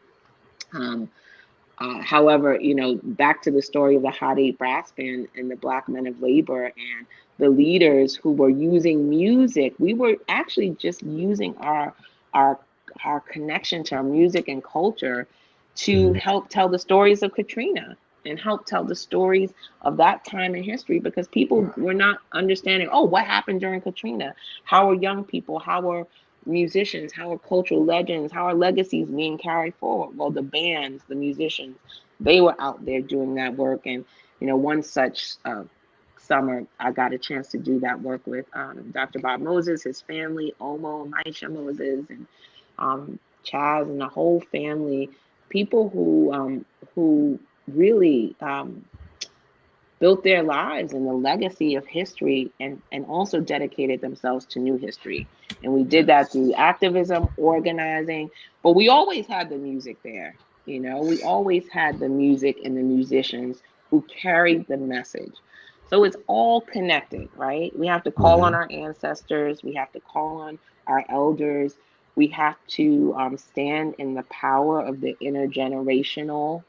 However, you know, back to the story of the Hot 8 Brass Band and the Black Men of Labor and the leaders who were using music. We were actually just using our connection to our music and culture to help tell the stories of Katrina and help tell the stories of that time in history, because people were not understanding, oh, what happened during Katrina? How are young people, how are musicians, how are cultural legends, how are legacies being carried forward? Well, the bands, the musicians, they were out there doing that work. And, you know, one such summer, I got a chance to do that work with Dr. Bob Moses, his family, Omo, Maisha Moses, and Chaz and the whole family, people who really built their lives in the legacy of history and also dedicated themselves to new history. And we did that through activism, organizing, but we always had the music there. You know, we always had the music and the musicians who carried the message. So it's all connected, right? We have to call on our ancestors. We have to call on our elders. We have to stand in the power of the intergenerational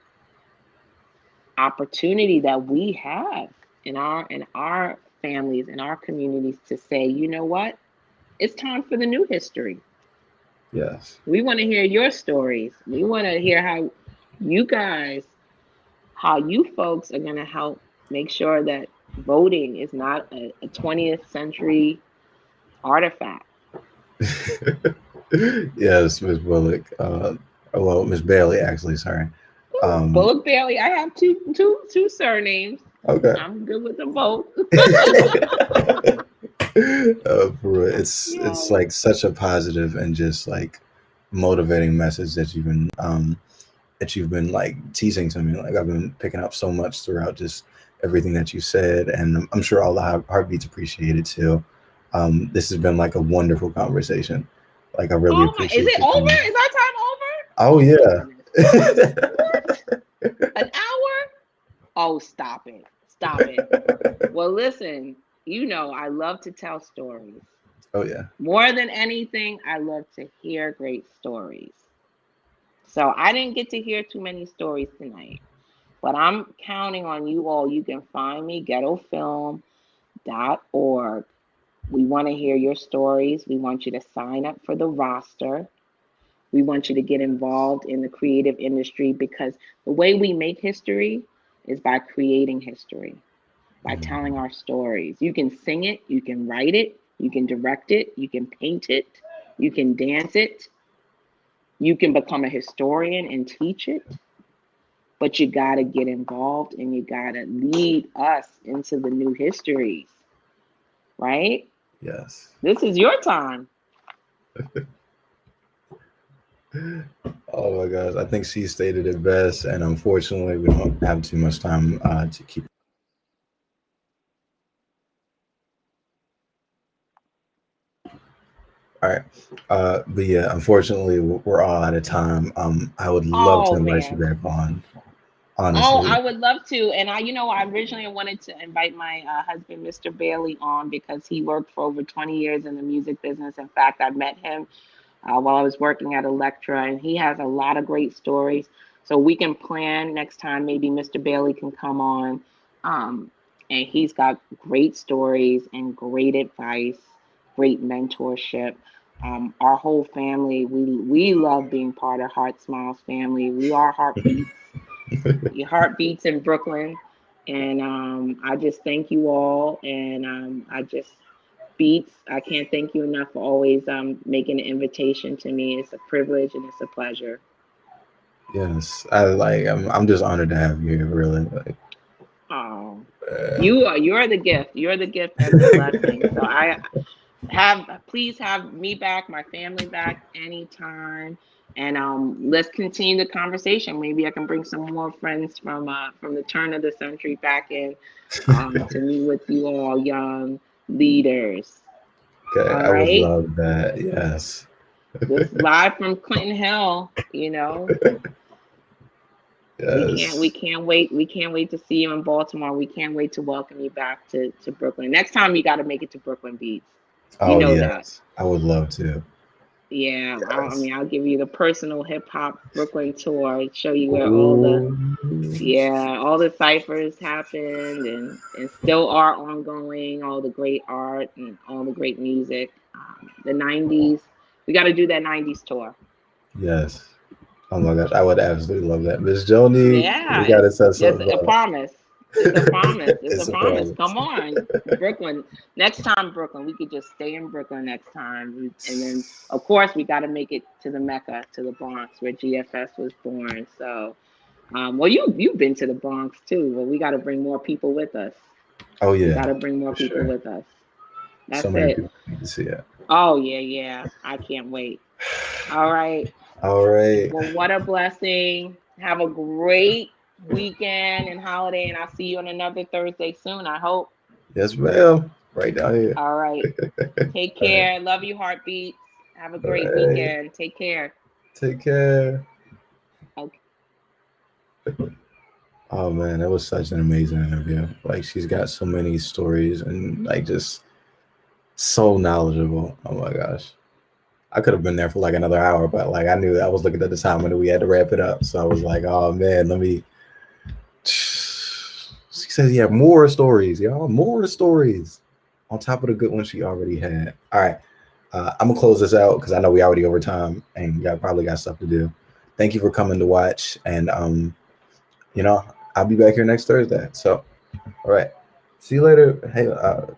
opportunity that we have in our families, in our communities, to say, you know what? It's time for the new history. Yes. We want to hear your stories. We want to hear how you folks are going to help make sure that voting is not a 20th century artifact. Yes, Ms. Bullock. Well, Ms. Bailey, actually, sorry. Bullock Bailey. I have two surnames. Okay. I'm good with them both. It's like such a positive and just like motivating message that you've been like teasing to me. Like I've been picking up so much throughout just everything that you said, and I'm sure all the heartbeats appreciate it too. This has been like a wonderful conversation. Like I really appreciate it. Is it over? Is our time over? Oh yeah. An hour? Oh, stop it. Stop it. Well, listen, you know, I love to tell stories. Oh yeah. More than anything, I love to hear great stories. So I didn't get to hear too many stories tonight, but I'm counting on you all. You can find me, ghettofilm.org. We want to hear your stories. We want you to sign up for the roster. We want you to get involved in the creative industry, because the way we make history is by creating history, by telling our stories. You can sing it, you can write it, you can direct it, you can paint it, you can dance it, you can become a historian and teach it, but you got to get involved and you got to lead us into the new histories, right? Yes. This is your time. Oh my gosh, I think she stated it best, and unfortunately, we don't have too much time to keep. All right, but yeah, unfortunately, we're all out of time. I would love to invite you back on. Honestly. Oh, I would love to. And I originally wanted to invite my husband, Mr. Bailey, on because he worked for over 20 years in the music business. In fact, I met him while I was working at Elektra, and he has a lot of great stories. So we can plan next time. Maybe Mr. Bailey can come on. And he's got great stories and great advice, great mentorship. Our whole family, we love being part of Heart Smiles family. We are Heartbeats. Your Heartbeats in Brooklyn. And I just thank you all. And Beats, I can't thank you enough for always making an invitation to me. It's a privilege and it's a pleasure. Yes, I'm just honored to have you here, really. Oh, you're the gift. You're the gift and the blessing. So please have me back, my family back anytime. let's continue the conversation. Maybe I can bring some more friends from the turn of the century back in to meet with you all young leaders. Okay, All I would right. love that. Yes. This live from Clinton Hill, you know. We Yes. can't wait. We can't wait to see you in Baltimore. We can't wait to welcome you back to Brooklyn. Next time you got to make it to Brooklyn Beats. You Oh know that. yes, I would love to. Yeah, I Yes. mean, I'll give you the personal hip hop Brooklyn tour, show you where all Ooh. the ciphers happened and still are ongoing, all the great art and all the great music. The 90s, we got to do that 90s tour. Yes. Oh my gosh, I would absolutely love that. Miss Joni, we Yeah, gotta set it's something a up. promise. It's a promise. It's a It's a promise. promise. Come on, Brooklyn. Next time, Brooklyn. We could just stay in Brooklyn next time, and then of course we got to make it to the Mecca, to the Bronx, where GFS was born. So, well, you've been to the Bronx too. Well, we got to bring more people with us. Oh We yeah, got to bring more for people sure. with us. So That's many it. people need to see it. Oh yeah. I can't wait. All right. All right. Well, what a blessing. Have a great weekend and holiday, and I'll see you on another Thursday soon, I hope. Yes, ma'am. Right down here. All right. Take All right. care. Love you, Heartbeats. Have a All great right. weekend. Take care. Take care. Okay. Oh man, that was such an amazing interview. Like she's got so many stories and like just so knowledgeable. Oh my gosh. I could have been there for like another hour, but like I knew that I was looking at the time and we had to wrap it up. So I was like, oh man, let me. She says, yeah, more stories, y'all, more stories on top of the good ones she already had. All right. I'm gonna close this out because I know we already over time and y'all probably got stuff to do. Thank you for coming to watch. And I'll be back here next Thursday. So, all right. See you later. Hey,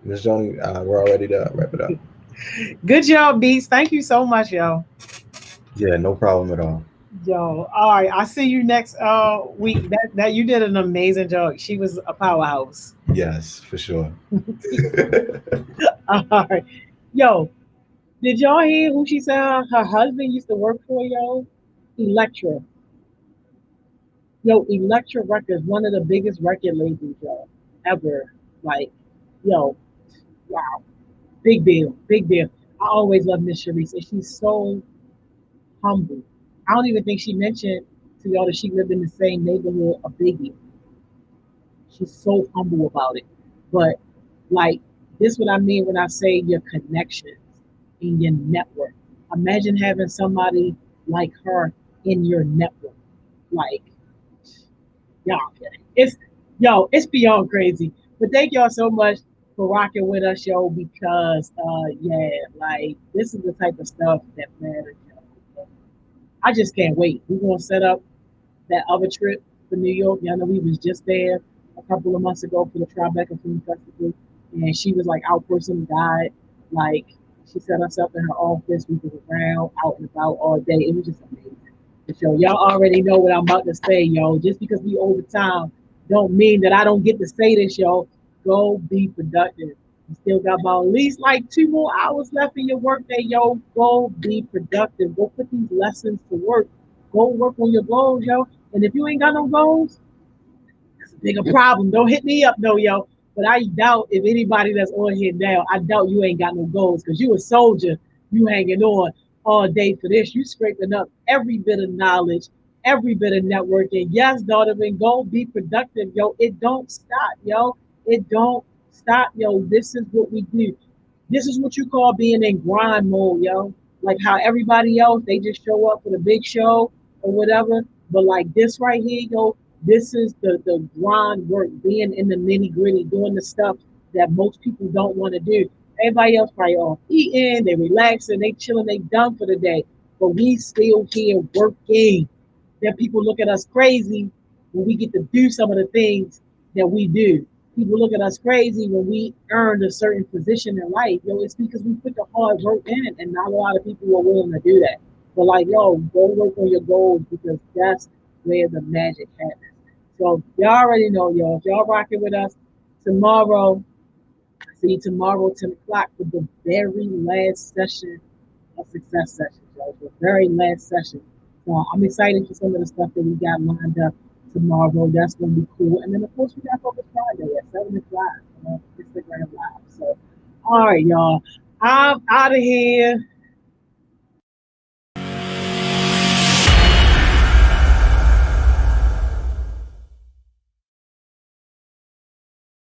Ms. Joni, we're all ready to wrap it up. Good job, Beats. Thank you so much, yo. Yeah, no problem at all. Yo, all right. I'll see you next week. That you did an amazing job. She was a powerhouse. Yes, for sure. All right. Yo, did y'all hear who she said her husband used to work for, yo? Elektra. Yo, Elektra Records, one of the biggest record labels, yo, ever. Like, yo, wow. Big deal. Big deal. I always love Miss Sharice, and she's so humble. I don't even think she mentioned to y'all that she lived in the same neighborhood of Biggie. She's so humble about it. But like this what I mean when I say your connections in your network. Imagine having somebody like her in your network. Like, y'all, it's beyond crazy. But thank y'all so much for rocking with us, yo, because yeah, like this is the type of stuff that matters. Yo. I just can't wait. We're gonna set up that other trip for New York. Y'all know we was just there a couple of months ago for the Tribeca Film Festival, and she was like our person guide. Like she set us up in her office. We was around, out and about all day. It was just amazing. So y'all already know what I'm about to say, yo. Just because we over time don't mean that I don't get to say this, yo. Go be productive. You still got about at least like 2 more hours left in your workday, yo. Go be productive. Go put these lessons to work. Go work on your goals, yo. And if you ain't got no goals, that's a bigger problem. Don't hit me up, no, yo. But I doubt if anybody that's on here now, I doubt you ain't got no goals because you a soldier. You hanging on all day for this. You scraping up every bit of knowledge, every bit of networking. Yes, Donovan, go be productive, yo. It don't stop, yo. It don't stop, yo. This is what we do. This is what you call being in grind mode, yo. Like how everybody else, they just show up for the big show or whatever. But like this right here, yo, this is the grind work, being in the nitty gritty, doing the stuff that most people don't want to do. Everybody else probably off eating, they relaxing, they chilling, they done for the day. But we still here working. Then people look at us crazy when we get to do some of the things that we do. People look at us crazy when we earned a certain position in life. Yo, it's because we put the hard work in, and not a lot of people are willing to do that. But like, yo, go work on your goals because that's where the magic happens. So y'all already know, y'all. If y'all rocking with us tomorrow, see you tomorrow 10 o'clock for the very last session of Success Sessions, y'all. The very last session. So I'm excited for some of the stuff that we got lined up tomorrow. That's gonna be cool. And then of course we got Focus Friday at 7 o'clock on Instagram Live. So all right, y'all. I'm out of here.